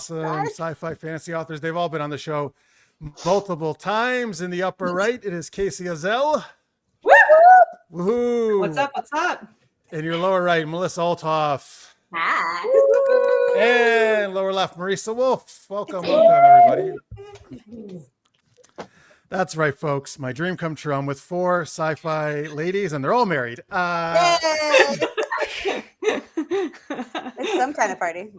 awesome sci-fi fantasy authors. They've all been on the show multiple times. In the upper right, it is Kacey Ezell. Woohoo! What's up? What's up? In your lower right, Marisa Olthoff. Hi. And lower left, Marisa Wolf. Welcome, everybody. That's right, folks. My dream come true. I'm with 4 sci-fi ladies, and they're all married. It's some kind of party.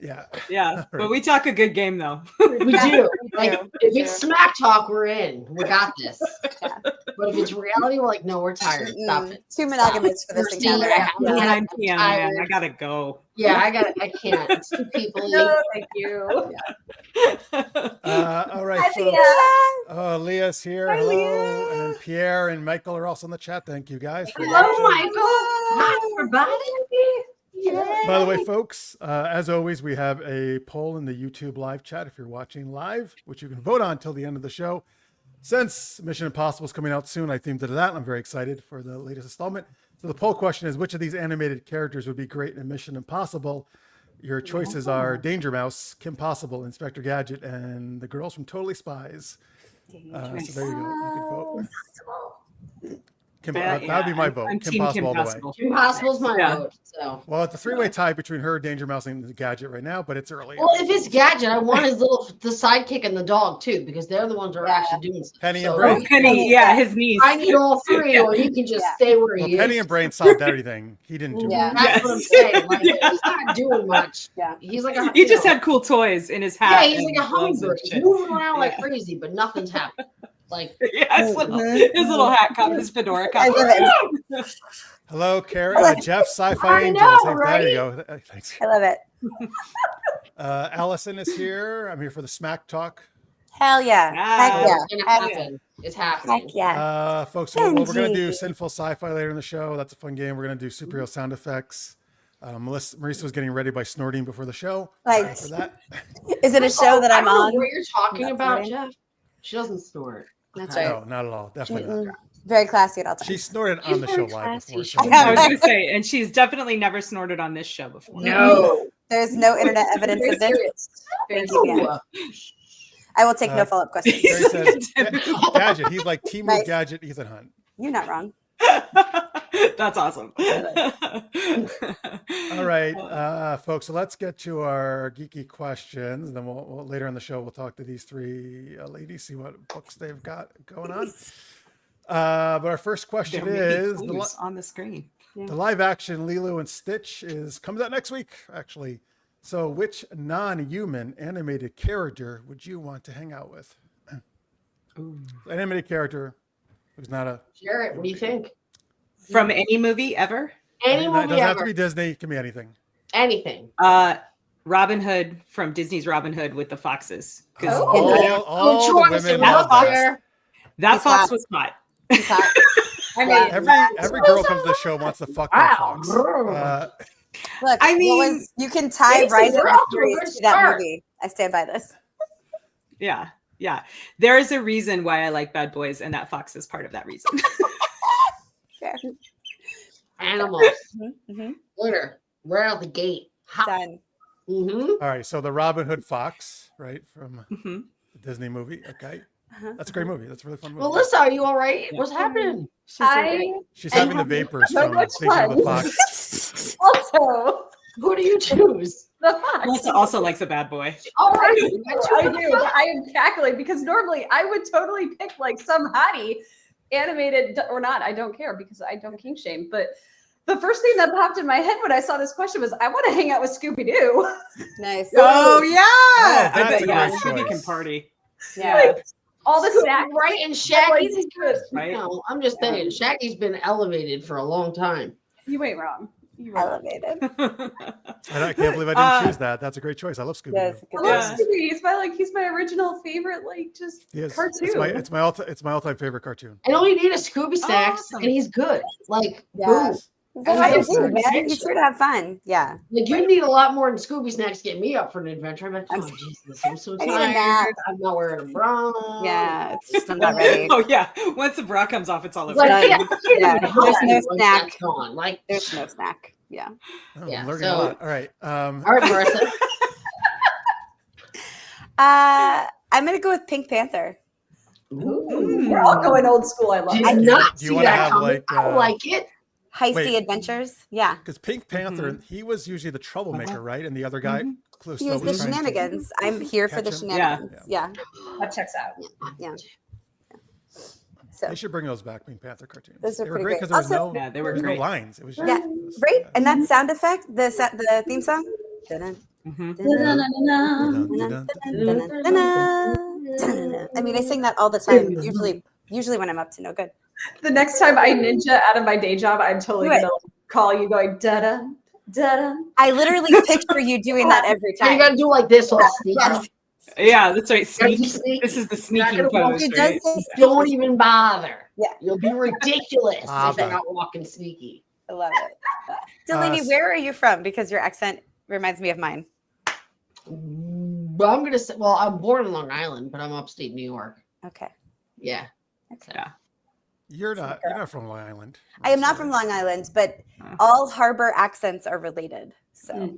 Yeah. Yeah, but we talk a good game, though. We do. Like, if it's smack talk, we're in. We got this. Yeah. But if it's reality, we're like, no, we're tired. Stop it. Too monogamous for this We're encounter. seeing it. 9 p.m. man. I gotta go. Yeah, I can't. It's 2 people. No, thank you. All right, Hi, folks. Leah. Leah's here. Hi, Hello. Leah. And Pierre and Michael are also in the chat. Thank you, guys. For Hello, watching. Michael. Hi, everybody. By the way, folks, as always, we have a poll in the YouTube live chat if you're watching live, which you can vote on till the end of the show. Since Mission Impossible is coming out soon, I themed it to that, and I'm very excited for the latest installment. So the poll question is, which of these animated characters would be great in Mission Impossible? Your choices are Danger Mouse, Kim Possible, Inspector Gadget, and the girls from Totally Spies. So there you go. You can vote. That would be my vote. I'm Kim team Possible Kim all the way. Possible. Kim Possible's my vote. So. Well, it's a 3-way tie between her, Danger Mouse, and Gadget right now, but it's early. Well, if it's Gadget, I want the sidekick and the dog too, because they're the ones that are actually doing stuff. Penny and Brain. Penny, yeah, his niece. I need all 3, or he can just stay where he is. Penny and Brain solved everything. He didn't do Yeah. That's what I'm saying. Like, he's not doing much. Yeah. He's like a. He just had cool toys in his hat. Yeah, he's like a hummingbird. He's moving around like crazy, but nothing's happening. Like, Yeah, his little hat cup, his fedora cup. I love it. Hello, Karen. Jeff, Sci-Fi I Angels. know, Hey, right? there you go. Thanks. I love it. Allison is here. I'm here for the Smack Talk. Hell yeah. Heck yeah. it's gonna happen. It's happening. Heck yeah. Folks, we're going to do Benji. Sinful Sci-Fi later in the show. That's a fun game. We're going to do superhero sound effects. Marisa was getting ready by snorting before the show. Like, For that. is it a show that I'm I don't on? know what you're talking That's about, right. Jeff? She doesn't snort. That's Okay. right. No, not at all. Definitely not. Very classy at all times. She snorted on the show live before. So. I was going to say, and she's definitely never snorted on this show before. No. There's no internet evidence of this. Thank you, Bianca. I will take no follow-up questions. Barry says, Gadget. He's like Team Nice. Gadget, Ethan Hunt. You're not wrong. That's awesome. All right, folks. So let's get to our geeky questions. Then we'll later in the show we'll talk to these 3 ladies, see what books they've got going on. But our first question is on the screen. the live-action Lilo and Stitch comes out next week, actually. So, which non-human animated character would you want to hang out with? Animated character who's not a Jarrett, what do you think? From any movie ever? Any It movie doesn't have ever. to be Disney. It can be anything. Anything. Robin Hood from Disney's Robin Hood with the foxes. 'Cause All the choice women that love fox. that. that He's fox hot. was hot. He's hot. I mean, Every girl comes to the show wants to fuck that fox. Look, I mean, you can tie Casey, Rise of you're the off to a Furies good to that start. movie. I stand by this. Yeah. There is a reason why I like Bad Boys, and that fox is part of that reason. Fair. animals. Mm-hmm. Glitter. Right out the gate. Hot. Done. Mm-hmm. All right, so the Robin Hood fox, right, from Mhm. the Disney movie. Okay, Uh-huh. that's a great movie. That's a really fun movie. Melissa, are you all right? Yeah. What's happening? She's having the vapors so from much thinking of the fun. fox. Also, Who do you choose? the fox. Melissa also likes a bad boy. All right. I do. I am cackling because normally I would totally pick like some hottie animated or not. I don't care because I don't kink shame. But the first thing that popped in my head when I saw this question was, I want to hang out with Scooby Doo. Nice. Oh yeah, that's I bet a yeah, great Scooby choice. can party. Yeah. All the snacks. Right, and Shaggy's Like, good. right? No, I'm just saying, Shaggy's been elevated for a long time. You ain't wrong. You wrong. Elevated. I can't believe I didn't choose that. That's a great choice. I love Scooby. Yes. I love Yeah. Scooby. He's my original favorite, like just cartoon. It's my all-time favorite cartoon. And all you need is Scooby snacks, Awesome. and he's good. Like, Yeah. boom. He's a high Yeah. dude, man. He's here to have fun. Yeah. Like, you need a lot more than Scooby snacks to get me up for an adventure. I'm like, oh, Jesus, I'm so I need a nap. tired. I'm not wearing a bra. Yeah. It's just, I'm not ready. Oh yeah, once the bra comes off, it's all over. Like, Done. yeah, Yeah, there's there's no snack. That's gone. Like, There's no snack. Yeah. Oh, Yeah, I'm learning so- a lot. All right. all right, Marissa. I'm gonna go with Pink Panther. Ooh, we're all going old school. I love Did it. not Do you see wanna that have, coming. like, I like it. Heisty Wait. adventures. Yeah. Because Pink Panther, he was usually the troublemaker, right? And the other guy, close He was the shenanigans. I'm here for the catch 'em. shenanigans. Yeah. That checks out. Yeah. So They should bring those back, Pink Panther cartoons. Those are They were pretty great great. because there was Also- no, Yeah, they there were was no great. lines. It was just, Yeah, it was- right. And that sound effect, the theme song. Dun-dun, Mhm. dun-dun, Dun-dun, dun-dun. dun-dun, dun-dun. I mean, I sing that all the time. Usually when I'm up to no good. The next time I ninja out of my day job, I'm totally Do it. gonna call you going da-da, da-da. I literally picture you doing that every So you time. gotta do like this all sneaky. Yes. Yeah, that's right. Gotta be Sneak. sneaky. This is the Not sneaking gonna walk pose, It does right? say Don't even bother. Yeah. You'll be ridiculous if Bother. you're not walking sneaky. I love it. Delaney, where are you from? Because your accent reminds me of mine. But I'm gonna say, well, I'm born in Long Island, but I'm upstate New York. Okay. Yeah. Yeah. You're not from Long Island. I am not from Long Island, but all harbor accents are related. So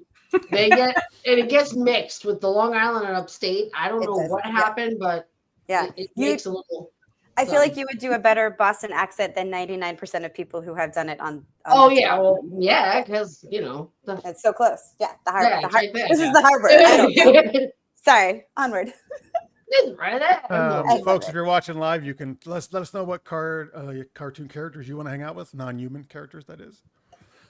They get and it gets mixed with the Long Island and upstate. I don't It know does, what yeah. happened, but yeah, it You- makes a little. I feel like you would do a better Boston accent than 99% of people who have done it on Oh the yeah, show. well, yeah, because It's so close. Yeah, the harbor. Yeah, the it's right there, This yeah. is the harbor. I don't know. it's Sorry, onward. right there. I love Folks, it. if you're watching live, you can let us know what cartoon characters you want to hang out with, non-human characters, that is.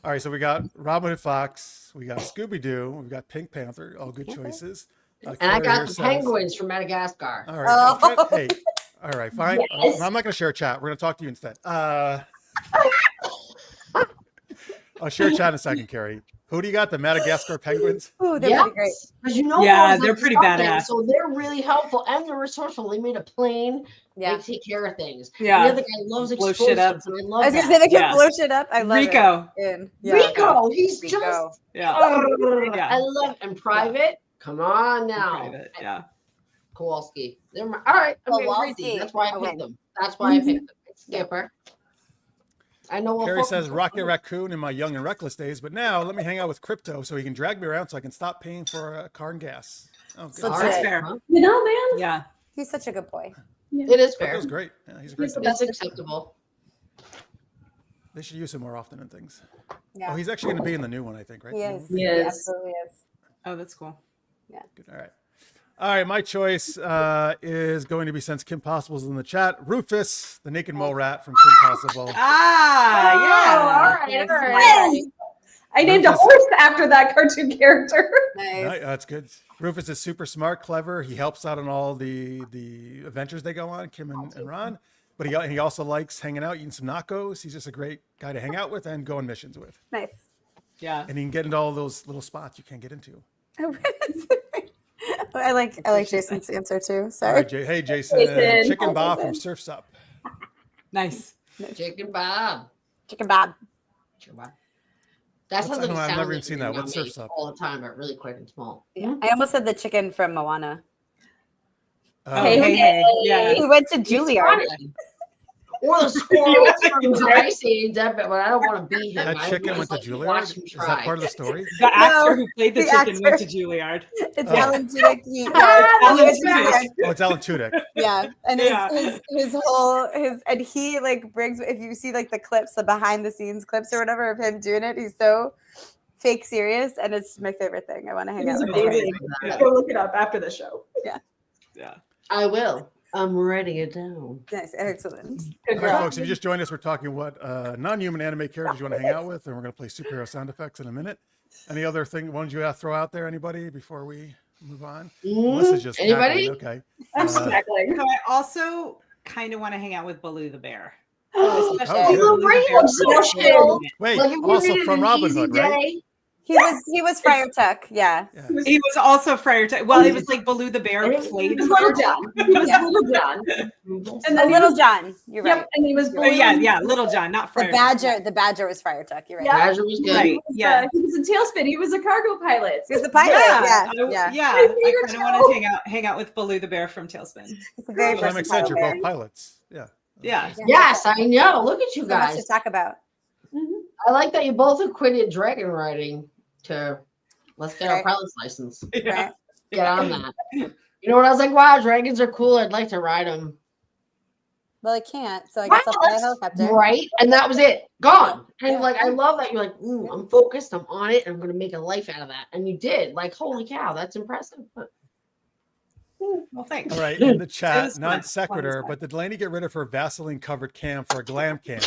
All right, so we got Robin Hood Fox, we got Scooby Doo, we've got Pink Panther, all good choices. And I Carrie here got the says- penguins from Madagascar. All right, Oh. hey, all right, fine. Yes. I'm not going to share chat. We're going to talk to you instead. I'll share chat in a second, Carrie. Who do you got? The Madagascar penguins? Ooh, they're pretty great. Because you know, Yeah, those they're are pretty stuffed in, badass. So they're really helpful and they're resourceful. They made a plane. Yeah. They take care of things. Yeah. The other guy loves Blow explosives, shit up. and I I love was that. gonna say they can Yeah. blow shit up. I love Rico. it. Rico, he's Rico. just. Yeah. Yeah. I love and private. Come on now, Private, yeah. Kowalski. All right, I'm gonna read Kowalski. these. That's why I Okay. picked them. That's why I picked them. Skipper. I know. We'll Carrie focus says, on- Rocket Raccoon in my young and reckless days, but now let me hang out with Crypto so he can drag me around so I can stop paying for car and gas. Oh, good. So All That's Legit. fair. Huh? You know, man. Yeah. He's such a good boy. It is fair. Crypto's great. Yeah, he's a great He's the dog. best. It's acceptable. They should use him more often in things. Yeah. Oh, he's actually going to be in the new one, I think, right? He is. He is. absolutely is. Oh, that's cool. Good. All right. All right. My choice is going to be, since Kim Possible's in the chat, Rufus, the naked mole rat from Kim Possible. Ah, yeah. All right. I named a Rufus. horse after that cartoon character. Nice. Right, that's good. Rufus is super smart, clever. He helps out on all the adventures they go on, Kim and Ron. But he also likes hanging out, eating some nachos. He's just a great guy to hang out with and go on missions with. Nice. Yeah. And he can get into all those little spots you can't get into. I like Jason's answer too. All Sorry. right, hey Jason, Jason. Chicken Hi, Bob Jason. from Surf's Up. Nice. Chicken Bob. Chicken Bob. Chicken Bob. That's What's something that? I've sound never like even seen you're that. What's yummy Surf's Up? all the time, but really quick and small. Yeah. I almost said the chicken from Moana. Hey. Yeah. He went to Juilliard. Or the squirrel from Ice Age, but I don't want to be him. That I chicken just went to like watch Juilliard? him Is try. that part of the story? The actor No, who played the the chicken went actor. to Juilliard. It's Oh. Alan Tudyk. He Alan went to Tudyk. Juilliard. Oh, it's Alan Tudyk. Yeah, and Yeah. and he like brings, if you see like the clips, the behind the scenes clips or whatever of him doing it, he's so fake serious, and it's my favorite thing. I want to hang It out was with him. amazing. Yeah. Go look it up after the show. Yeah. I will. I'm writing it down. Nice, excellent. Good All right, girl. folks, if you just joined us, we're talking what non-human anime characters you want to hang out with, and we're going to play superhero sound effects in a minute. Any other ones you throw out there, anybody, before we move on? Melissa's just Anybody? cackling. Okay. I'm sparkling. So I also kind of want to hang out with Baloo the bear. Oh, Especially good. Baloo the bear. Social. Wait, Like, if we also needed from an Robin easy Hood, right? day, He was Friar Tuck. Yeah. Yeah. He was also Friar Tuck. Well, it was like Baloo the bear It was- played He was Friar Little Tuck. John. He was Yeah. Little John. And Oh, then he Little was, John. You're right. yep, and he was Oh, Baloo. yeah, Little John, not The Friar Tuck. badger was Friar Tuck. You're right. Yeah. Badger was good. Right. Yeah. He was a tailspin. He was a cargo pilot. He was the pilot. Yeah. I favorite kind of want to hang out with Baloo the bear from Tailspin. It's a very Well, that makes sense. You're versatile both bear. pilots. Yeah. Yeah. Yes, I know. Look at you So much to guys. talk about. Mhm. I like that you both equated dragon riding to let's get our Right. pilot's license. Yeah. Right? Get on that. You know what? I was like, wow, dragons are cool. I'd like to ride them. Well, I can't, so I guess I'll fly a helicopter. Right? And that was it. Gone. And Yeah. like, I love that. You're like, I'm focused. I'm on it. I'm going to make a life out of that. And you did. Like, holy cow, that's impressive. Well, thanks. All right, in the It chat, was non fun. sequitur, Fun. but did Delaney get rid of her Vaseline covered cam for a glam cam?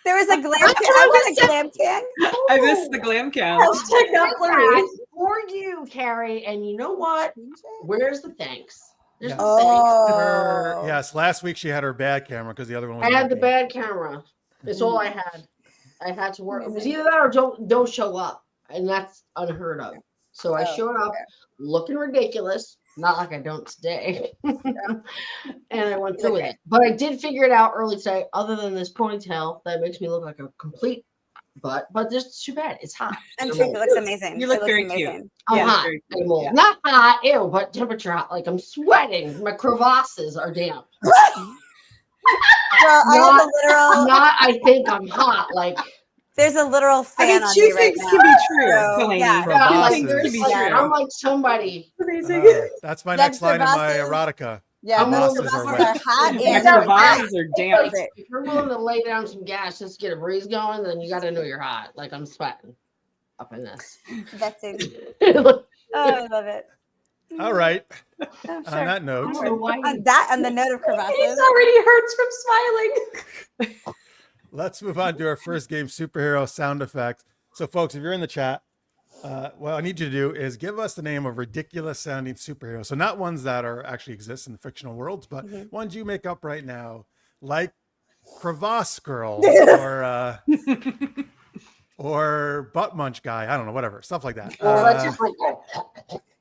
There was a glam can. I want a glam can. I missed the glam cam. Hashtag not flirty. For you, Carrie. And you know what? Where's the thanks? There's Yeah. the thanks. Oh. Yes, last week she had her bad camera because the other one was I had the working. bad camera. It's all I had. I had to work. It was either that or don't show up. And that's unheard of. So I showed up looking ridiculous. Not like I don't today. And I went through with it. But I did figure it out early today, other than this ponytail that makes me look like a complete butt. But it's too bad. It's hot. And I'm Truth, old. it looks amazing. You look It looks very amazing. cute. I'm Yeah, hot. very I'm old. yeah. Not hot, ew, but temperature hot. Like I'm sweating. My crevasses are damp. Well, I have a literal. Not I think I'm hot. Like There's a literal I fan mean, on two me right things now. can be true. So, Delaney. yeah. Crevasses. Can be like, true. I'm like somebody. That's my Then next line in my crevasses- erotica. Yeah, I'm the willing Crevasses to are crevasses wet. are hot And and your hot. bodies are damp. If you're willing to lay down some gas just to get a breeze going, then you got to know you're hot. Like I'm sweating up in this. Sweating. Oh, I love it. All right. Oh, On sure. that note, On the note of It crevasses. already hurts from smiling. let's move on to our first game, superhero sound effects. So, folks, if you're in the chat, what I need you to do is give us the name of ridiculous sounding superheroes. So not ones that are actually exist in the fictional worlds, but ones you make up right now, like Crevasse Girl or Butt Munch Guy. I don't know, whatever, stuff like that. Well, that's just like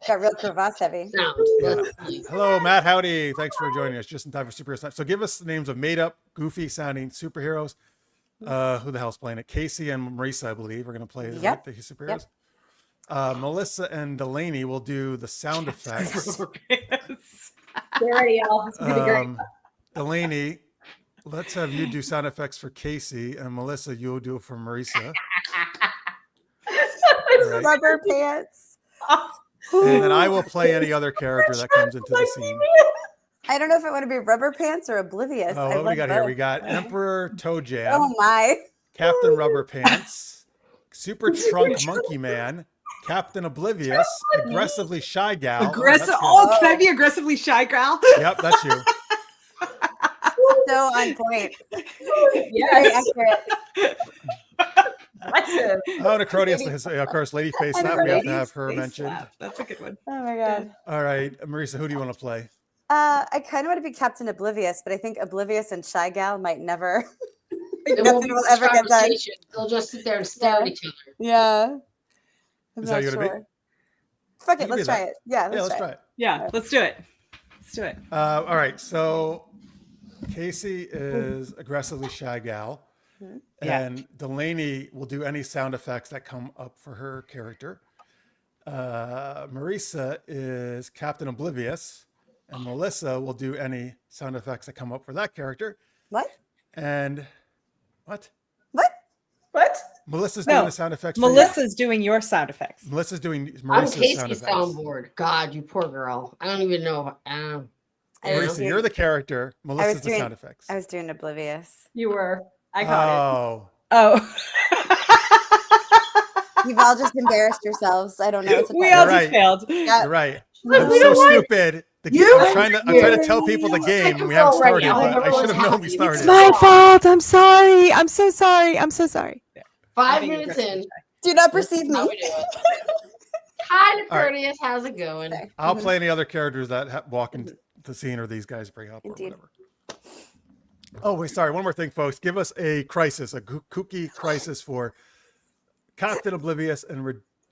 Got real crevasse heavy. sound. Yeah. Hello, Matt Howdy. Thanks for joining us just in time for superhero sound. So give us the names of made up, goofy sounding superheroes. Who the hell's playing it? Casey and Marisa, I believe, are going to play Yep. the superheroes. Melissa and Delaney will do the sound effects. Get ready, y'all. It's gonna be great. Delaney, let's have you do sound effects for Casey, and Melissa, you'll do it for Marisa. Right. Rubber pants. And then I will play any other character that comes into the scene. I don't know if I want to be rubber pants or oblivious. Oh, I what do we love got here? both. We got Emperor Toe Jam, Oh my. Captain Rubber Pants, Super Trunk Monkey Man, Captain Oblivious, Aggressively Shy Gal. Aggressive. That's Oh, can I be aggressively shy, gal? good. Yep, that's you. So on point. Very Yes. accurate. Impressive. Oh, and Acrodius, of course, Lady Face Slap. We have to have her mentioned. That's a good one. Oh my god. All right, Marisa, who do you want to play? I kind of want to be Captain Oblivious, but I think Oblivious and Shy Gal might never. It won't Nothing be will this ever get done. conversation. They'll just sit there and stare at each other. Yeah. I'm Is that not you gonna be? sure. Fuck You it, can let's be try that. it. Yeah, Yeah, let's let's try try it. it. Yeah, let's do it. Let's do it. All right, so Casey is Aggressively Shy Gal, Yeah. and Delaney will do any sound effects that come up for her character. Marisa is Captain Oblivious, and Melissa will do any sound effects that come up for that character. What? And what? What? What? Melissa's No, doing the sound effects. for you. Melissa's doing your sound effects. Melissa's doing I'm Marissa's sound Casey's effects. soundboard. God, you poor girl. I don't even know. I Marisa, was you're the character. Melissa's the doing- sound effects. I was doing Oblivious. You were. I got Oh, Oh. You've all just embarrassed yourselves. I don't know. It's We all Right. just failed. Yeah. you're right. Look, I'm we so don't want- stupid. You- I'm trying to tell people the game. We haven't Already, started, I but I know should have what's known we happening. started. It's my fault. I'm sorry. I'm so sorry. I'm so sorry. 5 minutes in. Do not perceive How me. we do it. Kind of All right. courteous. How's it going? Okay. I'll play any other characters that walk into the scene or these guys bring up or Indeed. whatever. Oh, wait, sorry. One more thing, folks. Give us a crisis, a kooky crisis for Captain Oblivious and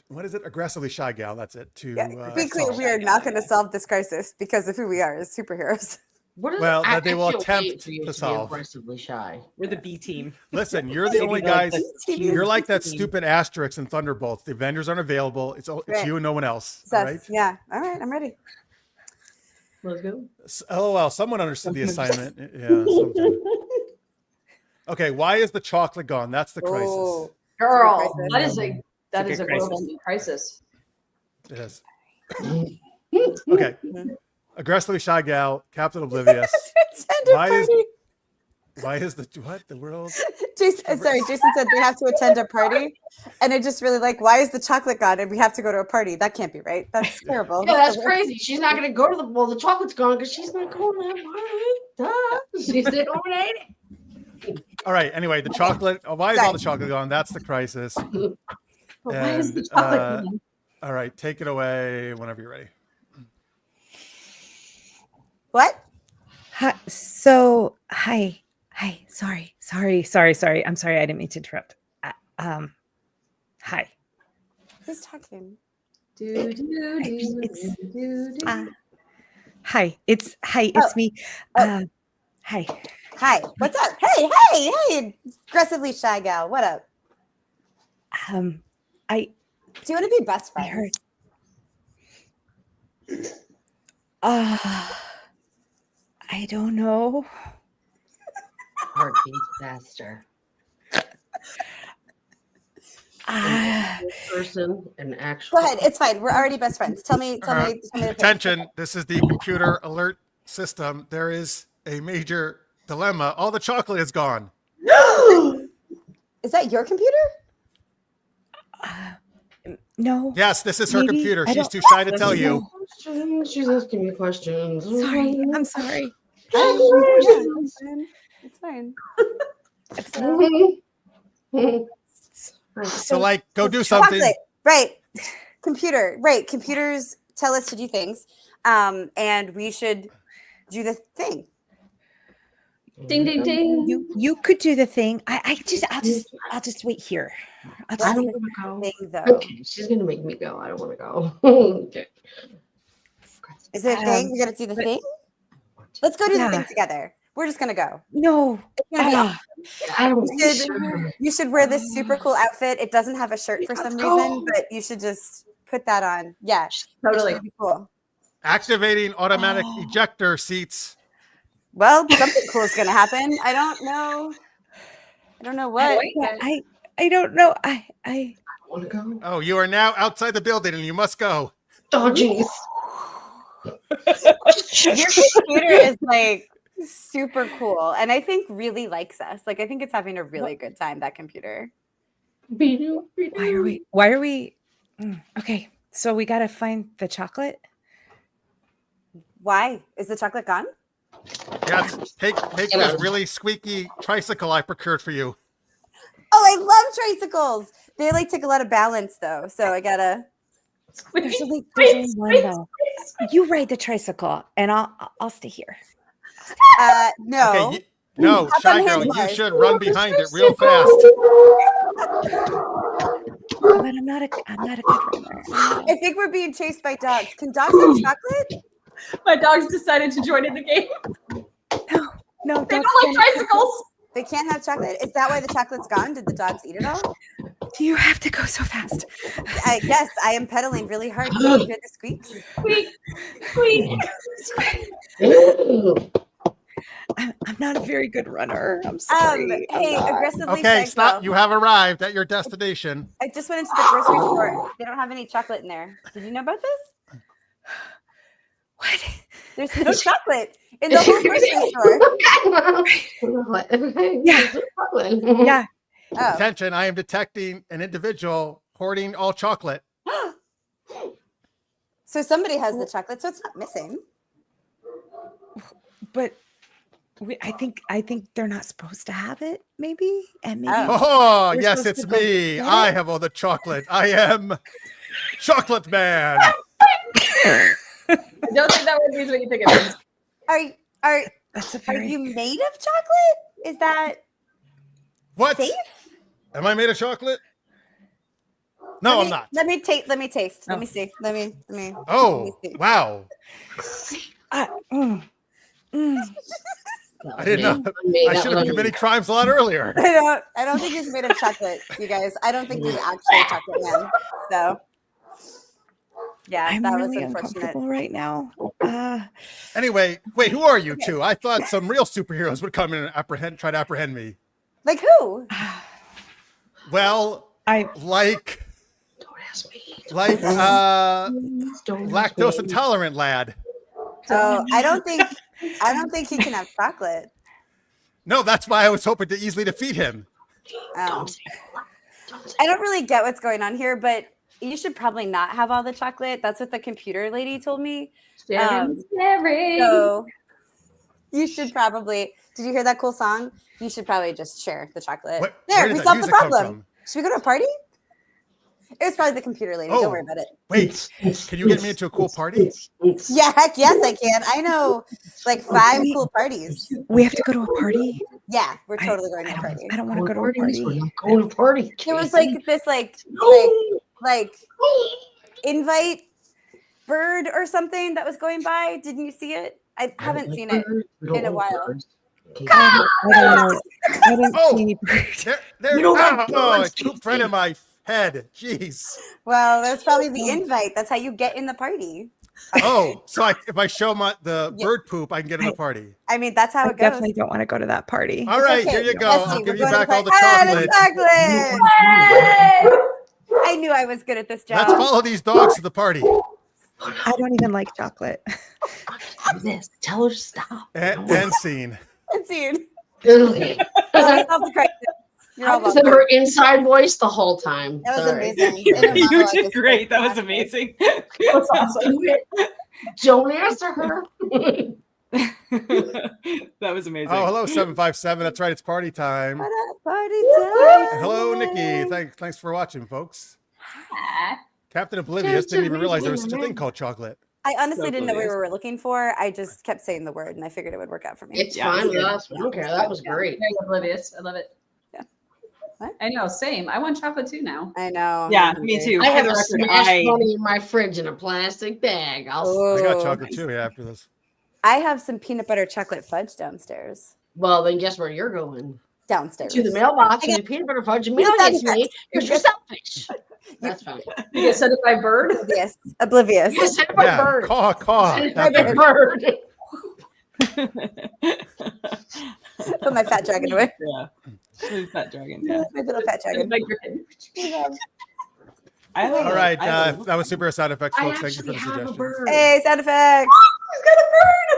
what is it? Aggressively Shy Gal. That's it. To Yeah, be clear, solve. we are not going to solve this crisis because of who we are as superheroes. What is Well, I that they will can't wait attempt for you to be solve. aggressively shy. We're the B team. Listen, you're the only Maybe like guys. the You're like that team. stupid Asterix and Thunderbolts. The Avengers aren't available. It's Right. you and no one else. It's All us. right. Yeah. All right. I'm ready. Let's go. LOL. Someone understood the assignment. Yeah. Something. Okay. Why is the chocolate gone? That's the crisis. Oh, Girl, Crisis. that is a good world crisis. ending crisis. It is. Okay. Aggressively shy gal, Captain Oblivious. Attend a Why is- party. Why is the world? Jason said they have to attend a party, and I just really like, why is the chocolate gone and we have to go to a party? That can't be right. That's terrible. Yeah, that's crazy. She's not going to go to the chocolate's gone because she's not going to that party. Duh. She's staying home and ate it. All right. Anyway, the chocolate. Why is all the chocolate gone? That's the crisis. But why is the And, chocolate uh, gone? All right, take it away whenever you're ready. What? Hi. Sorry. I'm sorry. I didn't mean to interrupt. Hi. Who's talking? It's- Do. Hi. It's me. Oh. Hi. Hi. What's up? Hey, aggressively shy gal. What up? I Do you want to be best I friends? heard. I don't know. Heartbeat disaster. Person and actual. Go ahead. It's fine. We're already best friends. Tell me the pitch. Attention, this is the computer alert system. There is a major dilemma. All the chocolate is gone. Is that your computer? No. Yes, this is her Maybe. computer. I She's don't- too shy to tell you. She's asking me questions. Sorry. I'm sorry. It's fine. So, like, go do something. Chocolate. Right. Computer. Right. Computers tell us to do things. And we should do the thing. Ding ding ding. You could do the thing. I'll just wait here. I don't want to go. Thing though. Okay, she's gonna make me go. I don't want to go. Okay. Is it a thing? We gotta do the thing? Let's go do the thing together. We're just gonna go. No. It's gonna be awesome. I don't You should wear this super cool outfit. It doesn't have a shirt for some reason, but you should just put that on. Yeah, Totally. It's gonna be cool. Activating automatic ejector seats. Well, something cool is gonna happen. I don't know what. I don't know. I want to go. Oh, you are now outside the building and you must go. Oh, jeez. Your computer is like super cool, and I think really likes us. Like, I think it's having a really good time. That computer. why are we okay, so we gotta find the chocolate. Why is the chocolate gone? Yes, take this really squeaky tricycle I procured for you. Oh, I love tricycles. They like take a lot of balance though, so I gotta. There's only one though. You ride the tricycle and I'll stay here. No. Okay, no, Hop shy on girl, you handlebars. should run behind it real fast. But I'm not a good runner. I think we're being chased by dogs. Can dogs have chocolate? My dogs decided to join in the game. No, They don't like tricycles. They can't have chocolate. Is that why the chocolate's gone? Did the dogs eat it all? Do you have to go so fast? Yes, I am pedaling really hard. Do you hear the squeaks? Squeak, squeak. I'm not a very good runner. I'm sorry. Hey, aggressively. Okay, shy stop. girl. You have arrived at your destination. I just went into the grocery store. They don't have any chocolate in there. Did you know about this? What? There's no chocolate in the whole grocery store. Yeah. Yeah. Oh. Attention, I am detecting an individual hoarding all chocolate. So somebody has the chocolate, so it's not missing. But I think they're not supposed to have it, maybe. And maybe Oh, we're yes, supposed it's to go me. get I it? have all the chocolate. I am Chocolate Man. I don't think that would be what you think it is. That's a Are very you made of chocolate? Is that What? safe? Am I made of chocolate? No, I'm not. Let me taste. Let me Oh. see. Let me. Oh, let me see. wow. I didn't know. I should have committed crimes a lot earlier. I don't think he's made of chocolate, you guys. I don't think he's actually a chocolate man. So yeah, I'm that really was unfortunate. uncomfortable right now. Anyway, wait, who are you two? I thought some real superheroes would come in and try to apprehend me. Like who? Well, I like Don't ask me. like Don't lactose say- intolerant lad. Oh, I don't think he can have chocolate. No, that's why I was hoping to easily defeat him. Don't say don't say I don't really get what's going on here, but you should probably not have all the chocolate. That's what the computer lady told me. Sharing. So you should probably. Did you hear that cool song? You should probably just share the chocolate. Where There, did we that solved the music come problem. from? Should we go to a party? It was probably the computer lady. Oh. Don't worry about it. Wait, can you get me into a cool party? Yeah, heck yes, I can. I know like 5 cool parties. We have to go to a party. Yeah, we're totally going to a party. I don't want to go to a Parties, party. we're not going to party. There was Casey. like this like invite bird or something that was going by. Didn't you see it? I haven't seen it in a while. I don't know. I didn't Oh. see any bird. There, We don't like oh, birds, it pooped right in my head. Jeez. Well, that's probably the invite. That's how you get in the party. Oh, so if I show the Yeah. bird poop, I can get in the party. I mean, that's how I it goes. definitely don't want to go to that party. All right, Okay, here you go. let's I'll see, give we're you going to back all the party. chocolate. Chocolate! I knew I was good at this job. Let's follow these dogs to the party. I don't even like chocolate. Do this. Tell her to stop. And scene. Let's see. Ugh. Solve the crisis. You're all I said welcome. her inside voice the whole time. That was Sorry. amazing. You did great. That was amazing. That's awesome. Don't answer her. That was amazing. Oh, hello, 757. That's right. It's party time. What up, party time? And hello, Nikki. Thanks for watching, folks. Captain Oblivious didn't even realize there was such a thing called chocolate. I honestly So didn't know what we hilarious. were looking for. I just kept saying the word, and I figured it would work out for me. It's Yeah, fine it's with good. us. We don't care. That was great. Very oblivious. I love it. Yeah. What? I know. Same. I want chocolate too now. I know. Yeah, me too. I For have the a record, smashed bunny in my fridge in a plastic bag. I got chocolate too. Yeah, after this. I have some peanut butter chocolate fudge downstairs. Well, then guess where you're going? Downstairs. To the mailbox I and the peanut butter fudge and mail got it to me that. because you're selfish. That's fine. You get sent it by bird. Oblivious. Oblivious. You sent by Yeah, bird. caw. Sent That by bird. bird. Put my fat dragon away. Yeah. Really fat dragon. Yeah. My little fat dragon. Like your kid. I love All it. right, I love it. that was super side effects, I folks. Thank you for actually the have a suggestions. bird. Hey, sound effects.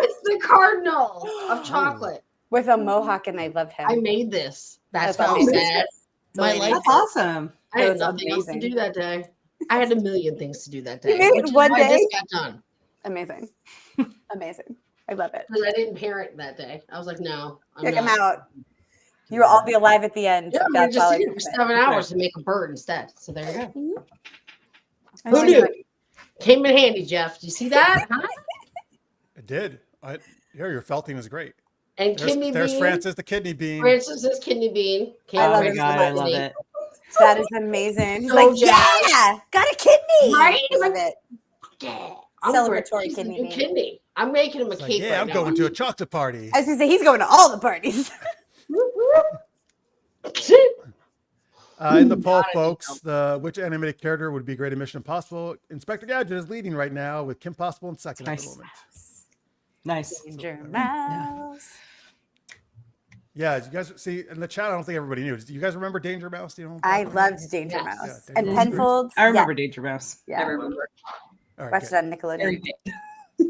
It's the cardinal of chocolate. With a mohawk, and I love him. I made this. That's That's how awesome. sad. My Delaney. life. That's awesome. I had That's nothing else to amazing. do that day. I had a million things to do that day. You made it which is one why day? this got done. Amazing. Amazing. I love it. Because I didn't parent that day. I was like, no. Check him out. You will all be alive at the end. Yeah, I'm That's just all I sitting can for say. 7 hours to make a bird instead. So there you go. I Who like knew? it. Came in handy, Jeff. Do you see that? Huh? It did. Your felting is great. And kidney There's bean. Francis the kidney bean. Francis is kidney bean. Came I Oh love my him so god, I much. love it. That is amazing. He's So like, jazzed. yeah, got a kidney. Right? I love it. Yeah. Celebratory he's a kidney new bean. kidney. I'm making him a It's like, cake yeah, right I'm now. going to a chocolate party. I was gonna say he's going to all the parties. In the poll, folks, which animated character would be great in Mission Impossible? Inspector Gadget is leading right now with Kim Possible in second at the Nice. moment. Nice. Danger Mouse. Yeah, you guys see in the chat. I don't think everybody knew. Do you guys remember Danger Mouse? Do you know? I loved Danger Yes. Mouse Yeah, and Danger Mouse. Penfolds. I remember Danger Mouse. Yeah, I yeah. remember. All right, Watched good. it on Nickelodeon. Very big.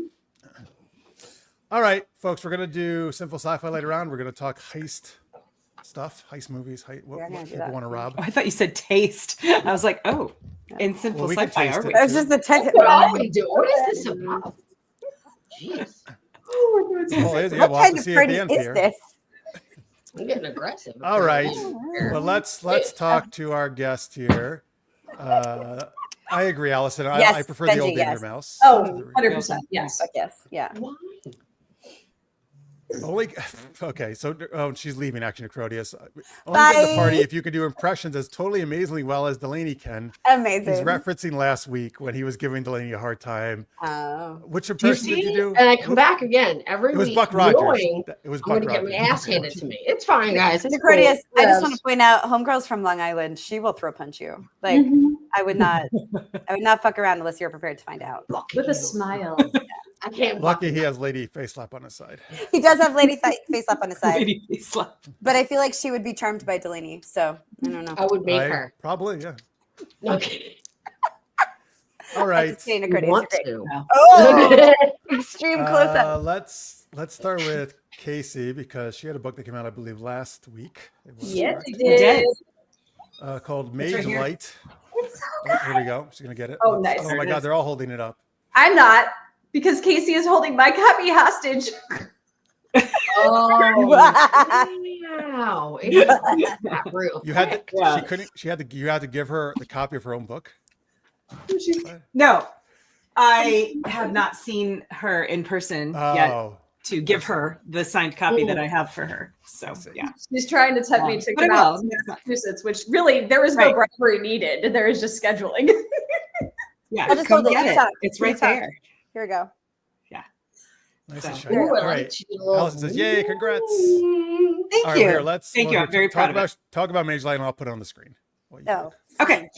All right, folks, we're gonna do Sinful Sci-Fi later on. We're gonna talk heist stuff, heist movies, We're what gonna do people that. want to rob. Oh, I thought you said taste. I was like, oh, in Simple Well, we can Sci-Fi, taste are we? it. It was just the text. What are we doing? What is this about? Jeez. Well, yeah, What we'll have kind to of see at party the end is here. this? I'm getting aggressive. All right. apparently. Well, let's talk to our guest here. I agree, Allison. Yes, I prefer the Benji, old Danger yes. Mouse. Oh, 100%. Yes. But yes, yeah. Why? Only okay. So she's leaving. Action Necrodius. Only get the Bye. party if you could do impressions as totally amazingly well as Delaney can. Amazing. He's referencing last week when he was giving Delaney a hard time. Oh. Which Do you impression did you see? do? And I come back again every It was week. Buck Rogers. knowing It was I'm Buck going to get my Rogers. ass handed to me. It's fine, guys. It's Necrodius, cool. I just Yes. want to point out, homegirl's from Long Island. She will throw punch you. Like Mhm. I would not fuck around unless you're prepared to find out. Lucky With a you. smile. I can't. Lucky he has Lady Face Slap on his side. He does have lady face up on his side, Lady face slap. but I feel like she would be charmed by Delaney. So I don't know. I would make Right? her. Probably, yeah. Okay. All right. Jane You Accordion is want great. to. Oh, extreme close up. Let's start with Kacey because she had a book that came out, I believe, last week. It was Yes, correct. you I did. did. Called It's Mage right here. Light. It's so Oh, here we go. She's gonna get it. Oh, Let's- nice. Oh There my it God, is. they're all holding it up. I'm not, because Casey is holding my copy hostage. Oh, wow. It's not real. You had to, Yeah. she couldn't. She had to. You had to give her the copy of her own book. No, I have not seen her in person yet Oh, to give her the signed copy that I have for her. So see. yeah, She's trying to tempt me to But I come out will. to Massachusetts, which really there is no Right. bribery needed. There is just scheduling. yeah. I'll just Come hold it. get You it. talk. It's You right talk. there. Here we go. nice So- and shiny. Ooh, All I like right. she did a little- Allison says, "Yay, congrats!" Thank All right, you. well, here, let's. Thank well, you. here, I'm very talk proud of about talk about Mage Light, and I'll put it on the screen. Well, you- Oh, Okay.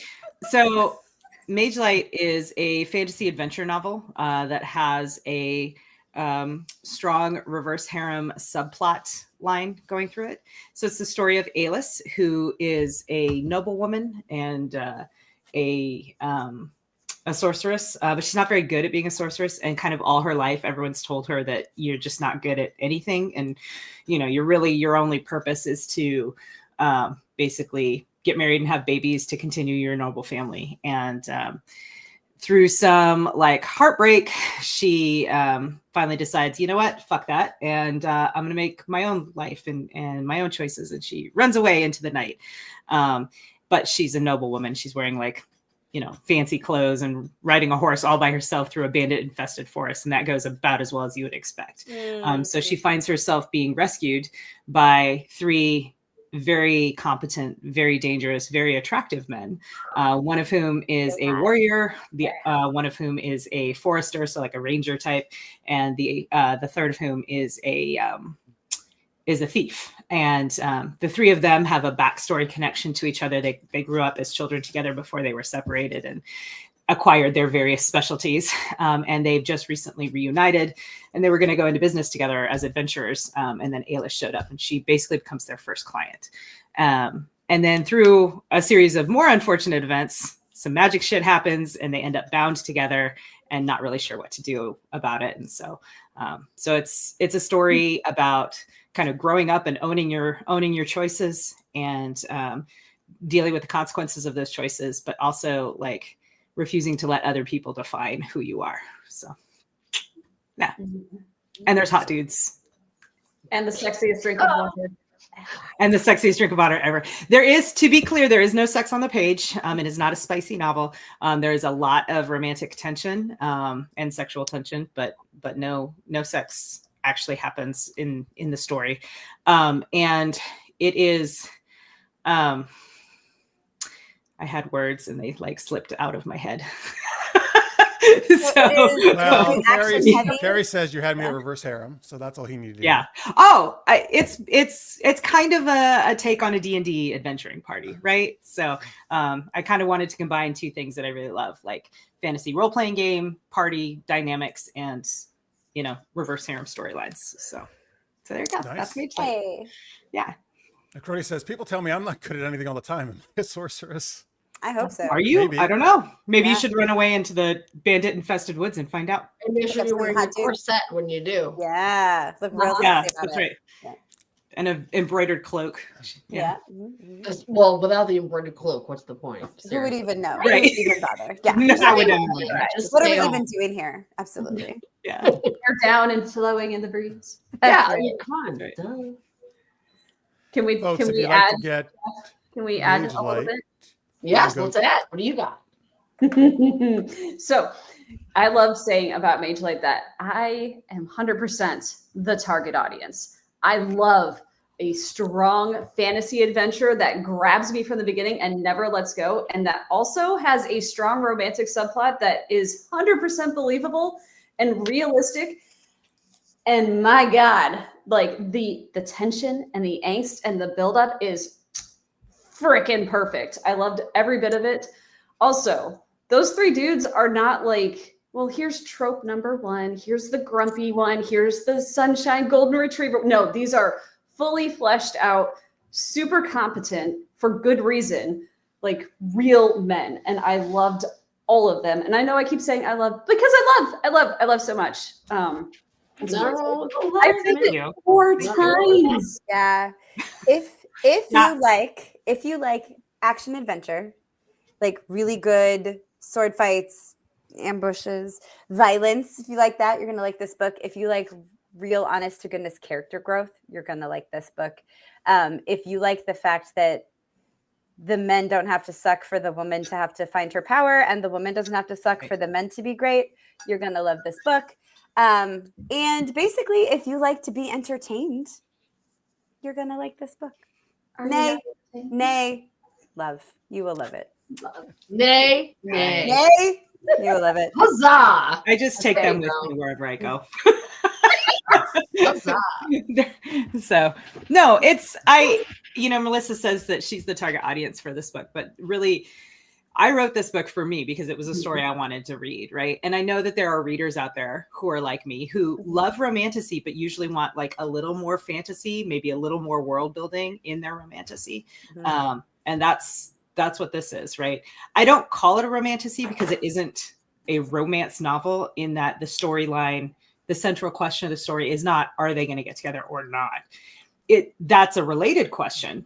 So, Mage Light is a fantasy adventure novel that has a strong reverse harem subplot line going through it. So it's the story of Alis, who is a noblewoman and a sorceress, but she's not very good at being a sorceress. And kind of all her life, everyone's told her that you're just not good at anything, and your only purpose is to basically get married and have babies to continue your noble family. And through some like heartbreak, she finally decides, you know what, fuck that, and I'm gonna make my own life and my own choices. And she runs away into the night. But she's a noble woman. She's wearing like, fancy clothes and riding a horse all by herself through a bandit infested forest. And that goes about as well as you would expect. So she finds herself being rescued by 3 very competent, very dangerous, very attractive men. One of whom is a warrior, one of whom is a forester, so like a ranger type, and the third of whom is a thief. And the 3 of them have a backstory connection to each other. They grew up as children together before they were separated and acquired their various specialties. And they've just recently reunited, and they were going to go into business together as adventurers. And then Alis showed up, and she basically becomes their first client. And then through a series of more unfortunate events, some magic shit happens, and they end up bound together and not really sure what to do about it. And so it's a story about kind of growing up and owning your choices and dealing with the consequences of those choices, but also like refusing to let other people define who you are. So yeah. And there's hot dudes. And the sexiest drink of water. And the sexiest drink of water ever. There is, to be clear, there is no sex on the page. It is not a spicy novel. There is a lot of romantic tension and sexual tension, but no sex actually happens in the story. And it is, I had words and they like slipped out of my head. Well, actually heavy? Carrie says you had me at reverse harem, so that's all he needed to Yeah. Oh, it's kind of a take on a D&D adventuring party, right? So I kind of wanted to combine 2 things that I really love, like fantasy role-playing game, party dynamics, and reverse harem storylines. So there you go. Nice. That's me. Hey, Yeah. Crody says, people tell me I'm not good at anything all the time. I'm a sorceress. I hope so. Are you? Maybe. I don't know. Maybe you Yeah. should run away into the bandit infested woods and find out. And make sure That's you're wearing hot your dude. corset when you do. Yeah, look real Yeah, sexy about that's it. right. Yeah. And an embroidered cloak. Yeah. Mhm. Well, without the embroidered cloak, what's the point? Who would Seriously. even know? Right. Who would even bother? Yeah. No, I wouldn't. Just What are stay we home. even doing here? Absolutely. Yeah. They're down and flowing in the breeze. Yeah, I mean, come on. Right. duh. Can we Folks, can if we you'd like add to get can we add Mage a little Light, bit? Yes, go. let's add. What do you got? So I love saying about Mage Light that I am 100% the target audience. I love a strong fantasy adventure that grabs me from the beginning and never lets go, and that also has a strong romantic subplot that is 100% believable and realistic. And my God, like the tension and the angst and the buildup is freaking perfect. I loved every bit of it. Also, those 3 dudes are not like, well, here's trope number 1, here's the grumpy one, here's the sunshine golden retriever. No, these are fully fleshed out, super competent for good reason, like real men. And I loved all of them. And I know I keep saying I love because I love so much. No, I've seen it 4 times. Yeah. If you like action adventure, like really good sword fights, ambushes, violence, if you like that, you're gonna like this book. If you like real honest to goodness character growth, you're gonna like this book. If you like the fact that the men don't have to suck for the woman to have to find her power, and the woman doesn't have to suck for the men to be great, you're gonna love this book. And basically, if you like to be entertained, you're gonna like this book. Nay, love. You will love it. Nay. Nay, you will love it. Huzzah! I just take Okay, them with no. me wherever I go. Huzzah! So no, Melissa says that she's the target audience for this book, but really I wrote this book for me because it was a story I wanted to read, right? And I know that there are readers out there who are like me, who love romantasy, but usually want like a little more fantasy, maybe a little more world building in their romantasy. And that's what this is, right? I don't call it a romantasy because it isn't a romance novel, in that the storyline, the central question of the story is not, are they going to get together or not? That's a related question.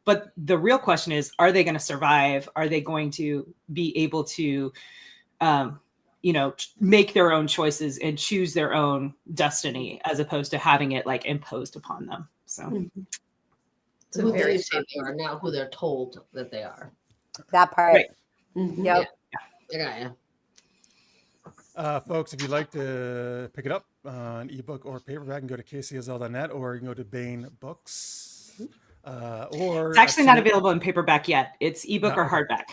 But the real question is, are they going to survive? Are they going to be able to, make their own choices and choose their own destiny, as opposed to having it like imposed upon them? So It's who they say they are, not who they're told that they are. That part. Right. Yep. Yeah. Folks, if you'd like to pick it up on ebook or paperback, you can go to kaceyezell.net, or you can go to Bain Books. Or it's actually not available in paperback yet. It's ebook or hardback.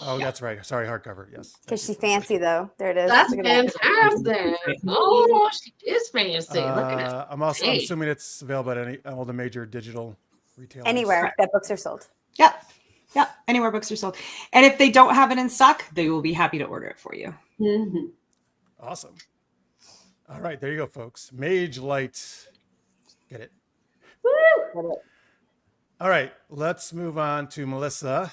Oh, that's right. Sorry, hardcover. Yes. Because she's fancy, though. There it is. That's Look at that. fantastic. Oh, she is fancy. Look at it. I'm assuming it's available at all the major digital retailers. Anywhere that books are sold. Yeah. Anywhere books are sold. And if they don't have it in stock, they will be happy to order it for you. Awesome. All right, there you go, folks. Mage Light. Get it. Woo! All right, let's move on to Melissa.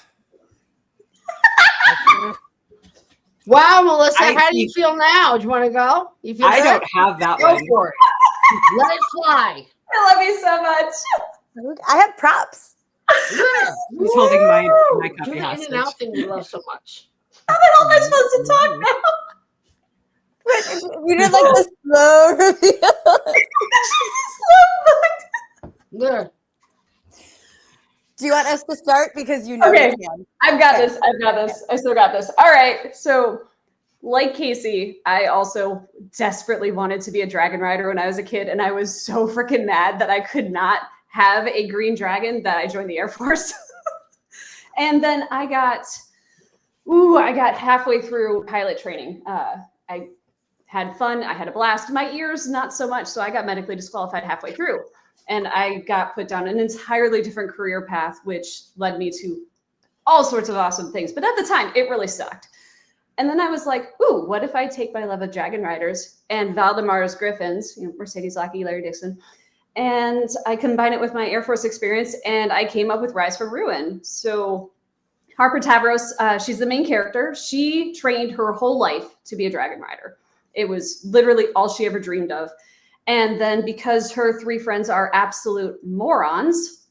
Wow, Melissa, how do you feel now? Do you want to go? You feel I good? don't have that Go one. for it. Let it fly. I love you so much. I have props. Yeah. Who's holding my Do copy the in hostage? and out thing you love so much. How the hell am I supposed to talk now? We did like the slow reveal. Yeah. Do you want us to start? Because you know Okay. we can. I've got this. I still got this. All right. So, like Kacey, I also desperately wanted to be a dragon rider when I was a kid. And I was so freaking mad that I could not have a green dragon that I joined the Air Force. And then I got halfway through pilot training. I had fun. I had a blast. My ears, not so much. So I got medically disqualified halfway through. And I got put down an entirely different career path, which led me to all sorts of awesome things. But at the time, it really sucked. And then I was like, ooh, what if I take my love of dragon riders and Valdemar's griffins, Mercedes Lackey, Larry Dixon, and I combine it with my Air Force experience, and I came up with Rise from Ruin. So Harper Tavros, she's the main character. She trained her whole life to be a dragon rider. It was literally all she ever dreamed of. And then because her 3 friends are absolute morons,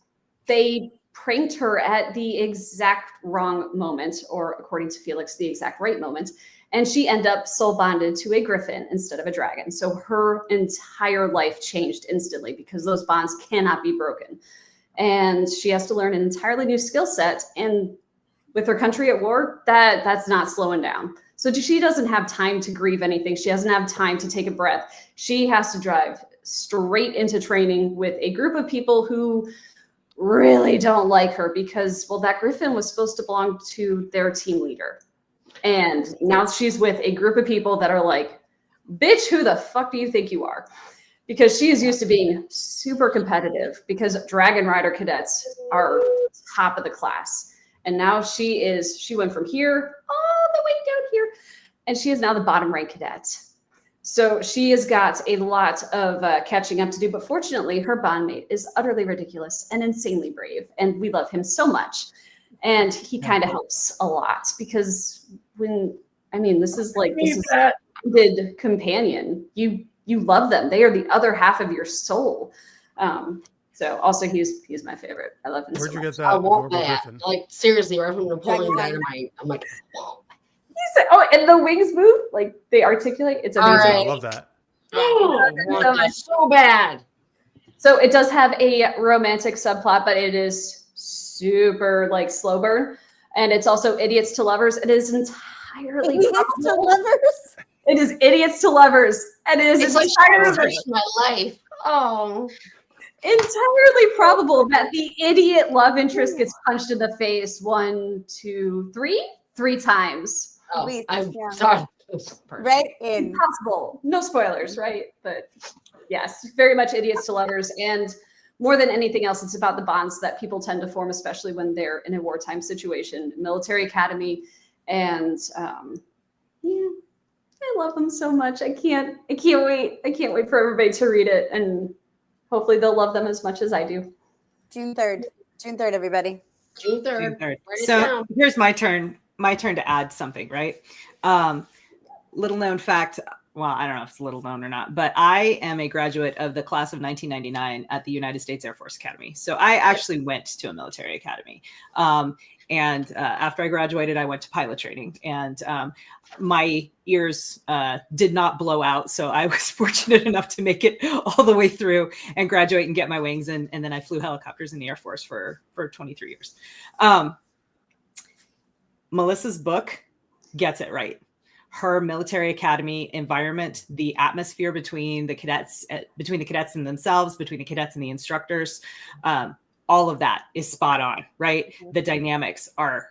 they pranked her at the exact wrong moment, or according to Felix, the exact right moment. And she ended up soul bonded to a griffin instead of a dragon. So her entire life changed instantly because those bonds cannot be broken. And she has to learn an entirely new skill set. And with her country at war, that's not slowing down. So she doesn't have time to grieve anything. She doesn't have time to take a breath. She has to drive straight into training with a group of people who really don't like her because, well, that griffin was supposed to belong to their team leader. And now she's with a group of people that are like, bitch, who the fuck do you think you are? Because she is used to being super competitive because Dragon Rider cadets are top of the class. And now she went from here all the way down here, and she is now the bottom rank cadet. So she has got a lot of catching up to do, but fortunately her bondmate is utterly ridiculous and insanely brave, and we love him so much. And he kind of helps a lot because when I mean, this is a good companion. You love them. They are the other half of your soul. So also he's my favorite. I love him Where'd so you much. get that I want adorable that. griffin? Like seriously, right from Napoleon Dragon Dynamite. I'm like, whoa. Oh, and the wings move, like they articulate. It's All amazing. I right. love that. Oh, I want that so bad. So it does have a romantic subplot, but it is super like slow burn, and it's also idiots to lovers. It is entirely Idiots to lovers. It is idiots to lovers, and it is It's like entirely my life. Oh, entirely probable that the idiot love interest gets punched in the face 1, 2, 3 times. oh Least, I'm yeah. sorry. Right in. Impossible. No spoilers, right? But yes, very much idiots to lovers. And more than anything else, it's about the bonds that people tend to form, especially when they're in a wartime situation, military academy. And yeah, I love them so much. I can't wait. I can't wait for everybody to read it. And hopefully they'll love them as much as I do. June 3rd. June 3rd, everybody. June 3rd. June 3rd. Write it So down. here's my turn to add something, right? Little known fact. Well, I don't know if it's little known or not, but I am a graduate of the class of 1999 at the United States Air Force Academy. So I actually went to a military academy. And after I graduated, I went to pilot training, and my ears did not blow out. So I was fortunate enough to make it all the way through and graduate and get my wings. And then I flew helicopters in the Air Force for 23 years. Melissa's book gets it right. Her military academy environment, the atmosphere between the cadets and themselves, between the cadets and the instructors, all of that is spot on, right? The dynamics are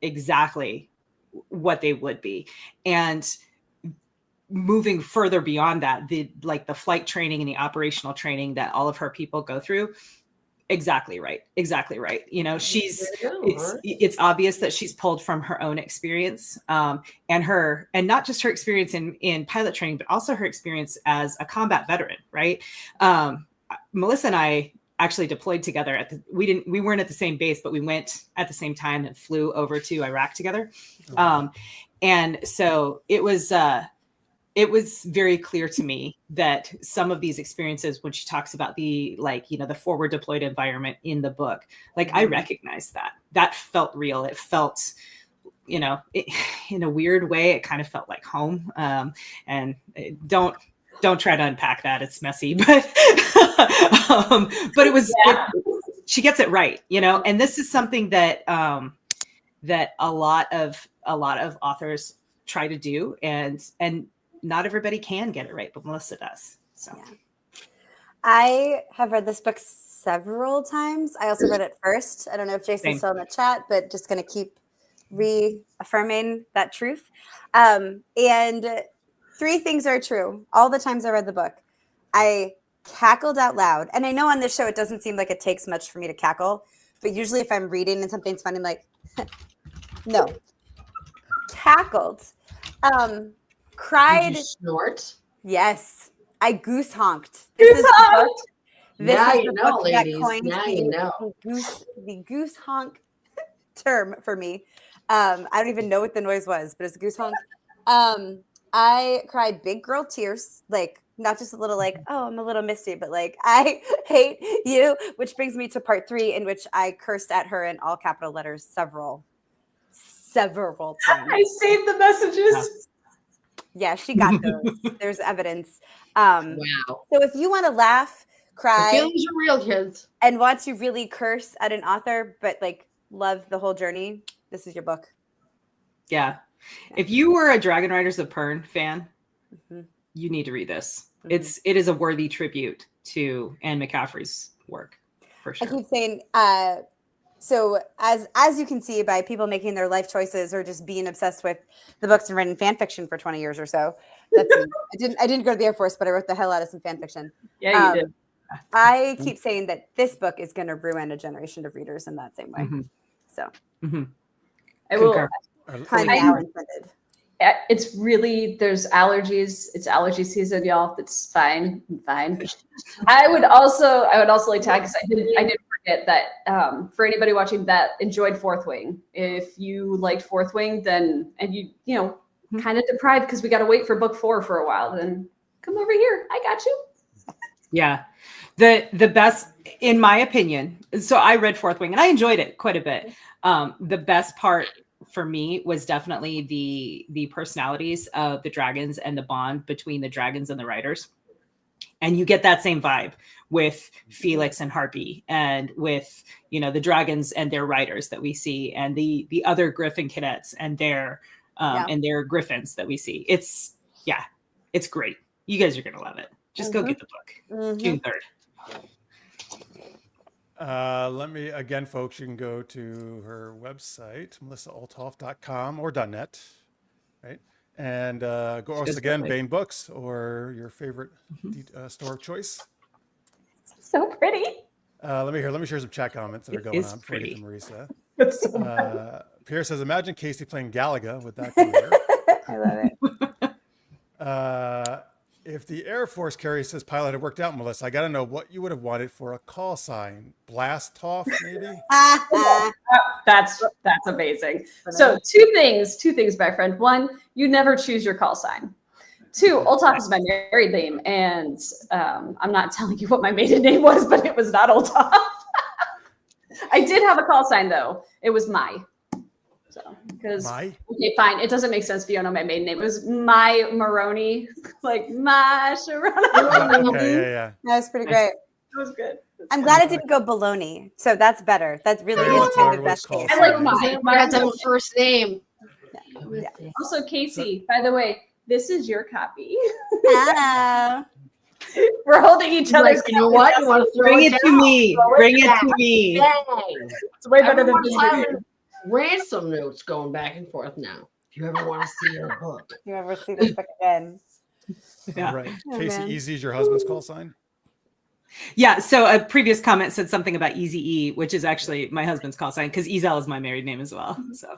exactly what they would be. And moving further beyond that, the flight training and the operational training that all of her people go through, exactly right. You know, it's obvious that she's pulled from her own experience, and not just her experience in pilot training, but also her experience as a combat veteran, right? Melissa and I actually deployed together we weren't at the same base, but we went at the same time and flew over to Iraq together. And so it was very clear to me that some of these experiences, when she talks about the forward deployed environment in the book, I recognized that felt real. It felt, in a weird way, it kind of felt like home. And don't try to unpack that. It's messy, but it was, she gets it right, and this is something that a lot of authors try to do, and not everybody can get it right, but Melissa does. So yeah. I have read this book several times. I also read it first. I don't know if Jason's still in the chat, but just going to keep reaffirming that truth. And 3 things are true. All the times I read the book, I cackled out loud. And I know on this show, it doesn't seem like it takes much for me to cackle, but usually if I'm reading and something's funny, I'm like, no, cackled. Cried. Did you snort? Yes, I goose honked. This is the book. Now is you the know, book that ladies. coined Now you know. the goose honk term for me. I don't even know what the noise was, but it's a goose honk. I cried big girl tears, not just a little oh, I'm a little misty, but I hate you, which brings me to part 3, in which I cursed at her in all capital letters several times. I saved the messages. Yeah, she got those. There's evidence. Wow. So if you want to laugh, cry, The feelings are real, kids. and want to really curse at an author, but love the whole journey, this is your book. yeah. If you were a Dragon Riders of Pern fan, Mm-hmm. you need to read this. Mm-hmm. It is a worthy tribute to Anne McCaffrey's work, for sure. I keep saying, so as you can see by people making their life choices or just being obsessed with the books and writing fan fiction for 20 years or so. That's I didn't go to the Air Force, but I wrote the hell out of some fan fiction. Yeah, you did. I keep saying that this book is going to ruin a generation of readers in that same way. Mm-hmm. So Mm-hmm. I will. Concur. pun now intended. It's really, there's allergies. It's allergy season, y'all. It's fine. I'm fine. I would also like to add, because I did forget that for anybody watching that enjoyed Fourth Wing, if you liked Fourth Wing, then, and you kind of deprived because we got to wait for book 4 for a while, then come over here. I got you. Yeah. The best, in my opinion, so I read Fourth Wing and I enjoyed it quite a bit. The best part for me was definitely the personalities of the dragons and the bond between the dragons and the writers. And you get that same vibe with Felix and Harpy, and with, you know, the dragons and their riders that we see, and the other Griffin cadets and their griffins that we see. It's great. You guys are gonna love it. Just go get the book. June 3rd. Let me, again, folks, you can go to her website, melissaolthoff.com or .net, right? And go also again, Baen Books or your favorite store of choice. So pretty. Let me share some chat comments that are going on before I get to Marisa. It's so Pierre says, imagine Kacey playing Galaga with that career. I love it. If the Air Force carrier says pilot had worked out, Melissa, I got to know what you would have wanted for a call sign. Blast-off, maybe? That's amazing. So two things, my friend. One, you never choose your call sign. 2, Olthoff is my married name, and I'm not telling you what my maiden name was, but it was not Olthoff. I did have a call sign though. It was Mai. So because okay, fine, it doesn't make sense if you don't know my maiden name. It was Mai Maroney, like Ma Sharona. Okay, yeah. That was pretty great. It was good. I'm glad it didn't go baloney. So that's better. That's really is kind of best case. I like my first name. Yeah. Also, Kacey, by the way, this is your copy. Ah. We're holding each other's. Like, you know what? You want to Bring it to me. Bring it to me. It's way better than Everyone's having ransom notes going back and forth now. If you ever want to see your book. You ever see this book again? Yeah. Right. Oh, Kacey, man. Easy is your husband's call sign? Yeah. So a previous comment said something about Easy E, which is actually my husband's call sign, because Ezell is my married name as well. So.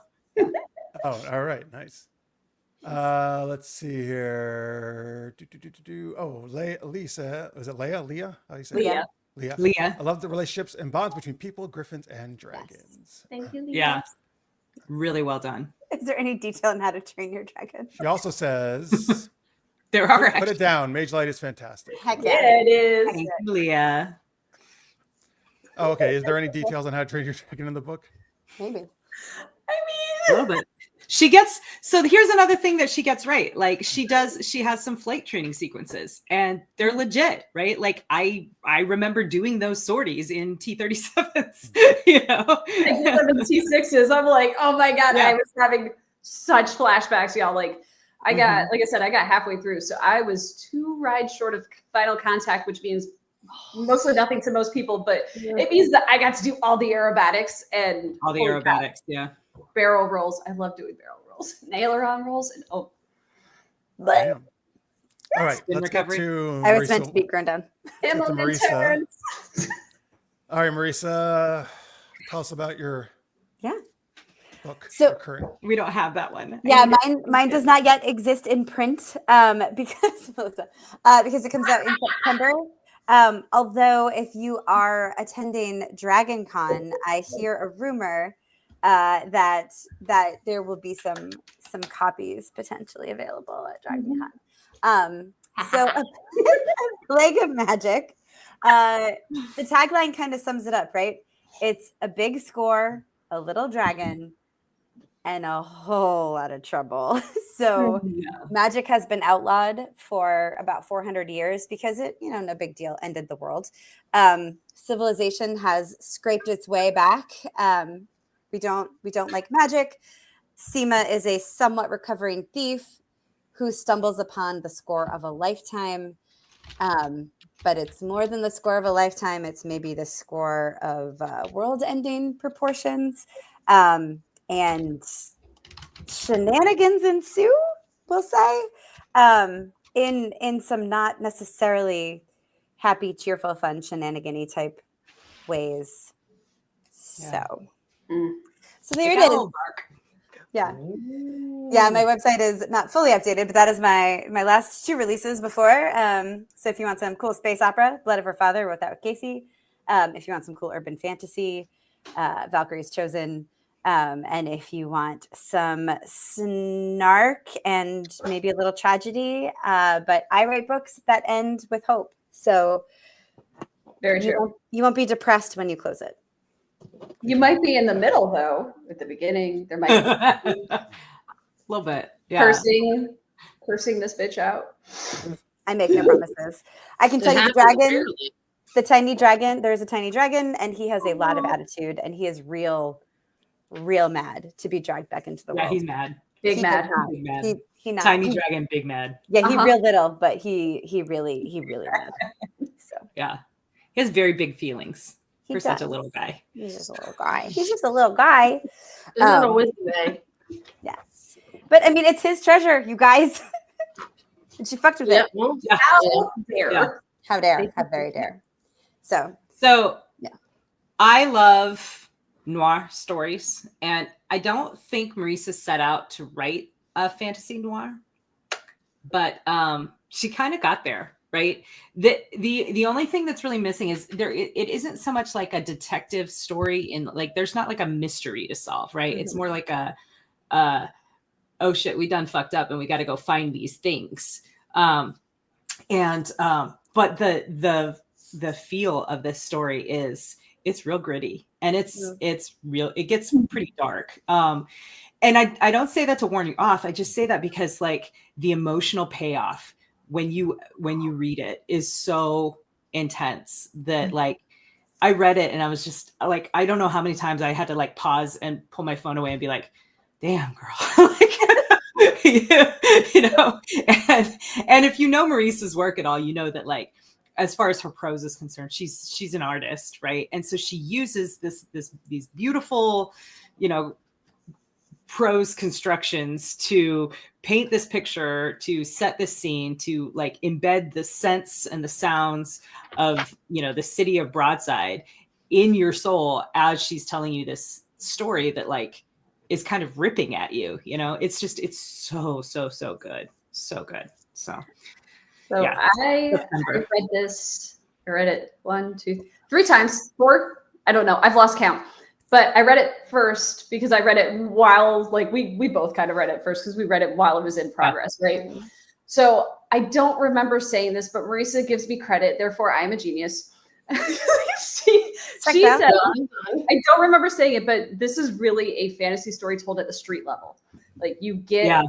Oh, all right. Nice. Let's see here. Oh, Lisa. Was it Leah? How do you say it? Leah. I love the relationships and bonds between people, griffins, and dragons. Thank you, Leah. Yeah. Really well done. Is there any detail on how to train your dragon? She also says, There are put it down. Mage Light is fantastic. Heck Yeah, yeah. it is. Thank you, Leah. Oh, okay. Is there any details on how to train your dragon in the book? Maybe. A little bit. She gets, so here's another thing that she gets right. Like she has some flight training sequences and they're legit, right? Like I remember doing those sorties in T-37s, you know? I did them in T6s. I'm like, oh my God, Yeah. I was having such flashbacks, y'all. Like I got, like I said, I got halfway through. So I was 2 rides short of final contact, which means mostly nothing to most people, but it means that I got to do all the aerobatics and All the holy cow, aerobatics, yeah. barrel rolls. I love doing barrel rolls, aileron rolls, and But Damn. All right. Spin Let's recovery. get to I was meant Marisa. to be grown down. Hamilton Marisa. turns. All right, Marisa, tell us about your book. So- your current. We don't have that one. Yeah, mine does not yet exist in print because it comes out in September. Although if you are attending Dragon Con, I hear a rumor that there will be some copies potentially available at Dragon Con. So a plague of magic. The tagline kind of sums it up, right? It's a big score, a little dragon, and a whole lot of trouble. So magic has been outlawed for about 400 years because it, no big deal, ended the world. Civilization has scraped its way back. We don't like magic. Seema is a somewhat recovering thief who stumbles upon the score of a lifetime. But it's more than the score of a lifetime. It's maybe the score of world-ending proportions. And shenanigans ensue, we'll say, in some not necessarily happy, cheerful, fun, shenanigan-y type ways. Yeah. So there it is. Yeah. Yeah, my website is not fully updated, but that is my last 2 releases before. So if you want some cool space opera, Blood of Her Father, wrote that with Kacey. If you want some cool urban fantasy, Valkyrie's Chosen. And if you want some snark and maybe a little tragedy, but I write books that end with hope. So Very true. You won't be depressed when you close it. You might be in the middle though. At the beginning, there might be A little bit. Yeah. cursing this bitch out. I make no promises. I can tell you the tiny dragon, there's a tiny dragon, and he has a lot of attitude, and he is real mad to be dragged back into the world. Yeah, he's mad. Big mad. Big mad. He not. Tiny dragon, big mad. Yeah, he's real little, but he really mad. So yeah, he has very big feelings for does. such a little guy. He's just a little guy. He's just a little guy. Not always today. Yeah, but I mean, it's his treasure, you guys. And she fucked with it. Well, How dare? Yeah. How dare? How very dare? So yeah. I love noir stories, and I don't think Marisa set out to write a fantasy noir, but she kind of got there, right? The only thing that's really missing is it isn't so much like a detective story in like there's not like a mystery to solve, right? It's more like a oh shit, we done fucked up and we got to go find these things. But the feel of this story is it's real gritty and it's real. It gets pretty dark. And I don't say that to warn you off. I just say that because like the emotional payoff when you read it is so intense that like I read it and I was just like, I don't know how many times I had to like pause and pull my phone away and be like, damn girl. Like, you know, and if you know Marisa's work at all, you know that like, as far as her prose is concerned, she's an artist, right? And so she uses these beautiful, you know, prose constructions to paint this picture, to set this scene, to like embed the sense and the sounds of, you know, the city of Broadside in your soul as she's telling you this story that like is kind of ripping at you, you know. It's so good. So good. So yeah. I read this. I read it 1, 2, 3 times, 4. I don't know. I've lost count. But I read it first because I read it while, like, we both kind of read it first because we read it while it was in progress, right? So I don't remember saying this, but Marisa gives me credit. Therefore, I am a genius. she said, I don't remember saying it, but this is really a fantasy story told at the street level. Like, you get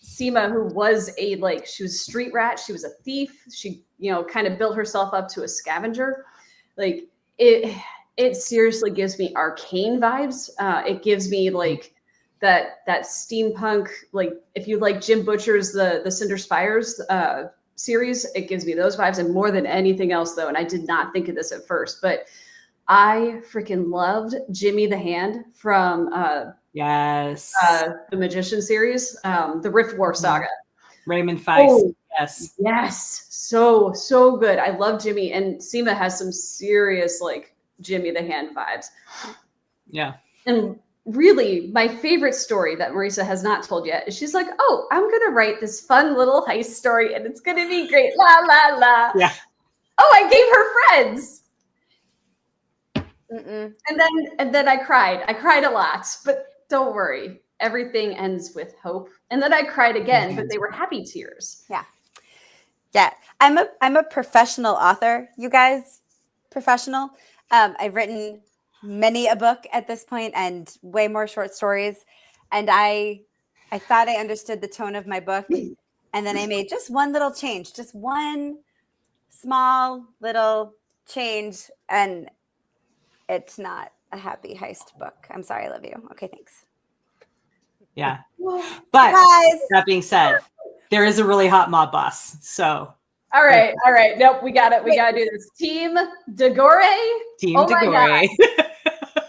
Seema, who was she was a street rat. She was a thief. She, you know, kind of built herself up to a scavenger. Like, it seriously gives me Arcane vibes. It gives me like that steampunk, like if you like Jim Butcher's the Cinder Spires series, it gives me those vibes. And more than anything else though, and I did not think of this at first, but I freaking loved Jimmy the Hand from the Magician series, the Rift War saga. Raymond Feist. Oh, yes. So good. I love Jimmy, and Seema has some serious like Jimmy the Hand vibes. Yeah. And really, my favorite story that Marisa has not told yet is she's like, oh, I'm going to write this fun little heist story and it's going to be great. La, la, la. Yeah. Oh, I gave her friends. And then I cried. I cried a lot, but don't worry. Everything ends with hope. And then I cried again, but they were happy tears. Yeah. Yeah. I'm a professional author, you guys. Professional. I've written many a book at this point and way more short stories. And I thought I understood the tone of my book. And then I made just one little change, just one small little change. And it's not a happy heist book. I'm sorry, I love you. Okay, thanks. Yeah. But guys, that being said, there is a really hot mob boss. So all right. Nope, we got it. We got to do this. Team Degore. Degore.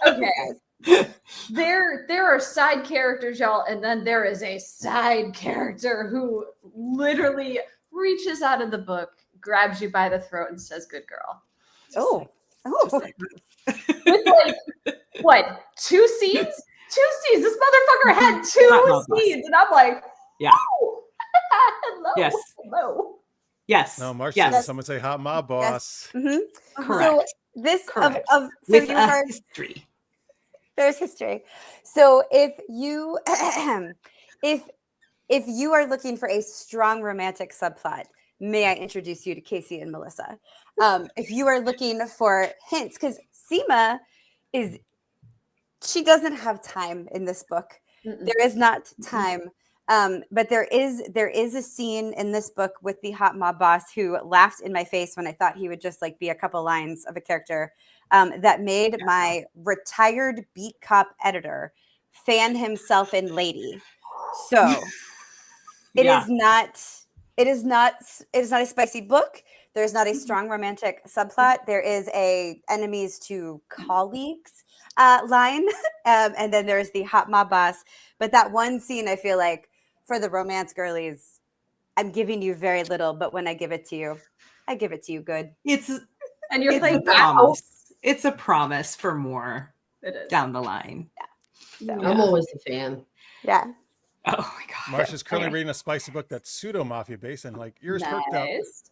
Okay. There are side characters, y'all, and then there is a side character who literally reaches out of the book, grabs you by the throat, and says, "Good girl." With like what? 2 scenes? 2 scenes. This motherfucker had 2 scenes, and I'm like, yeah. Oh. Hello. Yes. Hello. Yes. No, Marcia, yes. Someone say hot mob boss. Yes. Mm-hmm. Correct. So this Correct. of with you a heard history. There's history. So if you if you are looking for a strong romantic subplot, may I introduce you to Kacey and Melissa? If you are looking for hints, because Seema she doesn't have time in this book. There is not time. But there is a scene in this book with the hot mob boss who laughed in my face when I thought he would just like be a couple lines of a character, that made my retired beat cop editor fan himself in Lady. So it is not a spicy book. There's not a strong romantic subplot. There is a enemies to colleagues line, and then there's the hot mob boss. But that one scene, I feel like for the romance girlies, I'm giving you very little, but when I give it to you, I give it to you good. And you're playing promise. It's a promise for more It is. down the line. So, I'm always a fan. yeah. Oh my god. Marsha's currently reading a spicy book that's pseudo mafia based, and like ears perked up. Nice.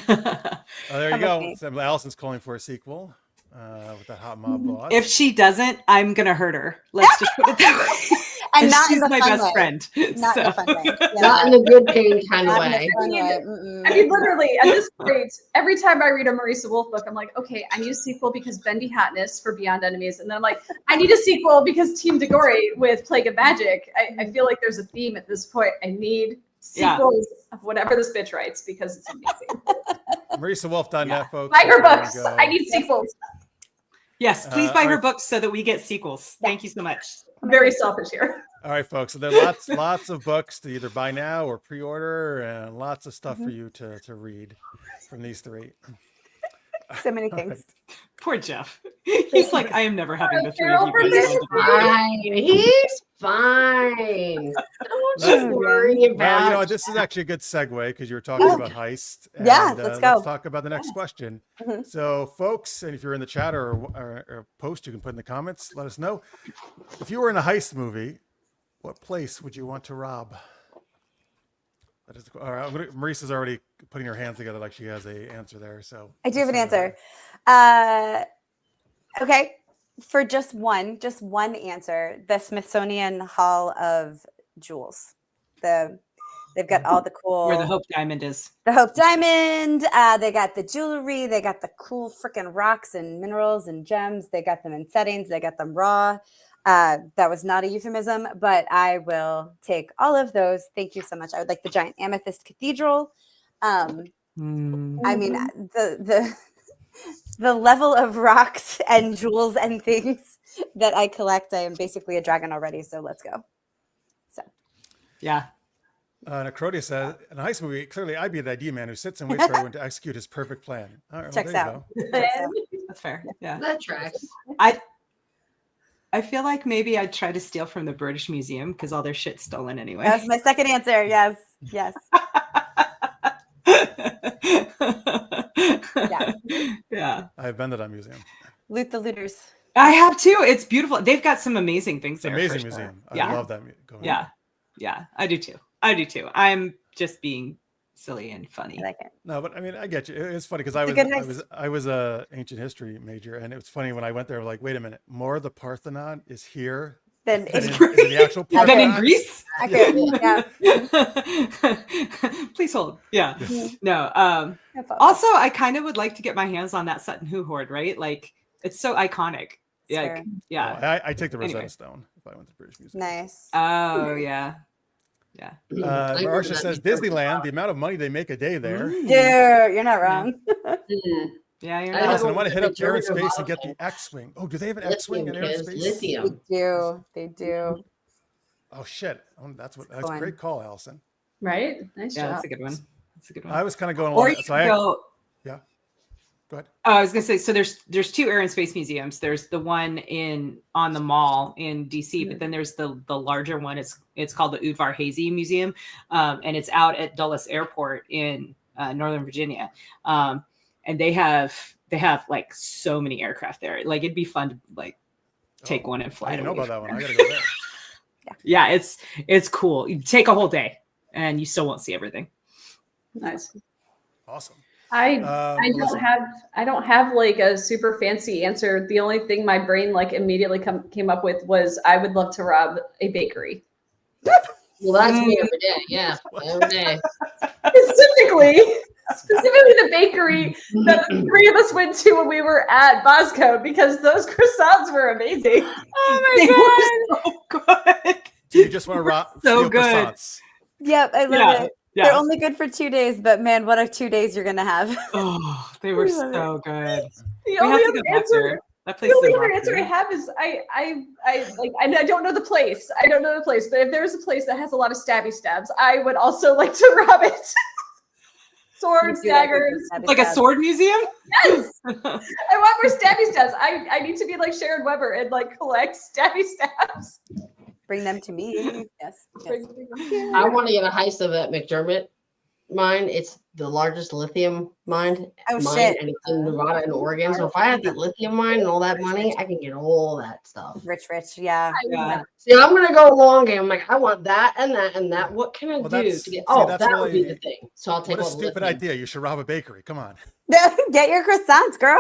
Oh, there you go. Okay. So Allison's calling for a sequel with that hot mob boss. If she doesn't, I'm gonna hurt her. Let's just put it that way. And not she's in the my fun best way. friend. Not in So. the fun way. Yeah. Not in a good pain kind of Not in way. the fun way. I mean, literally, at this point, every time I read a Marisa Wolf book, I'm like, okay, I need a sequel because Bendy Hotness for Beyond Enemies. And then I'm like, I need a sequel because Team DeGory with Plague of Magic. I feel like there's a theme at this point. I need sequels of whatever this bitch writes because it's amazing. MarisaWolf.net, folks. Buy her There you books. go. I need sequels. Yes, please buy all her right. books so that we get sequels. Thank you so much. I'm very selfish here. All right, folks. So there are lots of books to either buy now or pre-order, and lots of stuff for you to read from these three. So many things. Poor Jeff. He's like, I am never having the three of you Carol, guys. for He's fine. Don't you worry about Well, you know, this is actually a good segue because you were talking about Heist. And, Yeah, let's go. Let's talk about the next question. So, folks, and if you're in the chat or post, you can put in the comments. Let us know. If you were in a Heist movie, what place would you want to rob? That is the, all right, Marisa's already putting her hands together like she has a answer there. So I do have an answer. Okay, for just one answer, the Smithsonian Hall of Jewels. They've got all the cool. Where the Hope Diamond is. The Hope Diamond. They got the jewelry. They got the cool freaking rocks and minerals and gems. They got them in settings. They got them raw. That was not a euphemism, but I will take all of those. Thank you so much. I would like the giant amethyst cathedral. I mean, the level of rocks and jewels and things that I collect, I am basically a dragon already. So let's go. So Yeah. Necrodia says, in a Heist movie, clearly I'd be the idea man who sits and waits for everyone to execute his perfect plan. All right, Checks there you out. go. That's fair. Yeah. that tracks. I feel like maybe I'd try to steal from the British Museum because all their shit's stolen anyway. that was my second answer. Yes. Yes. Yeah. I've been to that museum. Loot the looters. I have too. It's beautiful. They've got some amazing things It's there. an amazing for sure. museum. Yeah. I love that. Yeah. Yeah. I do too. I'm just being silly and funny. I like it. No, but I mean, I get you. It's funny because I was a ancient history major, and it was funny when I went there. Like, wait a minute, more of the Parthenon is here Then than it's in the actual Then Parthenon. in Greece? yeah. Please hold. Yeah. No. No problem. Also, I kind of would like to get my hands on that Sutton Hoo hoard, right? Like, it's so iconic. Sure. Like, yeah. Oh, I take the Rosetta Anyway. Stone if I went to the British Museum. Nice. Oh, yeah. Yeah. I remember Marsha that says before. Disneyland, the amount of money they make a day there. Dude, you're not wrong. Yeah, you're I right. have Listen, I a- want to hit a up Air and German Space and get model. the X-Wing. Oh, do they have an X-Wing Lithium, in Air and kids, Space? lithium. They do. Oh, shit. Oh, that's a Fun. great call, Allison. Right? Nice Yeah, job. that's a good one. That's a good one. I was kind of going Or along. you So could go. yeah. Go ahead. I was gonna say, so there's two Air and Space museums. There's the one on the mall in DC, but then there's the larger one. It's called the Udvar Hazy Museum, and it's out at Dulles Airport in Northern Virginia. And they have like so many aircraft there. Like it'd be fun to like take one and fly. I didn't know away about that from one. I there. gotta go there. Yeah, it's cool. You take a whole day, and you still won't see everything. Nice. Awesome. I Melissa. I don't have like a super fancy answer. The only thing my brain like immediately came up with was I would love to rob a bakery. Well, that's me every day. Yeah, every day. Specifically the bakery that the three of us went to when we were at Bosco because those croissants were amazing. Oh my god, so good. Do you just want to rock So steal good. croissants? Yep, I love Yeah, it. yeah. They're only good for 2 days, but man, what are 2 days you're gonna have? Oh, they were We love so good. The We only have to other go back answer, there. That place the only is other awesome. answer I have is I don't know the place. I don't know the place, but if there's a place that has a lot of stabby stabs, I would also like to rob it. Swords, You do like a good daggers. stabby Like a stab. sword museum? Yes, I want more stabby stabs. I need to be like Sharon Weber and like collect stabby stabs. Bring them to me. Yes. yes. I want to get a heist of that McDermott mine. It's the largest lithium mine. Oh, mine, shit. and it's in Nevada and Oregon. So if I had that lithium mine and all that money, I can get all that stuff. Rich, yeah. Yeah. See, I'm gonna go long game. I'm like, I want that and that and that. What can I Well, do that's- to get? see, Oh, that's that would be really- the thing. So I'll take What a all the stupid lithium. idea. You should rob a bakery. Come on. Get your croissants, girl.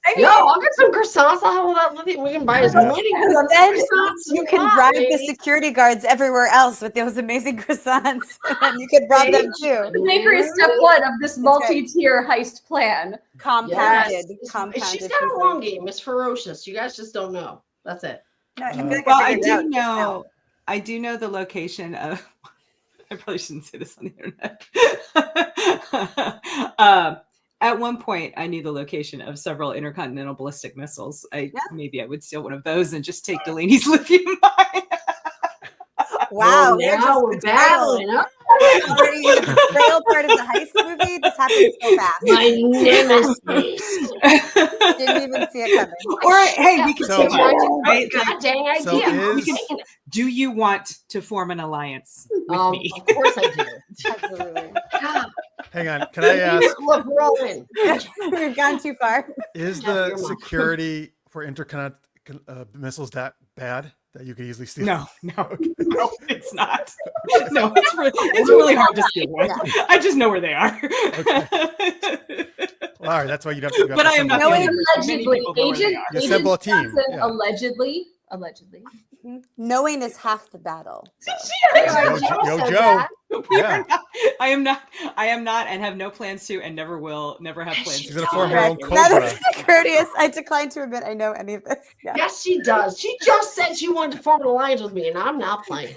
I mean, Yo, I'll get some croissants. I'll have all that lithium. We can buy as Yeah. many And then croissants. you as can want, bribe the baby. security guards everywhere else with those amazing croissants. And you could rob them too. the bakery is step one of this multi-tier heist plan. Compounded. Yes. Compounded. She's got a quickly. long game. It's ferocious. You guys just don't know. That's it. No, I feel like Well, I figured it do out just now. know. I do know the location of. I probably shouldn't say this on the internet. At one point, I knew the location of several intercontinental ballistic missiles. Maybe I would steal one of those and just take Delaney's lithium mine. Wow, Oh, they're now just we're betrayal. battling. Huh? Already the betrayal part of the heist movie. This happened so fast. My nemesis. Didn't even see it coming. Or hey, we could So- take it, right? God Like, dang idea. So I'm is- taking it. do you want to form an alliance with me? Of course I do. Absolutely. God. Hang on. Can I ask, Look, we're all in. We've gone too far. is Yeah, the your mom. security for intercontinental missiles that bad that you could easily steal? No, it's not. No, it's really hard to steal one. I just know where they are. Well, all right, that's why you'd have to. But I am not No, the it only person. Many Allegedly, people know where they Agent, are. You assemble a team. Johnson Yeah. allegedly. Knowing is half the battle. Yo, Joe. Yeah, I am not, and have no plans to, and never will, never have plans. she's to. gonna form her own That Cobra. is courteous. I decline to admit I know any of this. Yeah. Yes, she does. She just said she wanted to form an alliance with me, and I'm not playing.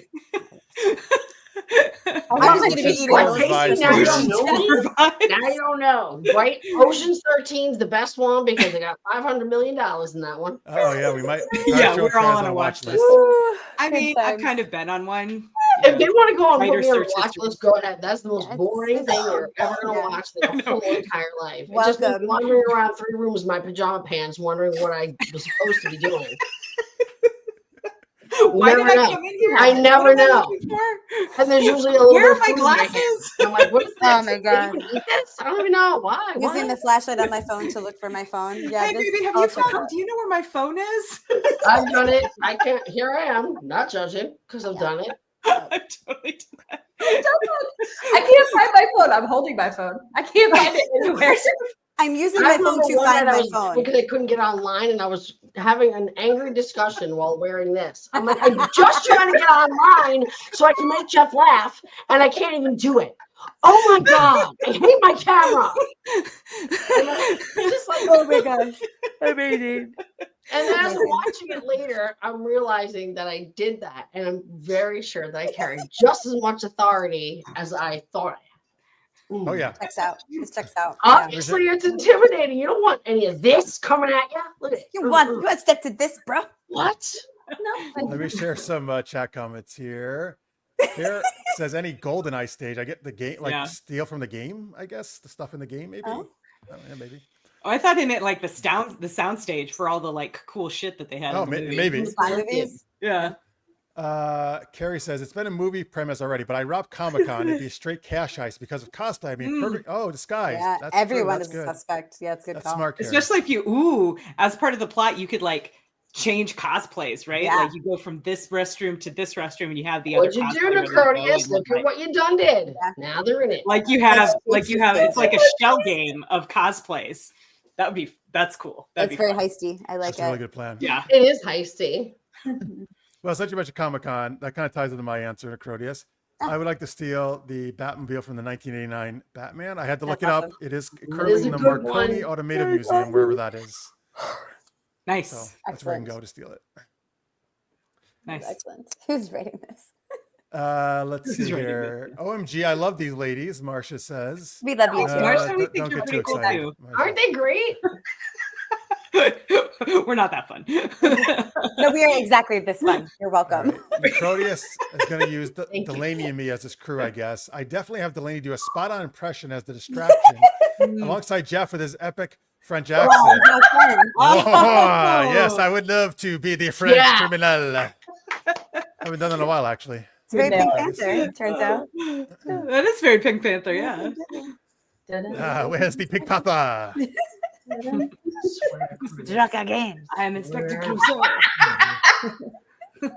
I'm just gonna be eating What, those. Casey, now you don't know me? Supervised. Now you don't know, right? Ocean's 13 is the best one because they got $500 million in that one. Oh yeah, we might. Yeah, show we're all Kaz on a watch list. Woo. I Good mean, I've times. kind of been on one. If they want to go and put Writer me on a search watch history. list, go ahead. That's the most Yes. boring thing you're ever going to Yeah. watch in your I know. whole entire life. It's just me Welcome. wandering around 3 rooms in my pajama pants, wondering what I was supposed to be doing. Why did Never I know. come in here? I never What am I know. looking for? And there's usually a little Where are bit of my food in my hand. glasses? I'm like, what is this? Oh my God. You can eat this? I don't even know. Why? Using the flashlight on my phone to look for my phone. Yeah, Hey, this baby, have all you took found? Do you know where my phone is? I've done it. I can't. Here I am, not judging because I've done it. I've totally done that. I can't find my phone. I'm holding my phone. I can't find it anywhere. I'm using I my phone remember to one find night I my was- phone. because I couldn't get online and I was having an angry discussion while wearing this. I'm like, I'm just trying to get online so I can make Jeff laugh, and I can't even do it. Oh my God, I hate my camera. And I'm just like, Oh my gosh. Amazing. and then as I'm watching it later, I'm realizing that I did that, and I'm very sure that I carry just as much authority as I thought I had. Oh yeah. Checks out. This checks out. Yeah. Obviously, it's intimidating. You don't want any of this coming at you. Look at it. You want to step to this, bro? What? Let me share some chat comments here. Here says any GoldenEye stage. I get the game, like Yeah. steal from the game. I guess the stuff in the game, maybe. Oh. Oh, yeah, maybe. Oh, I thought they meant like the sound stage for all the like cool shit that they had. Oh, in the movie. maybe. Spy movies. Yeah. Carrie says it's been a movie premise already, but I robbed Comic-Con. It'd be a straight cash heist because of cosplay. I mean, perfect. Oh, disguise. Yeah, That's true. everyone That's is a good. suspect. Yeah, it's a good That's call. smart. Carrie. Especially if you, as part of the plot, you could like change cosplays, right? Yeah. Like you go from this restroom to this restroom, and you have the other. What'd you do, cosplayer that go Nicodius? in, Look at like- what you done did. Yeah. Now they're in it. Like you have, It's it's like a shell game of cosplays. That's cool. That's very heisty. I like That's a really it. good plan. Yeah. It is heisty. Well, since you mentioned Comic-Con, that kind of ties into my answer, Crodius. I would like to steal the Batmobile from the 1989 Batman. I had to look That's it up. awesome. It is It currently is in a the good Marconi one. Automotive Museum, wherever that is. Nice. So that's where you can Excellent. go to steal it. Nice. Excellent. Who's writing this? Let's see Who's writing here. OMG, I love these ladies, Marcia says. We love you too. Marcia, we think Don't you're get too pretty cool, excited. too. Marcia. Aren't they great? We're not that fun. No, we are exactly this fun. You're All welcome. right. Crodius is going to use Thank you. Delaney and me as his crew, I guess. I definitely have Delaney do a spot-on impression as the distraction, alongside Jeff with his epic French accent. Wow, how fun. Oh, yes, I would love to be the French Yeah. criminal. I haven't done that in a while, actually. It's very Good Pink name. Panther, it turns out. That is very Pink Panther, yeah. Where's the Pink Panther? Drunk again. I am Inspector Clouseau.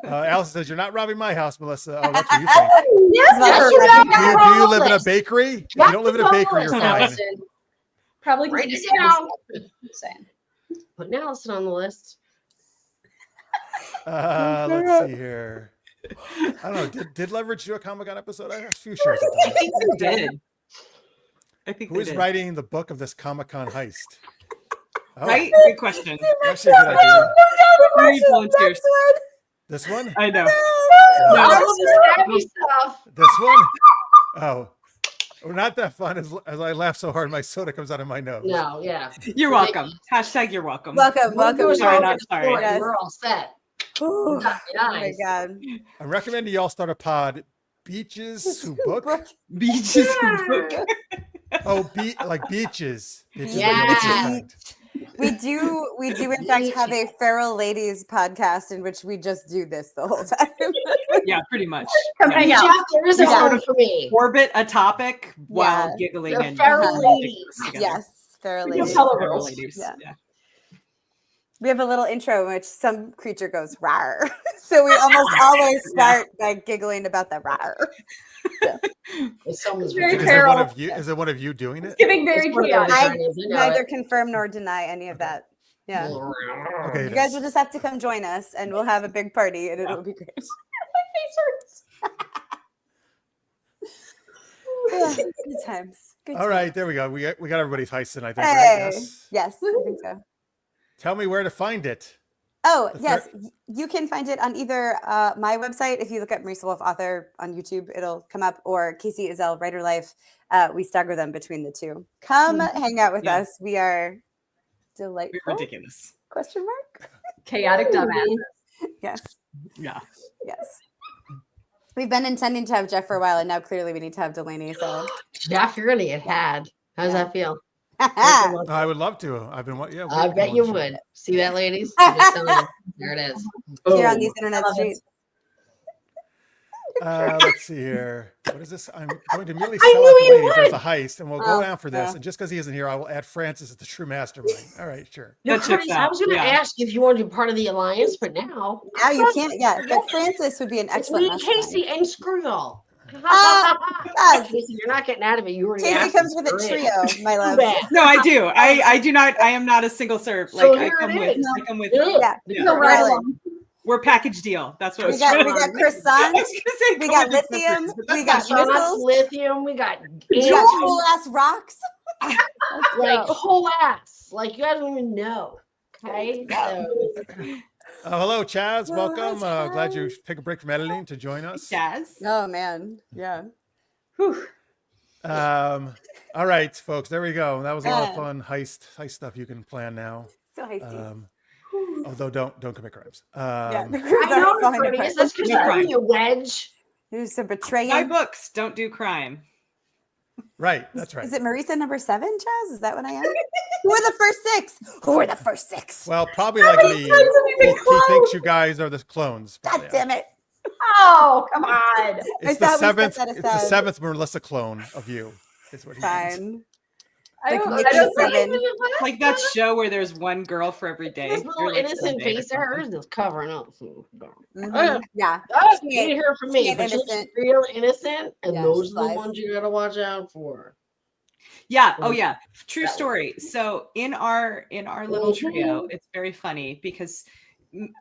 Allison says, you're not robbing my house, Melissa. Oh, that's what you think. Yes, Yes, you you have Do you live in a bakery? If you don't live in a bakery, you're fine. Allison. Probably Write because it down. just saying. Putting Allison on the list. Let's see here. I don't know. Did Leverage do a Comic-Con episode? I have a few shows. I think they did. I think Who they is did. writing the book of this Comic-Con heist? Oh, Right? Good question. actually a good idea. Very volunteers. This one? I know. No. All of this Abby stuff. This one? Oh. Not that fun as I laugh so hard my soda comes out of my nose. No, yeah. You're welcome. Hashtag you're welcome. Welcome, welcome. Sorry, not sorry. Yes. We're all set. Ooh, Got oh my nice. god. I'm recommending y'all start a pod. Beaches who book? Beaches. Oh, like beaches. Beaches Yeah. with no disrespect. We do in fact have a feral ladies podcast in which we just do this the whole time. Yeah, pretty much. Come Yeah. hang out. Jeff, there is a Yeah. word for me. Orbit a topic while Yeah. giggling The and feral ladies. together. Yes, feral We can ladies. tell them. Feral ladies. Yeah. Yeah. We have a little intro in which some creature goes rawr. So we almost always start by giggling about the rawr. If someone's Very Is it feral. one of you? Is it one of you doing it? Giving very It's one of chaotic. those. I Chinese, you know neither it. confirm nor deny any of that. Yeah. Okay, You it guys is. will just have to come join us and we'll have a big party and it'll be great. Yeah, good times. Good All right, there we go. We got everybody's heist in, I think. Hey. Right? Yes. Yes, I think so. Tell me where to find it. Oh, The yes. You can find it on either my website. If you look at Marisa Wolf author on YouTube, it'll come up, or Kacey Ezell Writer Life. We stagger them between the two. Come hang out with Yeah. us. We are delightful. Ridiculous. Question mark? Chaotic dumbass. Yes. Yeah. Yes. We've been intending to have Jeff for a while, and now clearly we need to have Delaney. So Jeff, you're gonna get had. How does Yeah. that feel? I would love to. I've been, yeah. I we've been bet on you the show. would. See that, ladies? I'm just telling you. There it is. here on Boom. these internet streets. Let's see here. What is this? I'm going to immediately I sell knew out he the ladies. There's a would. heist, and we'll go Oh, down for this. yeah. And just because he isn't here, I will add Francis as the true mastermind. All right, sure. No, That checks Curtis, I out, was gonna yeah. ask if you wanted to be part of the alliance, but now Now you can't. Yeah, but Francis would be an it's excellent me, mastermind. Casey, and screw y'all. yes. Casey, you're not getting out of it. You already Casey asked comes us with a for it. trio, my Too love. bad. No, I do. I do not. I am not a single serve. So Like I here come it with. is. I come with. Yeah. Yeah. Go right Valid. along. We're package deal. That's what I We was got trying we to- got I was croissants. gonna say We come got with the lithium. slippers, but We that's got not- Shots, missiles. lithium. We got We got whole ass rocks. like whole ass. Like you guys don't even know. Okay. So, Hello, Chaz. Hello, Welcome. Chaz. Glad you took a break from editing to join us. Jazz. Oh man, yeah. Whew. All right, folks. There we go. That was a lot of Yeah. fun heist stuff you can plan now. So hasty. Although don't commit crimes. Yeah, the I crews know, are behind the Curtis. curtain. That's because No crime. you wedge. Who's a betraying? My books don't do crime. Right. That's right. Is it Marisa number 7, Chaz? Is that what I am? Who are the first 6? Who are the first 6? Well, probably like many me. times have you been He thinks you guys are the clones. God probably. damn it. Oh, come on. It's I the thought we set seventh. that It's the aside. seventh Melissa clone of you. Is what he means. Fine. I don't Nikki think Seven. Like that show where there's one girl for every day. This little Or like innocent Sunday or face of hers something. is covering up. Mhm. Yeah. Oh, She you ain't- didn't hear from she me, ain't but she looks innocent. real innocent, and Yeah, those she are the lies. ones you gotta watch out for. Yeah. Oh yeah. True That one. story. So in our little trio, Mhm. it's very funny because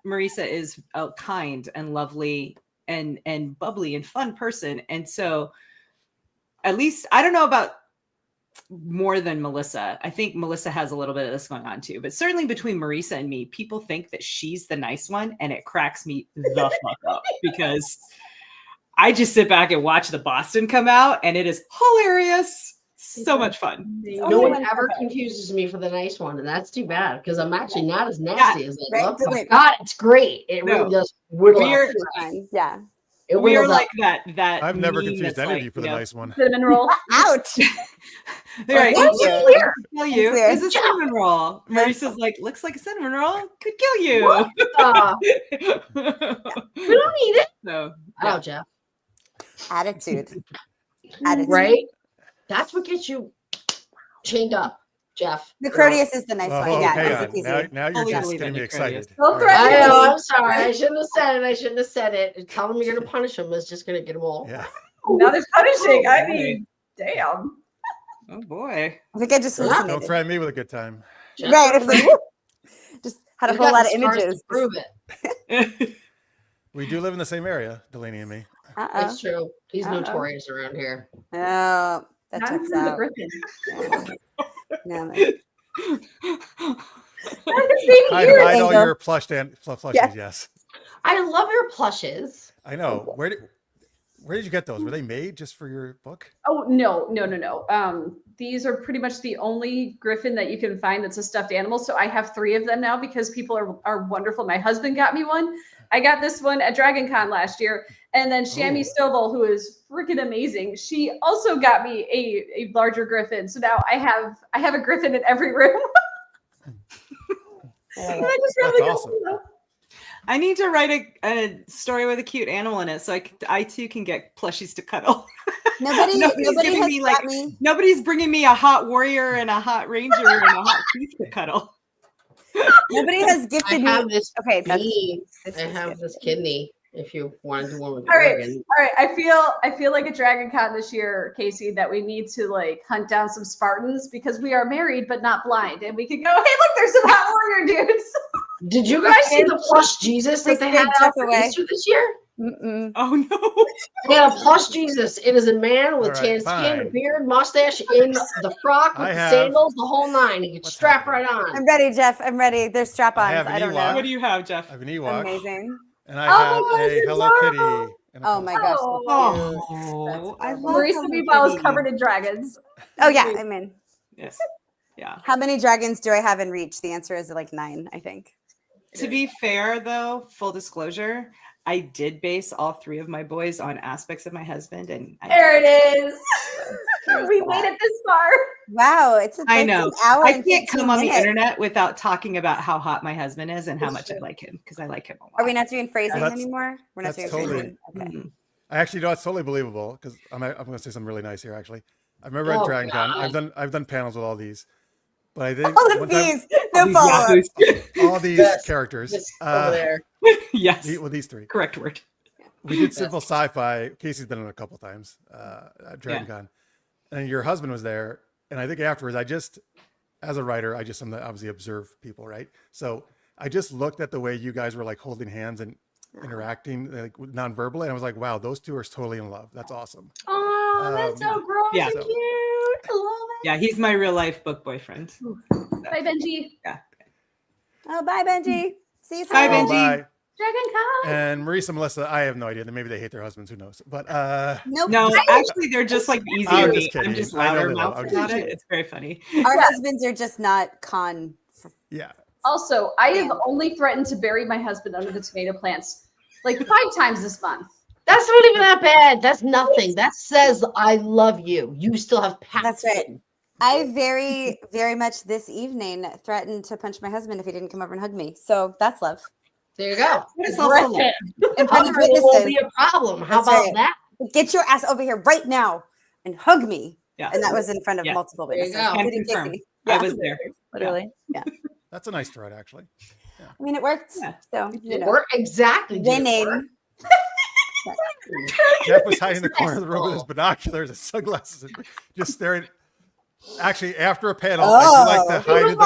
Marisa is a kind and lovely and bubbly and fun person, and so at least I don't know about more than Melissa. I think Melissa has a little bit of this going on too, but certainly between Marisa and me, people think that she's the nice one, and it cracks me the fuck up because I just sit back and watch the Boston come out, and it is hilarious. So much fun. No only one one ever perfect. confuses me for the nice one, and that's too bad because I'm actually not as nasty as I right, look. but But wait. God, it's great. It No. really does whittle We're- up. Fine. Yeah. It We are whittles like that. I've never meme confused that's any of like, you for the know, nice one. cinnamon roll. Ouch. They're like, Thank "It you. could kill you. Unclear. It's a cinnamon roll. Marisa's like, looks like a cinnamon roll. Could kill you. We don't need it. So Oh, Jeff. Attitude. Attitude. Right? That's what gets you chained up, Jeff. The courteous is the nice Oh, one. Yeah. hang easy on. peasy. Now you're Fully just believe getting in me the courteous. excited. Don't All threaten right. I know. me. I'm sorry. I shouldn't have said it. I shouldn't have said it. Tell them you're gonna punish them. It's just gonna get them all. Yeah. Now there's punishing. I boy. mean, damn. Oh boy. I think I just Don't hallucinated. Don't threaten me with a good time. Jeff, Right. It's like, woo. Just had a he's whole got lot the of scars to images. prove it. We do live in the same area, Delaney and me. Uh-oh. It's true. He's Uh-oh. notorious around here. Oh, that Not checks for the out. Griffin. No, Hide all Angel. your plushies, Yeah. yes. I love your plushes. I know. Where did you get those? Were they made just for your book? Oh no. These are pretty much the only Griffin that you can find that's a stuffed animal. So I have 3 of them now because people are wonderful. My husband got me one. I got this one at Dragon Con last year. And then Shammy Oh. Stovall, who is freaking amazing, she also got me a larger Griffin. So now I have a Griffin in every room. And I just That's really awesome. I need to write a story with a cute animal in it so I too can get plushies to cuddle. Nobody giving has me, got me. Nobody's bringing me a hot warrior and a hot ranger and a hot thief to cuddle. Nobody has I gifted me. have this Okay, that's bee. this I is have good. this kidney. If you want to do one with the All right. organ. All right, I feel like a Dragon Con this year, Casey, that we need to like hunt down some Spartans because we are married but not blind, and we could go, hey, look, there's some hot warrior dudes. Did you guys see the plush Jesus that they had Scared out Jeff for away. Easter this year? Mm-mm. Oh no. They had a plush Jesus. It is a man with All right, tan skin, fine. beard, mustache, in the frock with I the have- sandals, the whole 9. He could What's strap happening? right on. I'm ready, Jeff. I'm ready. There's strap-ons. I have an I don't Ewok. know. What do you have, Jeff? I have an Ewok. Amazing. And I have Oh, a it's Hello adorable. Kitty. And a Oh my gosh. Oh, I love Marisa Hello Meatball is Kitty. covered in dragons. Oh yeah, I'm in. Yes. Yeah. How many dragons do I have in reach? The answer is like 9, I think. To be fair, though, full disclosure, I did base all 3 of my boys on aspects of my husband, and There it is. We made it this far. Wow, it's I know. an hour I and can't 15 come on the minutes. internet without talking about how hot my husband is and how That's much I true. like him because I like him a lot. Are we not doing phrasing That's- anymore? We're not that's doing totally- phrasing. Okay. Mhm. I actually know it's totally believable because I'm going to say something really nice here. Actually, I remember Oh, at Dragon Con, God. I've done panels with all these, but I think All of one time- these, no These follow-up. yahoos. all these Yes, characters. This over there. Yes. With these 3, Correct word. we did Sinful Sci-Fi. Casey's been in a couple times at Dragon Yeah. Con, and your husband was there. And I think afterwards, as a writer, I just obviously observe people, right? So I just looked at the way you guys were like holding hands and interacting like non-verbally, and I was like, wow, those 2 are totally in love. That's awesome. Oh, that's so gross yeah. and So- cute. I love it. Yeah, he's my real life book boyfriend. Bye, Benji. Oh, bye, Benji. See you soon. Bye, Oh, Benji. bye. Dragon Con. And Marisa, Melissa, I have no idea. Maybe they hate their husbands. Who knows? But Nope. No, actually, they're just like easy I'm to just meet. kidding. I'm just I know louder they will. mouth I'm about just it. It's very funny. Our husbands are just not con. yeah. Also, I have only threatened to bury my husband under the tomato plants like 5 times this month. That's not even that bad. That's nothing. That says I love you. You still have passion. That's right. I very, very much this evening threatened to punch my husband if he didn't come over and hug me. So that's love. There you go. It's also love. In front of Hugging won't witnesses. be a problem. How That's about right. that? Get your ass over here right now and hug me. Yeah. And that was in front of Yeah. multiple There you witnesses. go. Can including confirm. Kacey. I was there. Literally. That's a nice thread, actually. I mean, it worked. Yeah. So, you It know, worked exactly. did it work? winning. Jeff was hiding in the corner of the room with his binoculars and sunglasses, and just staring. Actually, after a panel, I do like to hide in the.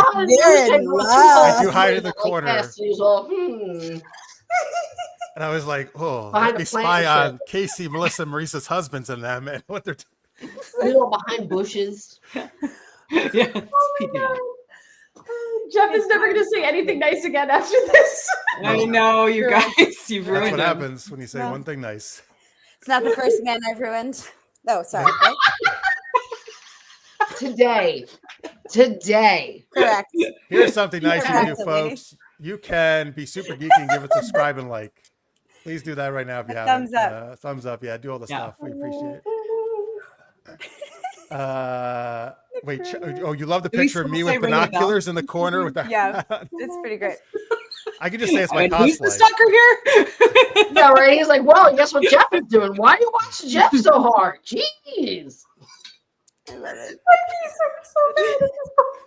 I do hide in the corner. And I was like, oh, Behind let the me spy plant on Kacey, Melissa, Marisa's husbands and them and what they're behind bushes. Yeah. Peeking out. Jeff is never going to say anything nice again after this. I know, you guys. You've That's ruined what him. happens when you say No. one thing nice. It's not the first man I've ruined. Oh, sorry. Right? Today. Correct. Here's something nice you can do, Absolutely. folks. You can be super geeky and give it a subscribe and like. Please do that right now if you haven't. Thumbs up. Thumbs up. Yeah, do all the Yeah. stuff. We appreciate it. Wait. Oh, you love the Did we picture of still me say with ring the bell? binoculars in the corner with the. Yeah. It's pretty great. I can just say it's my And who's the cosplay. stalker here? Yeah, right. He's like, well, guess what Jeff is doing? Why do you watch Jeff so hard? Jeez. I love it.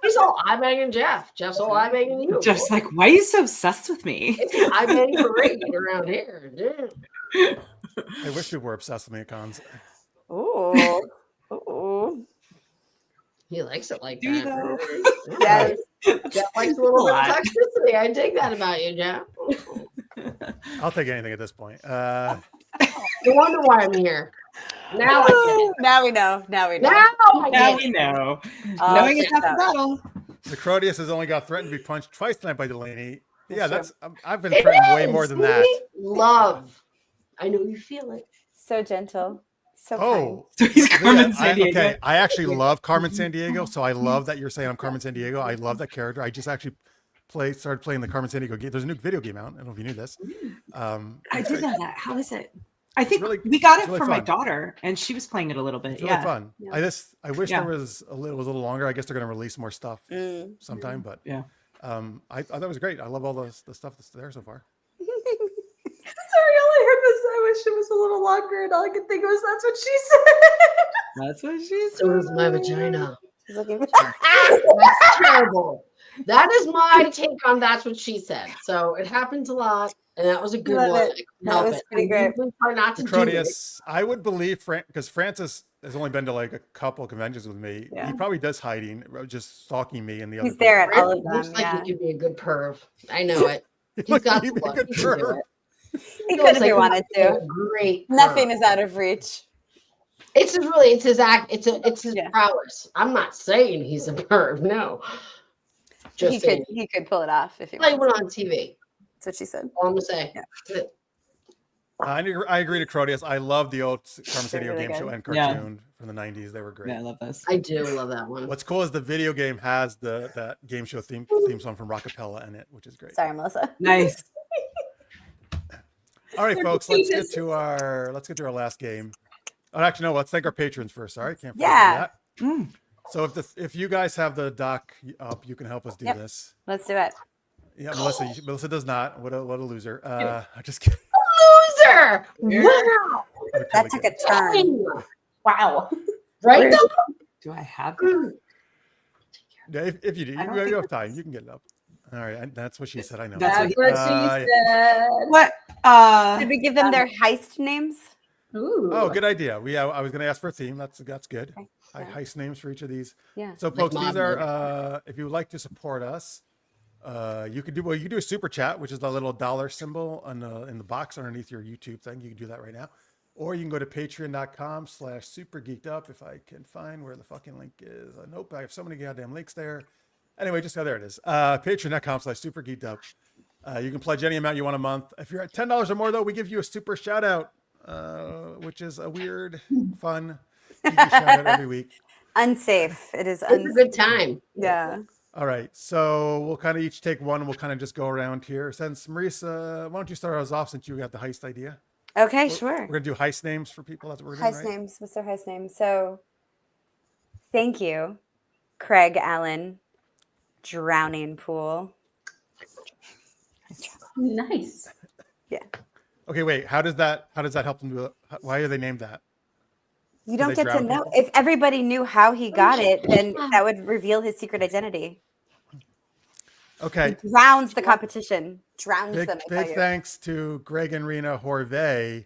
He's all I'm banging Jeff. Jeff's all I'm banging you. Just like, why are you so obsessed with me? It's an I'm banging parade around here, dude. I wish people were obsessed with me at cons. Ooh. Ooh. He likes it like Do you that. though? Yes. Jeff likes a little bit of Lot. toxicity. I dig that about you, Jeff. I'll take anything at this point. No wonder why I'm here. Now I get it. Now we know. Now we know. Now I Now get we it. know. All Knowing it's checked half the out. battle. The Crodius has only got threatened to be punched twice tonight by Delaney. Yeah, That's I've been It threatened way is, more than see? that. Love. I know you feel it. So gentle. So Oh, So he's Carmen yeah, Sandiego. okay. I actually love Carmen Sandiego, so I love that you're saying I'm Carmen Sandiego. I love that character. I just actually started playing the Carmen Sandiego game. There's a new video game out. I don't know if you knew this. I did know that. How is it? I think really- we got it it's really for my fun. daughter, and she was playing it a little bit. It's really Yeah. fun. Yeah. I wish Yeah. there was a little longer. I guess they're going to release more stuff Mm. sometime, but Yeah. I thought that was great. I love all the stuff that's there so far. Sorry, all I heard was I wish it was a little longer, and all I could think was that's what she said. That's what she said. So is my vagina. He's looking. That's terrible. That is my take on that's what she said. So it happens a lot, and that was a good Love one. it. I couldn't That help was it. pretty I great. usually try not to do it. Crodius, I would believe because Francis has only been to like a couple conventions with me. Yeah. He probably does hiding, just stalking me and the other. He's there at people. all of Looks them. like Yeah. he could be a good perv. I know it. He's got He'd the be a look. good He can do perv. it. He Looks could if he like wanted a to. Great. Nothing perv. is out of reach. It's his really. It's his act. It's his Yeah. prowess. I'm not saying he's a perv. No. Just He saying. could pull it off if he Play wanted. one on TV. That's what she said. All I'm gonna say. Yeah. That's it. I agree to Crodius. I love the old Carmen They're Sandiego really game show good. and Yeah. cartoon from the 90s. They were great. Yeah, I love this. I do love that one. What's cool is the video game has that game show theme song from Rockapella in it, which is great. Sorry, Melissa. Nice. All right, They're folks, let's get geniuses. to our last game. Oh, actually, no, let's thank our patrons first. Sorry, can't forget Yeah. that. Mm. So if you guys have the doc up, you can help us do Yep. this. Let's do it. Yeah, Melissa does not. What a loser. I'm just kidding. Loser! Wow! That took a turn. Wow. Right? Do I have it? Yeah, if you do, I don't you think have time. You can get it up. All right, that's what she said. I know. That's That's what Uh, she said. What? Did we give them their heist names? Ooh. Oh, good idea. I was going to ask for a theme. That's good. Okay, yeah. Heist names for each of these. Yeah. So, Like folks, mob these are if you would like to support us, you could do a super chat, which is the little dollar symbol in the box underneath your YouTube thing. You can do that right now, or you can go to patreon.com/supergeekedup. If I can find where the fucking link is. Nope, I have so many goddamn links there. Anyway, there it is. Patreon.com/supergeekedup. You can pledge any amount you want a month. If you're at $10 or more, though, we give you a super shout out, which is a weird, fun geeky shout out every week. Unsafe. It is It's a unsafe. good time. Yeah. All right, so we'll kind of each take one, and we'll kind of just go around here. Since Marisa, why don't you start us off since you got the heist idea? Okay, We're sure. gonna do heist names for people. That's what we're doing, Heist right? names. What's their heist name? So, thank you, Craig Allen, Drowning Pool. Nice. Okay, wait. How does that help them do it? Why are they named that? You don't they get to drown know. people? If everybody knew how he got it, then that would reveal his secret identity. Okay. He drowns the competition. Drowns Big, them, I big tell you. thanks to Greg and Rena Horvey,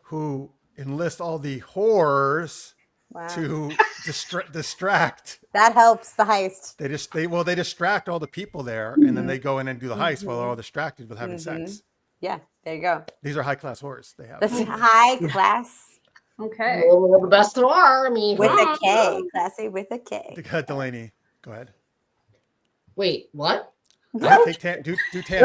who enlist all the whores Wow. to distract. That helps the heist. They distract all the people there, and then they go in and do the heist while they're all distracted with having sex. Yeah, there you go. These are high class whores. They have. That's high class Okay. Well, the best there are. I mean, with a K. Classy with a K. Delaney, go ahead. Wait, what? Take do Tammy. Do You're Tammy.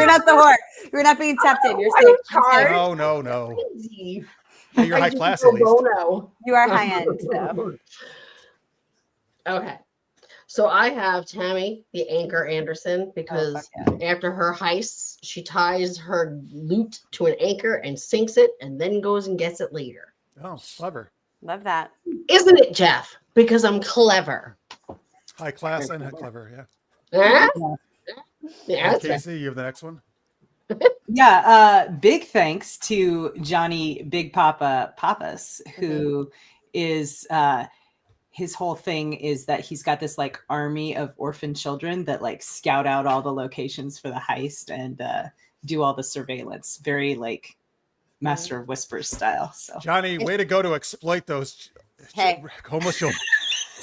not the whore. You're not being tapped in. You're safe. Hard. No. Easy. Hey, you're I high do class pro at least. bono. You are high end, though. Okay. So I have Tammy, the anchor Anderson, because after her heists, she ties her loot to an anchor and sinks it and then goes and gets it later. Oh, clever. Love that. Isn't it, Jeff? Because I'm clever. High class and clever, yeah. Huh? Yeah, that's Casey, you have the next one? Yeah, big thanks to Johnny Big Papa Papas, who is his whole thing is that he's got this like army of orphan children that like scout out all the locations for the heist and do all the surveillance. Very like Master of Whispers style. So Johnny, way to go to exploit those Hey. homeless children.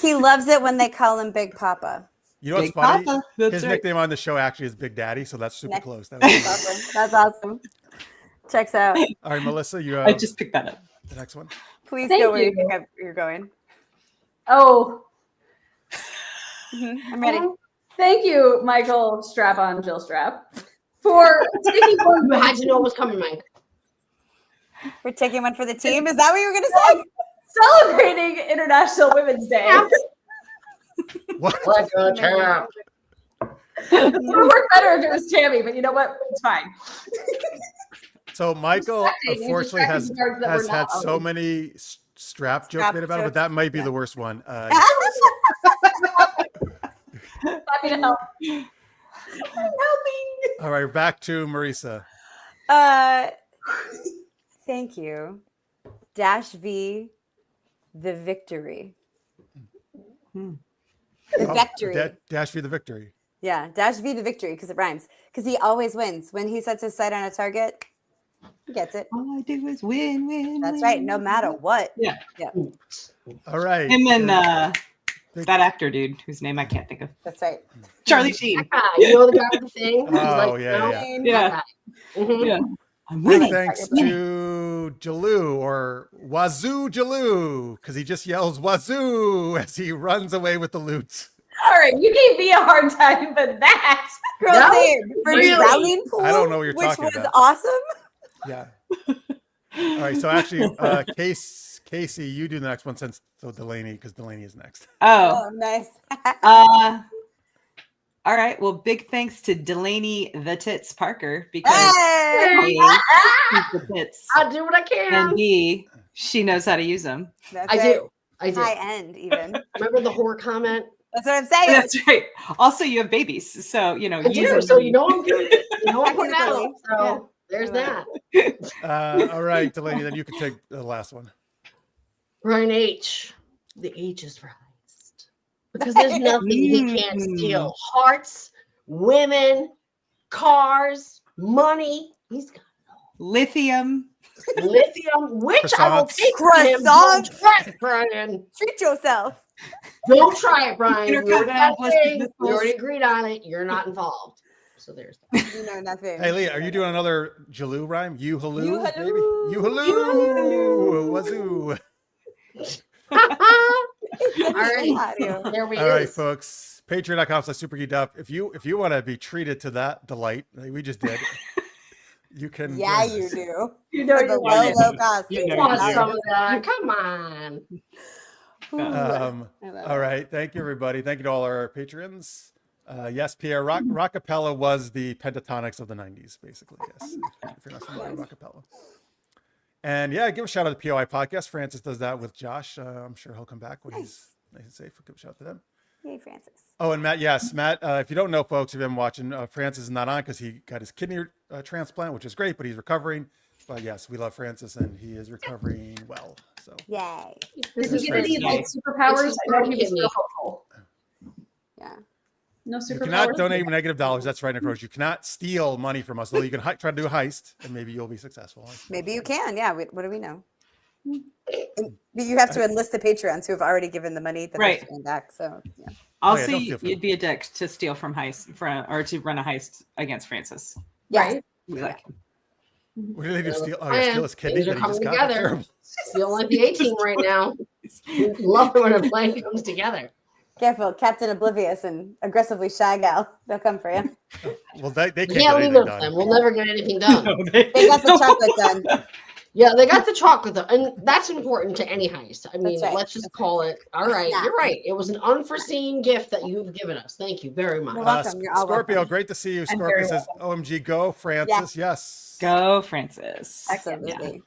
He loves it when they call him Big Papa. You know what's Big funny? Papa, that's His right. nickname on the show actually is Big Daddy, so that's super Nice. close. That That's was awesome. That's awesome. Checks out. all right, Melissa, you I have just picked that up. the next one. Please Thank go where you you. think you're going. Oh, I'm ready. thank you, Michael Strap on Jill Strap, for taking one. You had to know it was coming, Mike. We're taking one for the team. Is that what you were going to say? Celebrating International Women's Day. What? Like a champ. It would work better if it was Tammy, but you know what? It's fine. So Michael Distracting. You're unfortunately has distracting parts that has were had not so on. many strap jokes Strap made about it, but jokes, that might be yeah. the worst one. Happy to help. I'm helping. All right, back to Marisa. Thank you. Dash V, the victory. The Oh, victory. Dash for the victory. Yeah, Dash V, the victory, because it rhymes. Because he always wins. When he sets his sight on a target, he gets it. All I do is win. That's right, no matter what. Yeah. All right. Him and Big- that actor dude whose name I can't think of. That's right. Charlie Sheen. You know the guy with the thing? He's Oh, like, yeah, no, yeah. Yeah. Mhm. Yeah. I'm Big winning. thanks to Jaloo or Wazoo Jaloo, because he just yells Wazoo as he runs away with the loot. All right, you gave me a hard time, but that. Girl, No, same. For the really? drowning pool, I don't know what you're which talking was about. awesome. Yeah. All right. So actually, Casey, you do the next one since Delaney, because Delaney is next. Oh, Oh, nice. all right. Well, big thanks to Delaney the Tits Parker because Hey! A, she's the tits, I'll do what I can. and B, she knows how to use them. That's I right. do. I do. High end, even. Remember the whore comment? That's what I'm saying. That's right. Also, you have babies, so you know. I do. them. So you know I'm good. You know I'm putting out. Technically, So yeah. there's I that. All right, Delaney, then you can take the last one. Ryan H. The H is for heist. Because there's nothing he can't steal. Hearts, women, cars, money. He's got Lithium. lithium, which I will Croissants. take from him. Croissants. Don't try it, Brian. Treat yourself. Don't try it, Brian. We Intercut already, had a was thing. the We already agreed on it. You're not involved. So there's that. You know nothing. Hey, Leah, are you doing another Jaloo rhyme? You halloo, You baby. halloo. You halloo. Wazoo. All right. Audio. There we All right, is. folks. Patreon.com/supergeekedup. If you want to be treated to that delight like we just did, you can. Yeah, join you us. do. You know For the you low, want it. low cost. You know want you do. some of that? Come on. Ooh, Um, I love all it. right. Thank you, everybody. Thank you to all our patrons. Yes, Pierre, Rockapella was the pentatonics of the 90s, basically. Yes, if you're not familiar with Rockapella. And yeah, give a shout out to POI Podcast. Francis does that with Josh. I'm sure he'll come back when he's nice and safe. Give a shout out to them. Yay, Francis. Oh, and Matt, yes, Matt, if you don't know, folks, if you've been watching, Francis is not on because he got his kidney transplant, which is great, but he's recovering. But yes, we love Francis and he is recovering well. So Yay. This Does is he crazy. need like superpowers? It's I know he was kidney. real hopeful. Yeah. No you superpowers. cannot donate $- That's right, Nicole. You cannot steal money from us. Though you can try to do a heist, and maybe you'll be successful. Maybe you can. Yeah. What do we know? You have to enlist the Patreons who have already given the money that Right. they're stealing back. So yeah. Also, don't steal from you'd be a dick to steal from or to run a heist against Francis. Yes. Right? We like him. What did they do? Steal? Oh, Plan. yeah, steal his kidney Things are that he just coming got. together. Terrible. Stealing like the A-team right now. Love it when a plan comes together. Careful, Captain Oblivious and aggressively shy gal. They'll come for you. Well, they We can't can't get leave anything it done. them. We'll never get anything done. They got the chocolate done. Yeah, they got the chocolate though, and that's important to any heist. I mean, right. let's just call it. All right, Snap. you're right. It was an unforeseen gift that you've given us. Thank you very much. You're welcome. You're all Scorpio, welcome. great to see you. I'm Scorpio very says, "OMG, go, Francis." Yes. Go, Francis. Absolutely.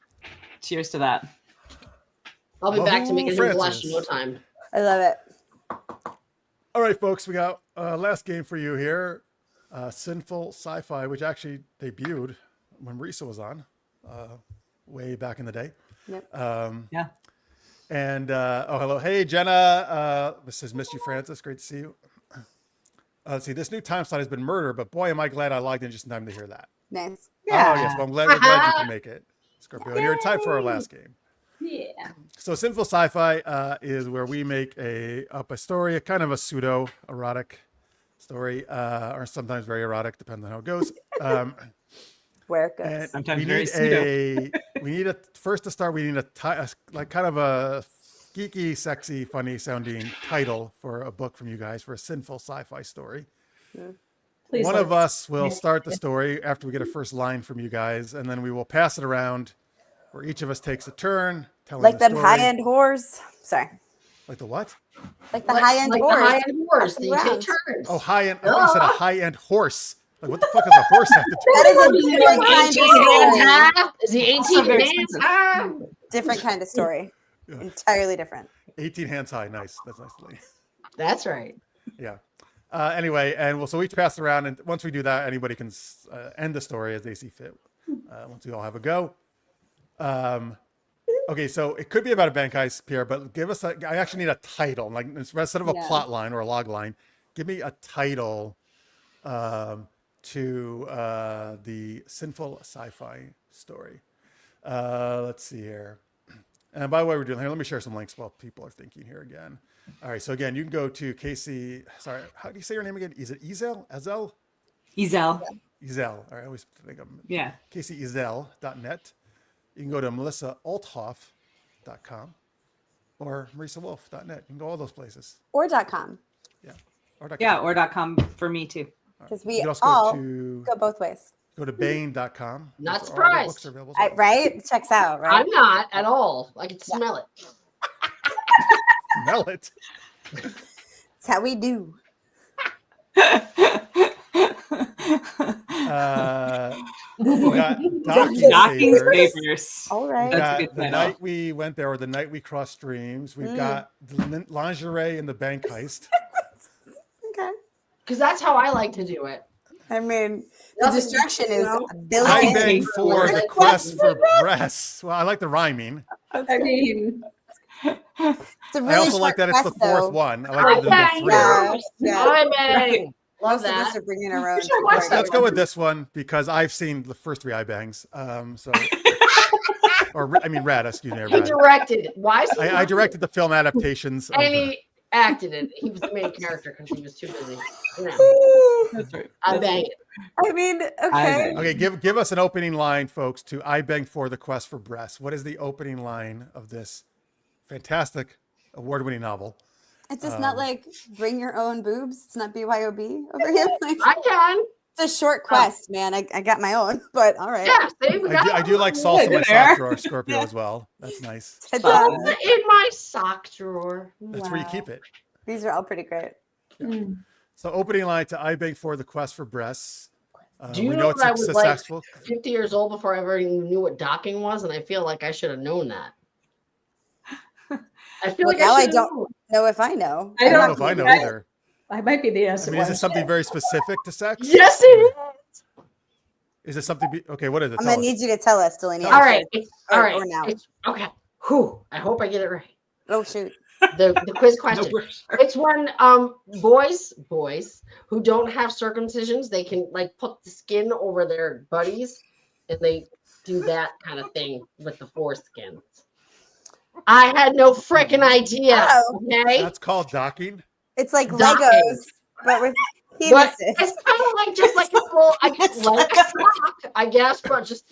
Cheers to that. I'll be back to Wahoo, making him Francis. blush in no time. I love it. All right, folks, we got last game for you here. Sinful Sci-Fi, which actually debuted when Marisa was on way back in the day. Yep. Yeah. And hello. Hey, Jenna. This is Miss You, Francis. Great to see you. Let's see. This new time slot has been murder, but boy, am I glad I logged in just in time to hear that. Nice. Oh, yes. Well, we're glad you can make it, Scorpio. And you're in time for our last game. Yeah. So Sinful Sci-Fi is where we make up a story, a kind of a pseudo-erotic story, or sometimes very erotic, depending on how it goes. Where it And goes. Sometimes we very need we need first to start, we need like kind of a geeky, sexy, funny sounding title for a book from you guys for a Sinful Sci-Fi story. Please. One of us will start the story after we get a first line from you guys, and then we will pass it around where each of us takes a turn telling Like the them story. high-end whores. Sorry. Like the what? Like the high-end like whores. the high-end whores. Passing They take around. turns. Oh, high-end. I thought you said a high-end horse. Like, what the fuck is a horse have to do? That is a different kind of 18 hands story. high? Is he Also 18 very hands expensive. high? Different kind of story. Yeah. Entirely different. 18 hands high. Nice. That's nice to leave. That's right. Yeah. Anyway, and we'll each pass it around, and once we do that, anybody can end the story as they see fit. Once we all have a go. Okay, so it could be about a bank heist, Pierre, but give us I actually need a title, like instead of a Yeah. plot line or a log line, give me a title to the Sinful Sci-Fi story. Let's see here. And by the way, we're doing here, let me share some links while people are thinking here again. All right, so again, you can go to Kacey. Sorry, how do you say your name again? Is it Ezell? Ezell? Ezell. Ezell. All right, I always think I'm Yeah. KaceyEzell.net. You can go to MelissaOlthoff.com or MarisaWolf.net. You can go all those places. Or .com. Yeah. Or .com. Yeah, or .com for me too. Because You we can also all go go both ways. to Bain.com. Not That's where all the surprised. books are available. Right? Checks out, right? I'm not at all. I can smell it. Smell it. That's how we do. We got Docking Docking Savers. Savers. All right. We That's a got good the title. night we went there, or the night we crossed streams. We've got the lingerie in the bank heist. Okay. Because that's how I like to do it. I mean, the Nothing, distraction is you know? built I in. beg for the Like, quest for breasts. Well, I like the rhyming. I mean, It's a really I also short like that it's the quest, fourth though. one. I like the bang. three. Yeah, yeah. I bang. Love Most of us that. are bringing our own. should watch that Let's go with this one because I've seen the first three eye bangs. So, Rad. Excuse me, He Rad. directed it. Why is he I directed the film adaptations. Of And the, he acted it. He was the main character because he was too busy. You know, That's right. I bang it. I mean, okay. bang. okay, give us an opening line, folks. To I beg for the quest for breasts. What is the opening line of this fantastic, award-winning novel? It's just not like bring your own boobs. It's not BYOB over here. Like, I can. it's a short quest, man. I got my own, but all right. Yeah, see, we got I do like salsa in my There. sock drawer, Scorpio, as well. That's nice. Ta-da. in my sock drawer. That's where you Wow. keep it. These are all pretty great. So opening line to I beg for the quest for breasts. Do you we know know it's that I was like successful. 50 years old before I ever even knew what docking was, and I feel like I should have known that. I feel Well, like now I should have don't known. know if I know. I I don't know don't if I know I- either. I might be the I innocent mean, is one. it something very specific to sex? Yes, it is. Is it something? Okay, what is it? I'm Tell gonna us. need you to tell us, Delaney. All right. All Or right. now. Okay. Whew, I hope I get it right. Oh shoot. The quiz No question. pressure. It's when boys who don't have circumcisions, they can like put the skin over their buddies and they do that kind of thing with the foreskins. I had no freaking idea. Oh. Okay. That's called docking. It's like Docking. Legos, but with But penises. it's kind of like just like a little, I guess, like a sock, I guess, but just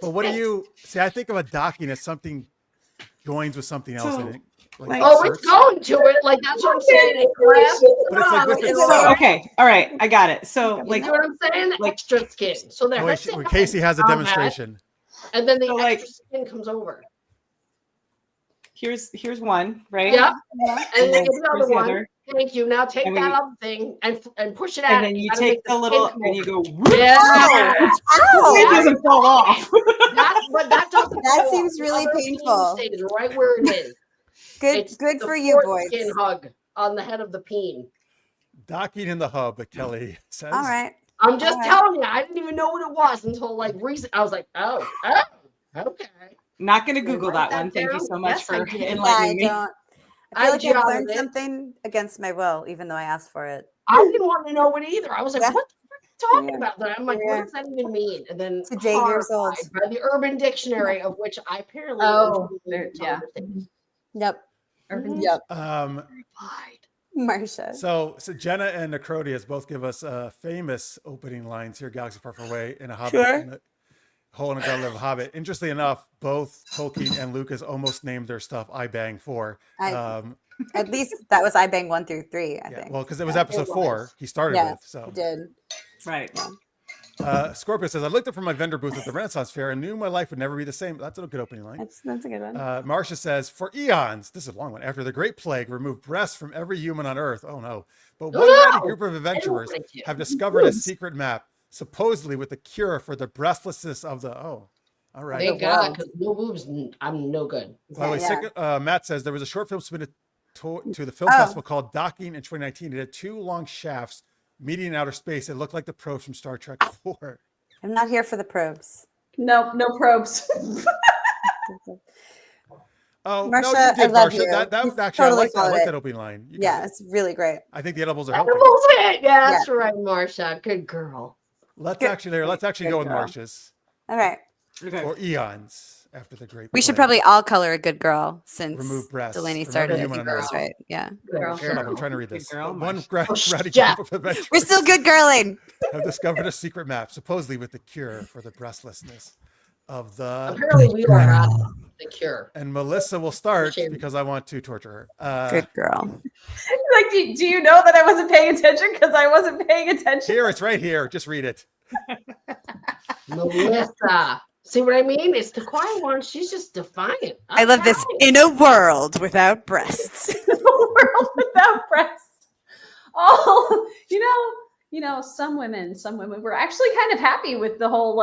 But what do you see? I think of a docking as something joins with something else in it. Like Oh, inserts. it's going to it. Like that's what I'm saying. But it's like with It's itself. like- Okay, all right, I got it. So You like know what I'm saying? like- Extra skin. So there. Oh, wait, Casey has a demonstration. And then the So, extra like- skin comes over. here's one, right? Yeah. Yeah. And then here's another the one. other. Thank you. Now take And that we- other thing and push it out. And then you gotta take make the skin little come and you over. go. Yeah. Ow! It doesn't fall off. But that doesn't. That fall off. seems The really other painful. peen stays right where it is. It's Good the for you, boys. foreskin hug on the head of the peen. Docking in the hub, like Kelly says. All right. I'm just Alright. telling you, I didn't even know what it was until like recent. I was like, oh, okay. Not going to Google write that one. that Thank you down? so much Yes, I for did. Yeah, I enlightening me. don't. I I feel like I jotted learned it. something against my will, even though I asked for it. I didn't want to know it either. I was like, Yeah. what the frick are you talking Yeah. about? That I'm like, Yeah. what does that even mean? And then Today years old. horrified by the Urban Dictionary, of which I apparently Oh, introduced yeah. conversation. Yep. Urban Yep. Horrified. Marsha. So Jenna and Necrodius both give us famous opening lines here, Galaxy Far, Far Away, in a Hobbit, Sure. in a Hole in a Ground Level Hobbit. Interestingly enough, both Tolkien and Lucas almost named their stuff I Bang 4. At least that was I Bang 1 through 3, I Yeah, think. well, because it was Yeah, episode it 4 was. he started Yeah, with. So I did. Right. Scorpio says, I looked up from my vendor booth at the Renaissance Fair and knew my life would never be the same. That's a good opening line. That's a good one. Marcia says, for eons, this is a long one, after the Great Plague removed breasts from every human on Earth. Oh no. But one No! mighty group of adventurers I don't like it. have discovered a secret map, supposedly with the cure for the breathlessness of the, all right. Thank the God, world. because no boobs, I'm no good. By the way, Yeah. Matt says there was a short film submitted to the film Oh. festival called Docking in 2019. It had 2 long shafts meeting in outer space. It looked like the probes from Star Trek 4. I'm not here for the probes. No probes. Oh, Marcia, no, you I did, love Marcia. you. That You actually, totally I like followed it. that opening line. You Yeah, got it. it's really great. I think the edibles are helping. Edibles hit. Yeah, that's right, Marsha. Good girl. Let's actually go with girl. Marcia's All right. Okay. for eons after the Great We should Plague. probably all color a good girl since Remove breasts Delaney from started every it. human on That's Earth. right. Yeah. Good Girl. Shut up, I'm girl. trying to read Good this. girl, One Oh, radical shut. group of adventurers We're still good girling. have discovered a secret map, supposedly with the cure for the breathlessness of the. Apparently, we are not the cure. And Melissa will start Shame. because I want to torture her. Good girl. Like, do you know that I wasn't paying attention? Because I wasn't paying attention. Here, it's right here. Just read it. Melissa. See what I mean? It's the quiet one. She's just defiant. I love this Okay. in a world without breasts. The world without breasts. Oh, you know, some women were actually kind of happy with the whole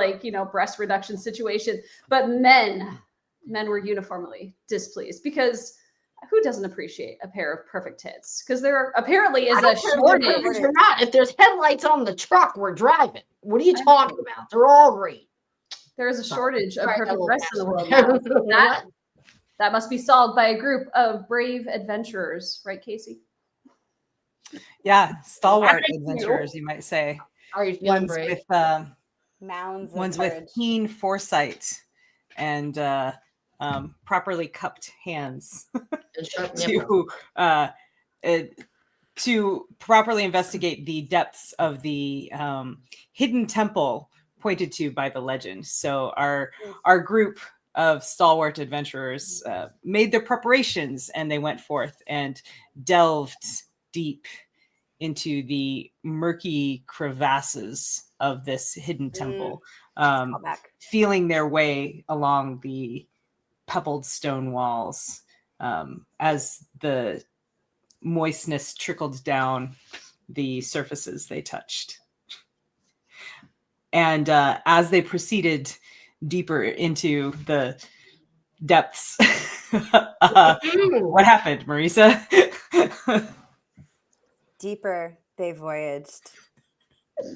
breast reduction situation, but men were uniformly displeased because who doesn't appreciate a pair of perfect tits? Because there apparently is I a don't care if they're shortage. perfect or not. If there's headlights on the truck, we're driving. What are you talking about? They're all great. There is a shortage of Sorry, perfect that breasts in the little world bastard. now. That must be solved by a group of brave adventurers, right, Casey? Yeah, stalwart Thank you. adventurers, you might say. Are you feeling Ones brave? with Mounds of ones with courage. keen foresight and properly cupped hands And sharp nipple. to properly investigate the depths of the hidden temple pointed to by the legend. So our group of stalwart adventurers made their preparations, and they went forth and delved deep into the murky crevasses of this hidden temple, Call back. feeling their way along the pebbled stone walls as the moistness trickled down the surfaces they touched. And as they proceeded deeper into the depths, what happened, Marisa? Deeper they voyaged.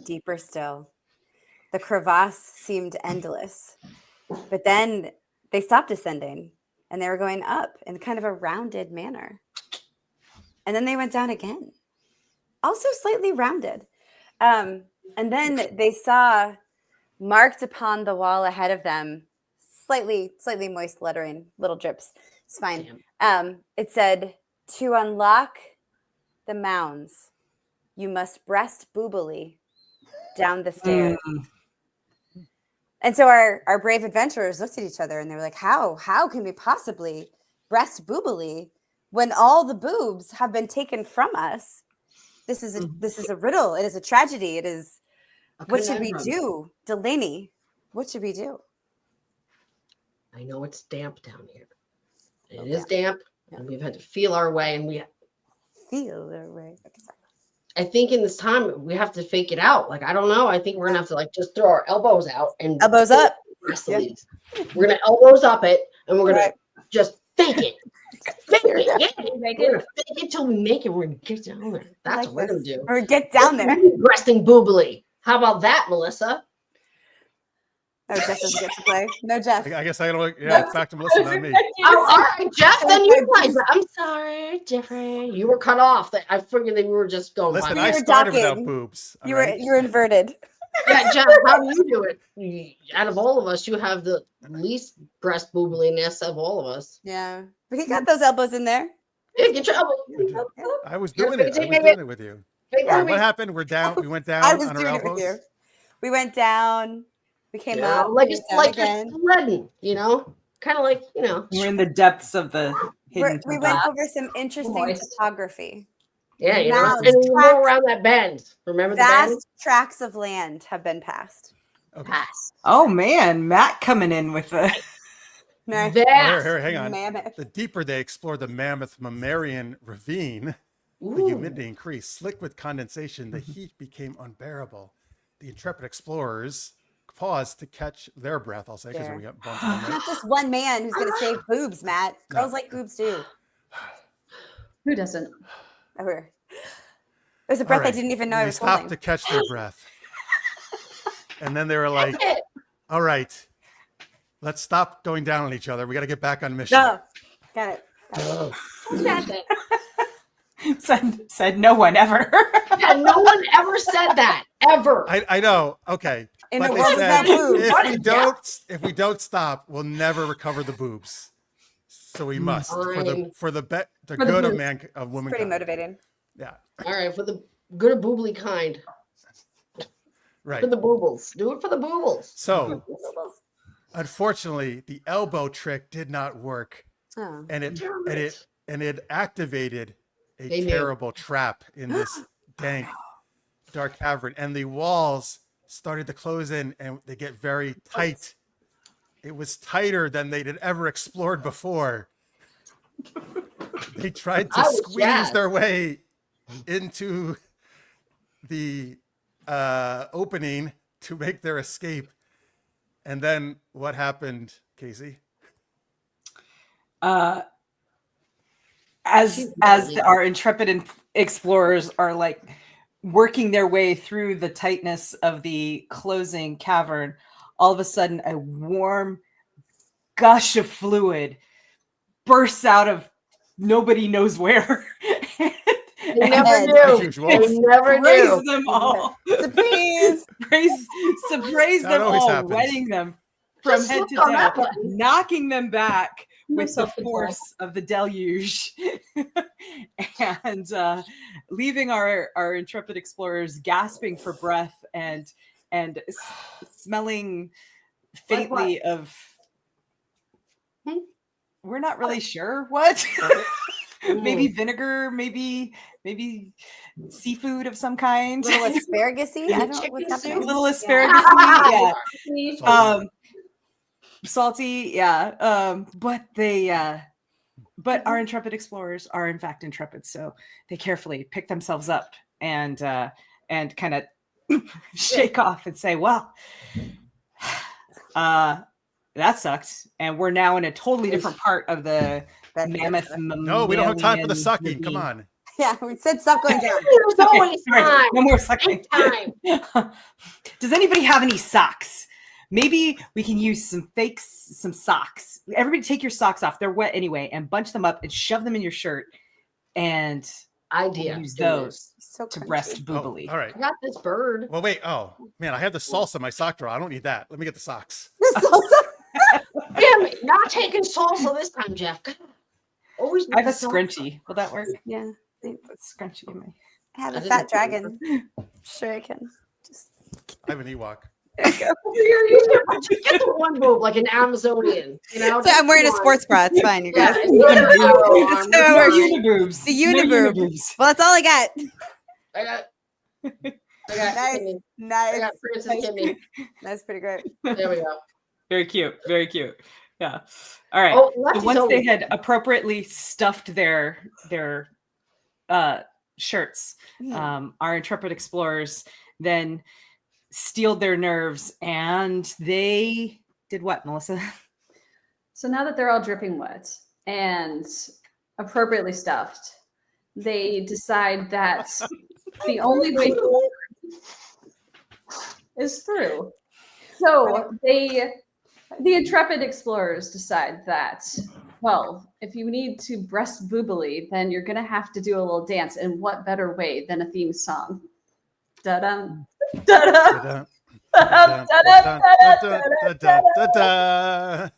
Deeper still. The crevasse seemed endless. But then they stopped descending. and they were going up in kind of a rounded manner. And then they went down again, also slightly rounded. And then they saw marked upon the wall ahead of them, slightly moist lettering, little drips. It's fine. It said, "To unlock the mounds, you must breast boobily down the stairs." And so our brave adventurers looked at each other and they were like, how can we possibly breast boobily when all the boobs have been taken from us? This is a riddle. It is a tragedy. It is, what should we do? Delaney, what should we do? I know it's damp down here. It is damp, and we've had to feel our way, and feel our way. Okay, sorry. I think in this time we have to fake it out. Like, I don't know. I think we're gonna have to like just throw our elbows out and elbows up. We're gonna elbows up it, and we're gonna just fake it. Fake it. Yeah. We're gonna fake it till we make it. We're gonna get down there. That's what we're gonna do. Or get down there. Resting boobily. How about that, Melissa? Oh, Jeff doesn't get to play. No, Jeff. I guess I don't. Yeah, it's back to Melissa, not me. Oh, all right, Jeff. Then you play. I'm sorry, Jeffrey. You were cut off. I figured that we were just going. Listen, I started without boobs. You're inverted. Yeah, Jeff. How do you do it? Out of all of us, you have the least breast boobliness of all of us. Yeah, but he got those elbows in there. Yeah, get your elbow. I was doing it. I was doing it with you. What happened? We're down. We went down I was on our doing it with elbows. you. We went down. We came up. Like it's like sledding, kind of like We're in the depths of the hidden. We went over some interesting topography. Yeah, and we went around that bend. Remember the bend? Vast tracts of land have been passed. Okay. Oh man, Matt coming in with the Here, hang on. Mammoth. The deeper they explored the Mammoth Mammarian ravine, the humidity increased. Slick with condensation, the heat became unbearable. The intrepid explorers paused to catch their breath, I'll say, because we got bumped on Not just one man who's going to save boobs, Matt. Girls like boobs too. Who doesn't? There's a breath I didn't even know I was holding. They stopped to catch their breath. And then they were like, all right, let's stop going down on each other. We got to get back on mission. Got it. Said no one ever. Yeah, no one ever said that ever. I know. Okay. But they said if we don't stop, we'll never recover the boobs. So we must for the good of womankind. Pretty motivating. Yeah. All right, for the good of boobly kind. Right. For the boobles. Do it for the boobles. So unfortunately, the elbow trick did not work. Oh. And it activated a terrible trap in this dank, dark cavern. And the walls started to close in and they get very tight. It was tighter than they had ever explored before. They tried to squeeze their way into the opening to make their escape. And then what happened, Kacey? As our intrepid explorers are like working their way through the tightness of the closing cavern, all of a sudden a warm gush of fluid bursts out of nobody knows where. They never knew. They never knew. Them all. Surprise! Surprise them all, wetting them from head to toe, knocking them back with the force of the deluge, and leaving our intrepid explorers gasping for breath and smelling faintly of. We're not really sure what. Maybe vinegar, maybe seafood of some kind. A little asparagus-y. I don't know what's happening. A little asparagus-y, yeah. Salty, yeah. But our intrepid explorers are in fact intrepid, so they carefully pick themselves up and kind of shake off and say, well, that sucked. And we're now in a totally different part of the Mammoth. No, we don't have time for the sucking. Come on. Yeah, we said stop going down. There's always time. No more sucking. Time. Does anybody have any socks? maybe we can use some socks. Everybody take your socks off. They're wet anyway, and bunch them up and shove them in your shirt, and Idea. use Do it. those So to crunchy. breast Oh, boobily. all right. I got this bird. Well, wait. Oh, man, I have the salsa in my sock drawer. I don't need that. Let me get the socks. The salsa. Damn it! Not taking salsa this time, Jeff. God. Always. I have a with the salsa. scrunchie. Will that work? Yeah. Scrunchie in my. I have I a didn't fat know. dragon. Sure I can. Just I have an Ewok. Get the one boob like an Amazonian. You know. So I'm wearing a Just sports bra. It's fine, you Yeah, guys. and put your arrow on. So No we're- uniboobs. The No uniboob. uniboobs. Well, that's all I got. I got Nice. Kimmy. I Nice. got Princess Kimmy. That's pretty great. There we go. Very cute. Very cute. Yeah. All right. Oh, So Lexi's once they always- had appropriately stuffed their shirts, our intrepid explorers then steeled their nerves, and they did what, Melissa? So now that they're all dripping wet and appropriately stuffed, they decide that the only way forward is through. So the intrepid explorers decide that, well, if you need to breast boobily, then you're going to have to do a little dance. And what better way than a theme song? Da-dum, da-dum, da-dum, da-dum, da-dum, da-dum.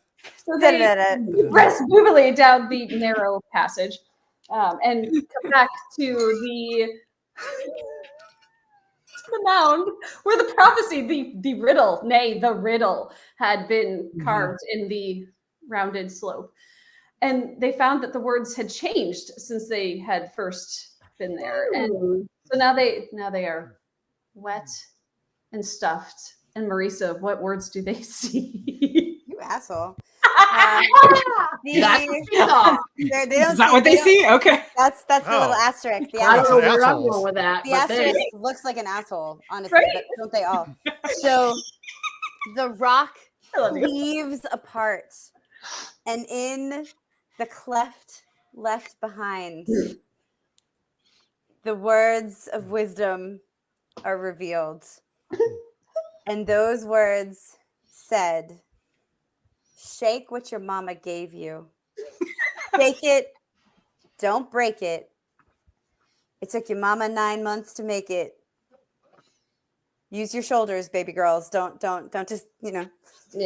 So they breast boobily down the narrow passage and come back to the mound where the prophecy, the riddle, nay, the riddle had been carved in the rounded slope. And they found that the words had changed since they had first been there. And so now they are wet and stuffed. And Marisa, what words do they see? You asshole. That's what she thought. They don't Is that what they see? Okay. That's the Oh. little asterisk. The I don't know asterisk, where I'm assholes. going with that. the but asterisk thanks. looks like an asshole, honestly, Right? but don't they all? So the rock I love you. cleaves apart, and in the cleft left behind, the words of wisdom are revealed. And those words said, "Shake what your mama gave you. Shake it. Don't break it. It took your mama 9 months to make it. Use your shoulders, baby girls. Don't just, Yeah,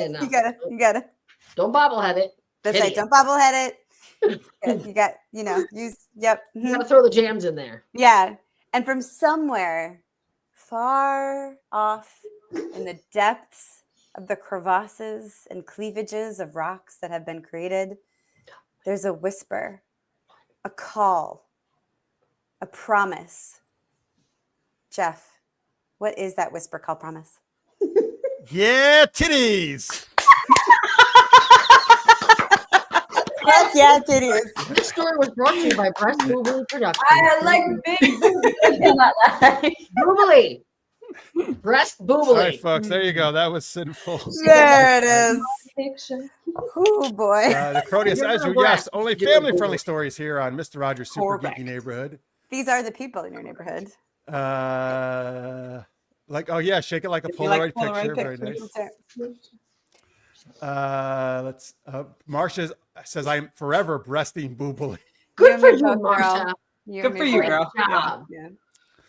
no. you gotta. Don't bobblehead it. That's Hit right. it. Don't bobblehead it. You got, use, yep. You mhm. gotta throw the jams in there. Yeah. And from somewhere far off in the depths of the crevasses and cleavages of rocks that have been created, there's a whisper, a call, a promise. Jeff, what is that whisper called promise? Yeah, titties. Heck yeah, it is. This story was brought to you by Breast Boobly Productions. I like big boobs. I cannot lie. Boobly. Breast All Boobly. right, folks. There you go. That was Sinful. There it is. Picture. Oh boy. The Cronius, as you yes, only family-friendly stories here on Mr. Rogers' Super Correct. Geeky Neighborhood. These are the people in your neighborhood. Like, oh yeah, shake it like a If you like Polaroid Polaroid picture. Very pictures. nice. Let's. Marcia says, "I'm forever breasting boobily." Good for and you, me both, girl. Marsha. You Good and for me you, both. girl. Good Yeah. job. Yeah.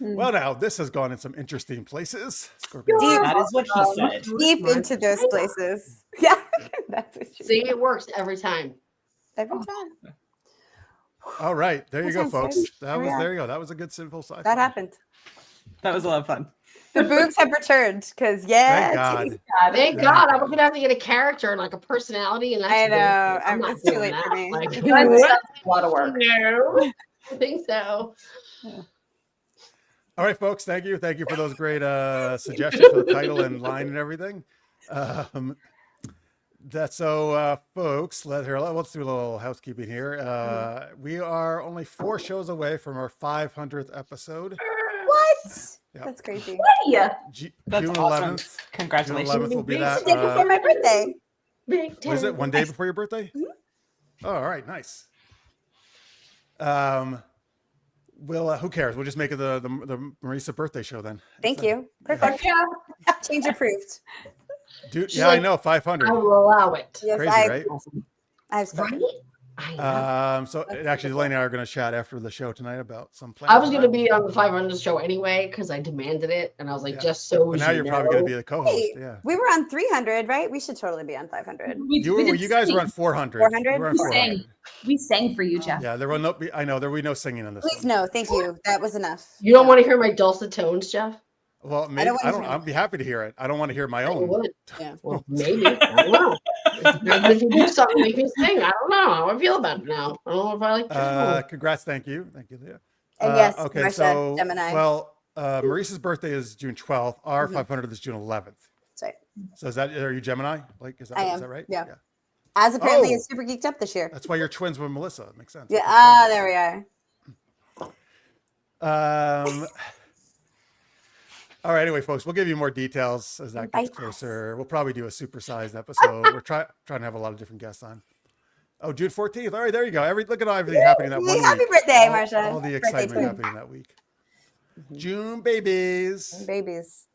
Well, now this has gone in some interesting places. Scorpio. Deep, That is what he said. deep into those places. Yeah, that's what you See, it works every time. every time. All right, there you go, That sounds folks. good. That Here we was are. there you go. That was a good Sinful Sci-Fi. That happened. That was a lot of fun. The boobs have returned because Thank yeah, geez, God. Thank God. I was gonna have to get a character and like a personality, and that's I know. bullshit. I'm not It's too doing late for that. me. Like, That's a lot of work. no, I think so. All right, folks. Thank you. Thank you for those great suggestions for the title and line and everything. That's so, folks. Let's do a little housekeeping here. We are only 4 shows away from our 500th episode. what? Yep. That's crazy. Yeah. That's June awesome. 11th. June Congratulations. 11th will be It's that. the day before my birthday. Big What is it? One day Nice. before your birthday? Mhm. Oh, all right, nice. We'll who cares? We'll just make it the Marisa birthday show then. Thank Instead. you. Perfect. Yeah. Change approved. Dude, She's yeah, I like, know 500. I will allow it. Yes, Crazy, right? I've spoken. Right? I know. So actually, Delaney and I are going to chat after the show tonight about some plans. I was going to be on the 500 show anyway because I demanded it, and I was like, Yeah. just so. But now you're probably going to be the co-host. Hey, Yeah. we were on 300, right? We should totally be on 500. You guys were on 400. 400? You were on 400. We sang for you, Jeff. Yeah, there will no. I know there will be no singing on this. Please, one. no, thank you. That was enough. You don't want to hear my dulcet tones, Jeff? Well, maybe wanna I don't. hear I'd be happy to hear it. I don't want to hear my You own. would. Yeah. Well, maybe. I don't know. If you do something, make me sing. I don't know how I feel about it now. I don't know if I like it. Congrats, thank you, Leah. And yes, okay, Marsha, so Gemini. well, Marisa's birthday is June 12th. Our 500 is June 11th. That's right. So are you Gemini? Like, is I am. that right? Yeah. As apparently Oh. it's super geeked up this year. That's why you're twins with Melissa. It makes sense. Yeah. There we are. All right. Anyway, folks, we'll give you more details as that gets Bye. closer. We'll probably do a supersized episode. We're trying to have a lot of different guests on. Oh, June 14th. All right, there you go. Look at everything happening that one week. Happy birthday, Marsha. All the Birthday excitement twin. happening that week. June babies. Babies.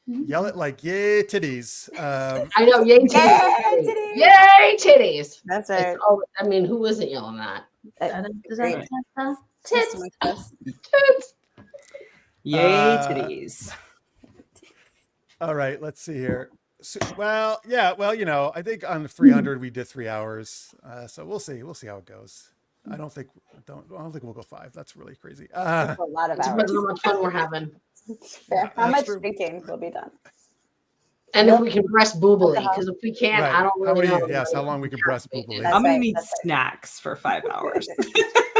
Yell it like yay titties. I know, yay titties. titties. Yay titties. That's right. It's, oh, I mean, who isn't yelling that? Great. Tits. Tits. Yay, titties. All right, let's see here. So, I think on 300 we did 3 hours. So we'll see. We'll see how it goes. I don't think we'll go 5. That's really crazy. That's a lot of It's hours. how much fun we're having. Fair. How That's much true. drinking will be done? And if we can breast boobily, because if we can't, Right. I don't really know. How long we can breast boobily. That's I'm gonna right, need that's right. snacks for 5 hours.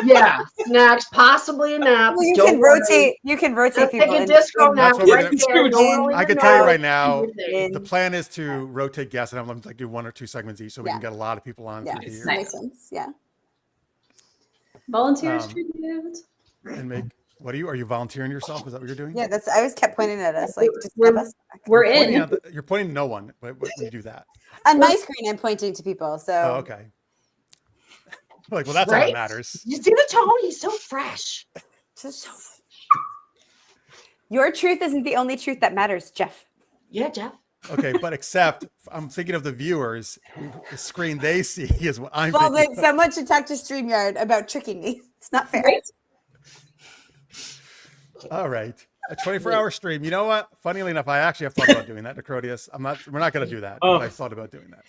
Yeah, snacks, possibly a nap. Well, you Don't can worry. rotate. You can rotate Let's people. take a in- disco in- nap That's what we're right gonna- there. Don't I even can tell you know right now, everything. the plan is to rotate guests and have them like do 1 or 2 segments each, so we Yeah. can get a lot of people on Yeah, through the year that makes sense. Yeah. Volunteers Um, tribute. and make. What are you? Are you volunteering yourself? Is that what you're doing? Yeah, that's. I always kept pointing at us, like just We're- give us back. We're Pointing in. at you're pointing to no one when you do that. On my screen, I'm pointing to people. So Oh, okay. Like, well, that's all that Right? matters. You see the tone? He's so fresh. just your truth isn't the only truth that matters, Jeff. Yeah, Jeff. Okay, but except I'm thinking of the viewers. The screen they see is what I'm Well, thinking. then someone should talk to StreamYard about tricking me. It's not fair. Right? All right. A 24-hour stream. You know what? Funnily enough, I actually have thought about doing that, Necrodius. We're not going to do that. Oh. But I thought about doing that.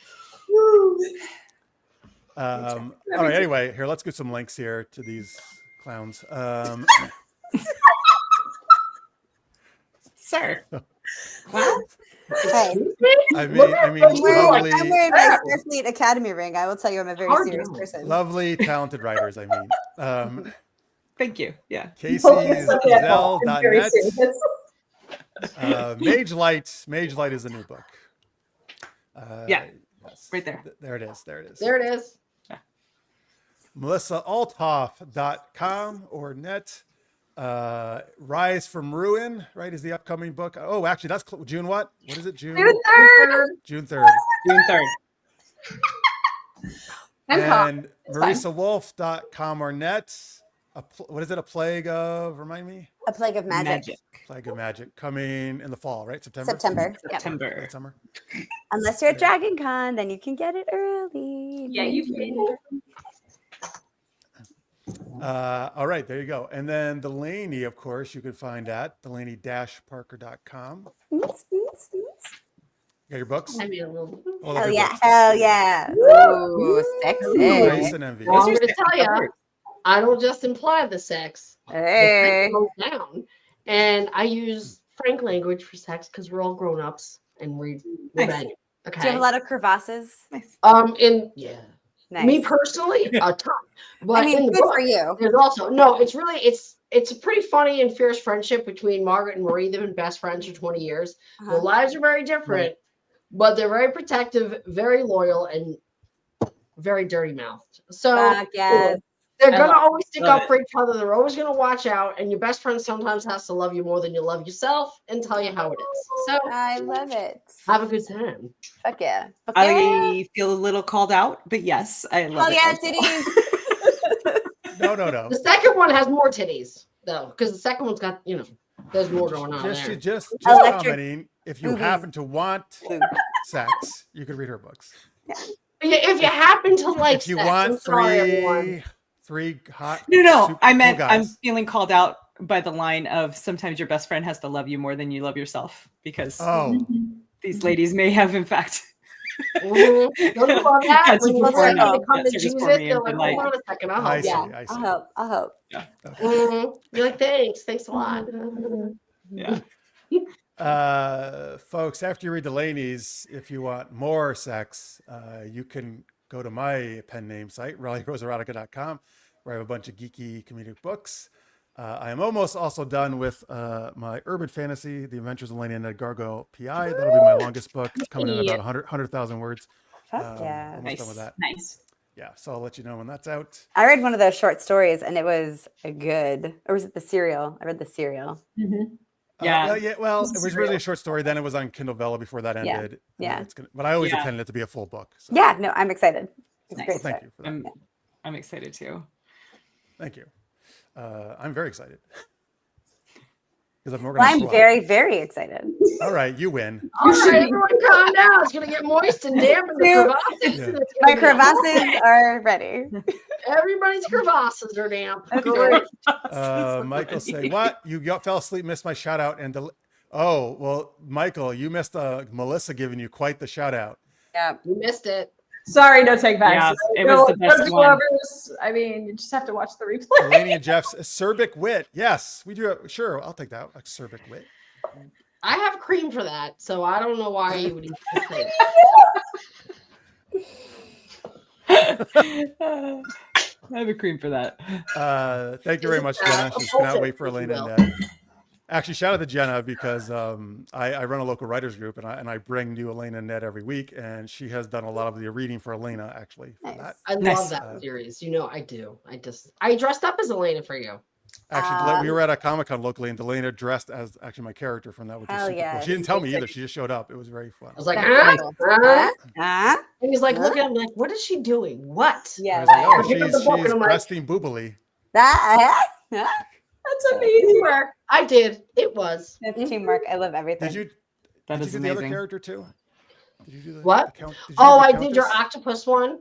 All right. Anyway, here, let's get some links here to these clowns. Sir. Hey, I mean, I'm wearing lovely, my Starfleet Academy ring. I will tell you, I'm a very Hard serious no. person. lovely, talented writers. I mean, Thank you. Yeah. Kacey Focus on that ball. I'm very Ezell.net. serious. Mage Light is the new book. Yeah. Yes. Right there. There it is. There it is. There it is. MelissaAlthoff.com or net. Rise from Ruin, right, is the upcoming book. Oh, actually, that's June what? What is it? June 3rd. June 3rd. June 3rd. I'm calm. And It's fine. MarisaWolf.com or net. What is it? A Plague of, remind me? A plague of magic. Plague of Magic coming in the fall, right? September? September. Yep. September. Late summer. Unless you're at Dragon Con, then you can get it early. Yeah, you can. All right, there you go. And then Delaney, of course, you can find at Delaney-Parker.com. Got your books? I mean, a little. Oh, look Hell at yeah. books. Hell yeah. Ooh, sexy. Grace and Envy. Well, I'm Those are going to tell you, covers. I don't just imply the sex. The Hey. sex goes down. And I use frank language for sex because we're all grown ups and we're Nice. banging. Okay. Do you have a lot of crevasses? And yeah. Nice. Me personally, a ton. But I mean, in the good book, for you. there's also it's a pretty funny and fierce friendship between Margaret and Marie. They've been best friends for 20 years. Their Uh-huh. lives are very different, but they're very protective, very loyal, and very dirty mouthed. So Fuck yeah. they're I gonna love- always stick love up for each other. They're always gonna watch out, and your best friend sometimes has to love you more than you love yourself and tell you how it is. So I love it. have a good time. Fuck yeah. Fuck yeah. I feel a little called out, but yes, I love Oh it. yeah, also. titties. No. The second one has more titties though, because the second one's got there's more going on there. Just Electric- commenting. if you Movies. happen to want Boob. sex, you could read her books. If you happen to like If you sex, want I'm sorry, everyone. three hot, No. super I cool meant I'm guys. feeling called out by the line of sometimes your best friend has to love you more than you love yourself because Oh, these ladies may have in fact Don't you love that? had to When you perform want to come to that service Jesus, for me they're and like, been hold like, on a second, I'll I help see. you. I see. I'll help. Okay. You're like, thanks a lot. yeah. Folks, after you read Delaney's, if you want more sex, you can go to my pen name site, RaleighRoseErotica.com, where I have a bunch of geeky comedic books. I am almost also done with my urban fantasy, The Adventures of Delaney and Ned Gargoyle PI. That'll be my longest book. It's coming in about 100,000 words. Fuck yeah. Almost done with that. Nice. Yeah, so I'll let you know when that's out. I read one of those short stories and it was good. Or was it the serial? I read the serial. Yeah. Well, it was really a short story. Then it was on Kindle Vella before that Yeah. ended. Yeah. But I always Yeah. intended it to be a full book. So. Yeah, no, I'm excited. It's a Nice. great Well, thank start. you for that. I'm excited too. Thank you. I'm very excited. Because I'm Well, organized. I'm very, very excited. All right, you win. All right, everyone calm down. It's going to get moist and damp in the crevasses. Yeah. and it's My gonna be hot. crevasses are ready. Everybody's crevasses are damp. That's Great. Michael say, what? You fell asleep, missed my shout out. Oh, well, Michael, you missed Melissa giving you quite the shout out. Yeah. You missed it. Sorry, no take backs. Yeah, it was the best one. I mean, you just have to watch the replay. Delaney and Jeff's acerbic wit. Yes, we do. Sure, I'll take that. Acerbic wit. I have cream for that, so I don't know why you would even say I have a cream for that. Thank you very much, Jenna. She cannot wait for Elena and Ned. Actually, shout out to Jenna because I run a local writers group and I bring new Elena and Ned every week, and she has done a lot of the reading for Elena actually. For Nice. that. I Nice. love that series. You know I do. I dressed up as Elena for you. Actually, we were at a Comic-Con locally, and Delana dressed as actually my character from that, which is Hell super cool. yes. She didn't tell me either. She just showed up. It was very fun. I was like, That's huh? cool. Huh? Huh? And he's like, Huh? look at him, like, what is she doing? What? I Yeah. was like, oh, I picked up the she's book and I'm like- breasting boobily. That, That's amazing. Teamwork. I did. It was. that's teamwork. I love everything. Did you? That did is you do the other amazing. character too? Did you do the What? The count, did you Oh, do I the did your Countess? octopus one.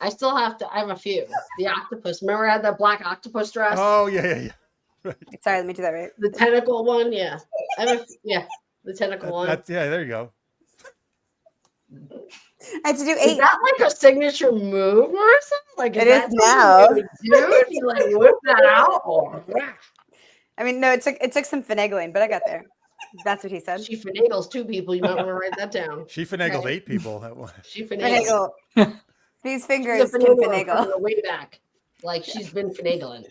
I still have to. I have a few. The octopus. Remember, I had that black octopus dress. Oh yeah. Sorry, let me do that right. The tentacle one. Yeah. The tentacle one. That's yeah. There you go. I had to do Is 8. that like a signature move, Marissa? Like, It that is now. something you would do if you like whip that out? Oh, yeah. I mean, no, it took some finagling, but I got there. That's what he said. She finagles 2 people. You might want to write that down. She finagled Right. 8 people at once. She finagles. Finagle. These She's fingers a can finagler finagle. from the way back. Like she's been finagling.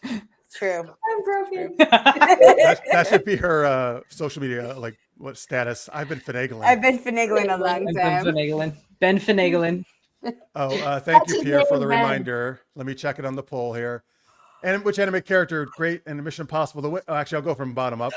It's true. I'm broken. That should be her social media like what status. I've been finagling. I've been finagling a long Ben time. Finagling. Ben Finagling. Thank That's you, his Pierre, for name, the Ben. reminder. Let me check it on the poll here. And which anime character great in Mission Impossible? Actually, I'll go from bottom up.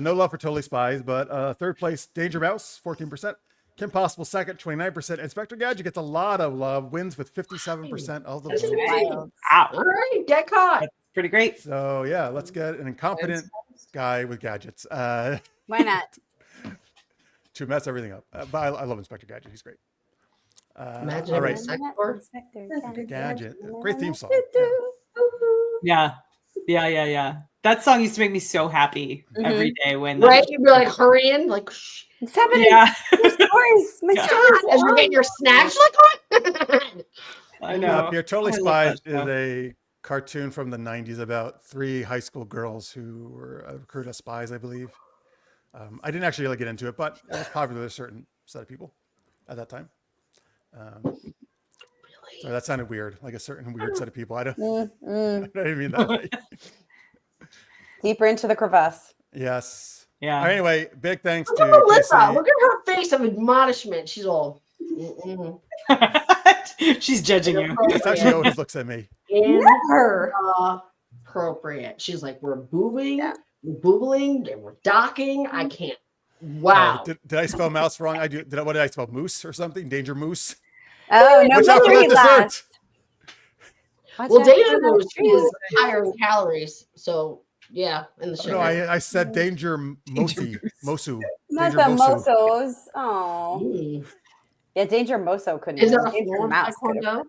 No love for Totally Spies, but third place, Danger Mouse, 14%. Kim Possible second, 29%. Inspector Gadget gets a lot of love, wins with 57% of the That's votes. Wild. Ow. All right, get caught. Pretty great. So yeah, let's get an incompetent guy with gadgets Why not? to mess everything up. But I love Inspector Gadget. He's great. Imagine all every right, sector. Gadget. Great theme song. Yeah. That song used to make me so happy every day when Right? You'd be like hurrying, like, shh. It's happening. Yeah. My stories. My Yeah. stories. As you're getting your snacks, like, what? I know. Pierre, Totally I love Spies that show. is a cartoon from the 90s about 3 high school girls who were recruited as spies, I believe. I didn't actually really get into it, but it was popular with a certain set of people at that time. So that sounded weird, like a certain weird set of people. I don't even mean that way. Deeper into the crevasse. Yes. Yeah. Anyway, big thanks Look to at Melissa. Kacey. Look at her face of admonishment. She's all She's judging you. That's how she always looks at me. inappropriate. She's like, we're boobing, we're boobling, and we're docking. I can't. Wow. Did I spell mouse wrong? What did I spell? Moose or something? Danger moose? Oh, no Watch out for tree that last. dessert. Watch Well, out Danger for that Moose tree. is higher in calories, so Yeah, and the Oh, sugar. no, I said Danger Mosu. Not Danger the Mosu. Mosos. Oh. Mm. Yeah, Danger Moso couldn't Is win. that a Danger form of Mouse could have. Taekwondo?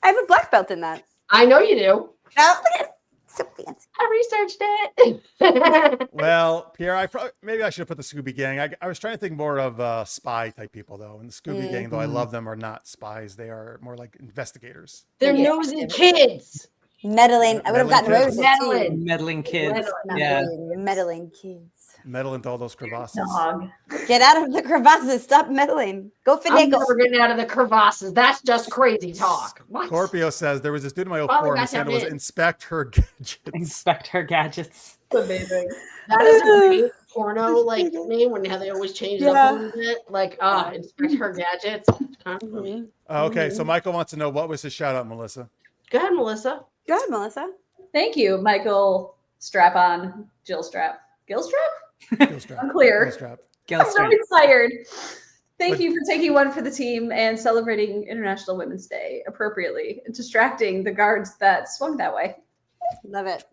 I have a black belt in that. I know you do. Oh, look at it. So fancy. I researched it. Well, Pierre, maybe I should have put the Scooby Gang. I was trying to think more of spy type people though. And the Scooby Gang, though I love them, are not spies. They are more like investigators. They're Yeah. nosy kids. Meddling. I would have gotten away with it too. Meddling. Meddling kids. Meddling. Yeah. Meddling kids. Meddle into all those crevasses. Dog. Get out of the crevasses. Stop meddling. Go I'm finagle. never getting out of the crevasses. That's just crazy talk. What? Scorpio says there was this dude in my old Oh, we forum who got said it that was in. inspect her gadgets. Inspect her gadgets. Amazing. That is a great porno like name when how they always change it up a little bit. Like inspect her gadgets. Mhm. Okay, so Michael wants to know what was his shout out, Melissa. Go ahead, Melissa. Go ahead, Melissa. Thank you, Michael Strap on, Jill Strap. Gill Strap? Gilstrap. Unclear. Gilstrap. I'm really tired. Thank you for taking one for the team and celebrating International Women's Day appropriately and distracting the guards that swung that way. Love it.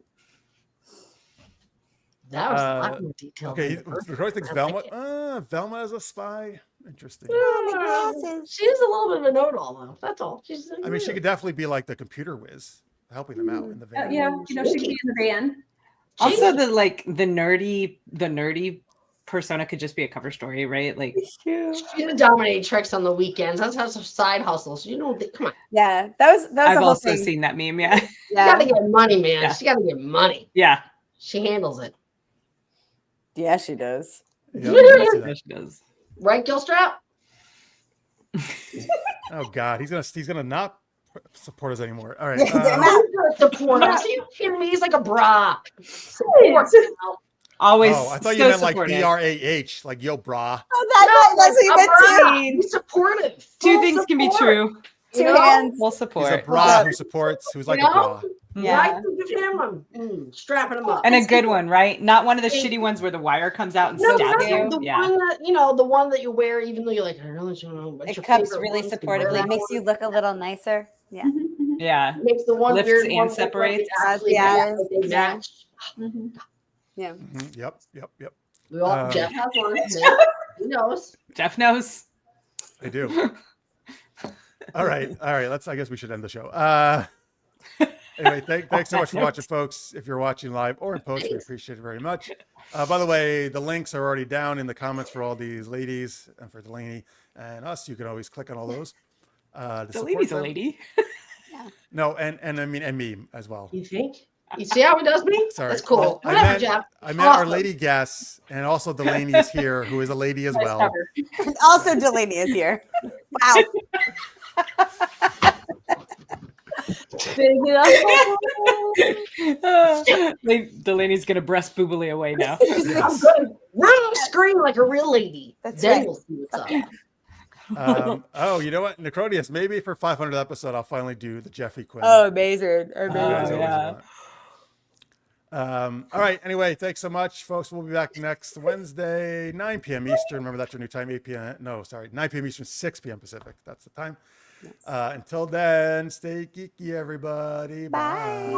That was a lot more detailed. Okay, than the first Roy thinks one. I like Velma. it. Velma is a spy. Interesting. Oh, my glasses. She is a little bit of a know-it-all, though. That's all. She's. I mean, she could definitely be like the computer whiz, helping them out in the van. Yeah, you know, she could be in the van. Also, the nerdy persona could just be a cover story, right? Like, She's a dominatrix on the weekends. That's how some side hustles. You know, come on. Yeah, that was I've the whole also thing. seen that meme. Yeah, She Yeah, gotta get money, man. Yeah. She gotta get money. yeah, She handles it. yeah, she does. Yeah, I see that. she does. Right, Gilstrap? Oh God, he's gonna not support us anymore. All right. Damn I'm gonna support him. See, he's like a bra. Support him. Always. Oh, I thought you so meant like supportive. BRAH, like yo, brah. Oh, that's what you meant too. He's supportive. Two Full things can be support. true. Two You know? hands. We'll He's a support. bra who supports, who's like a You know? bra. Yeah. I think of him. I'm strapping him up. And a good one, right? Not one of the shitty ones where the wire comes out and No, stabs not you. the Yeah. one that the one that you wear, even though you're like, I really don't know. But It your cups favorite really ones, you supportively. wear It that makes one. you look a little nicer. Yeah. Yeah. Makes the one Lifts weird and one look separates. Like they Yeah. match, like they match. Yeah. Mhm, Yep. We all Um, Jeff has one. He knows. Jeff knows. I do. All right. I guess we should end the show. Anyway, thanks so much for watching, folks. If you're watching live or in post, we appreciate it very much. By the way, the links are already down in the comments for all these ladies and for Delaney and us. You can always click on all those. To The support lady's a them. lady. No, and I mean, and me as well. You think? You see how he does me? Sorry. That's cool. Well, Whatever, Jeff. I meant our Awesome. lady guests, and also Delaney is here, who is a lady as well. And also Delaney is here. Wow. Delaney's gonna breast boobily away now. I'm good. Run on the screen like a real lady. That's then right. we'll see what's up. Oh, you know what, Necrodius? Maybe for 500th episode, I'll finally do the Jeffy quiz. Oh, amazing. You guys Oh, always yeah. want. All right. Anyway, thanks so much, folks. We'll be back next Wednesday, 9 p.m. Eastern. Remember, that's your new time, 8 p.m. No, sorry, 9 p.m. Eastern, 6 p.m. Pacific. That's the time. Until then, stay geeky, everybody. Bye.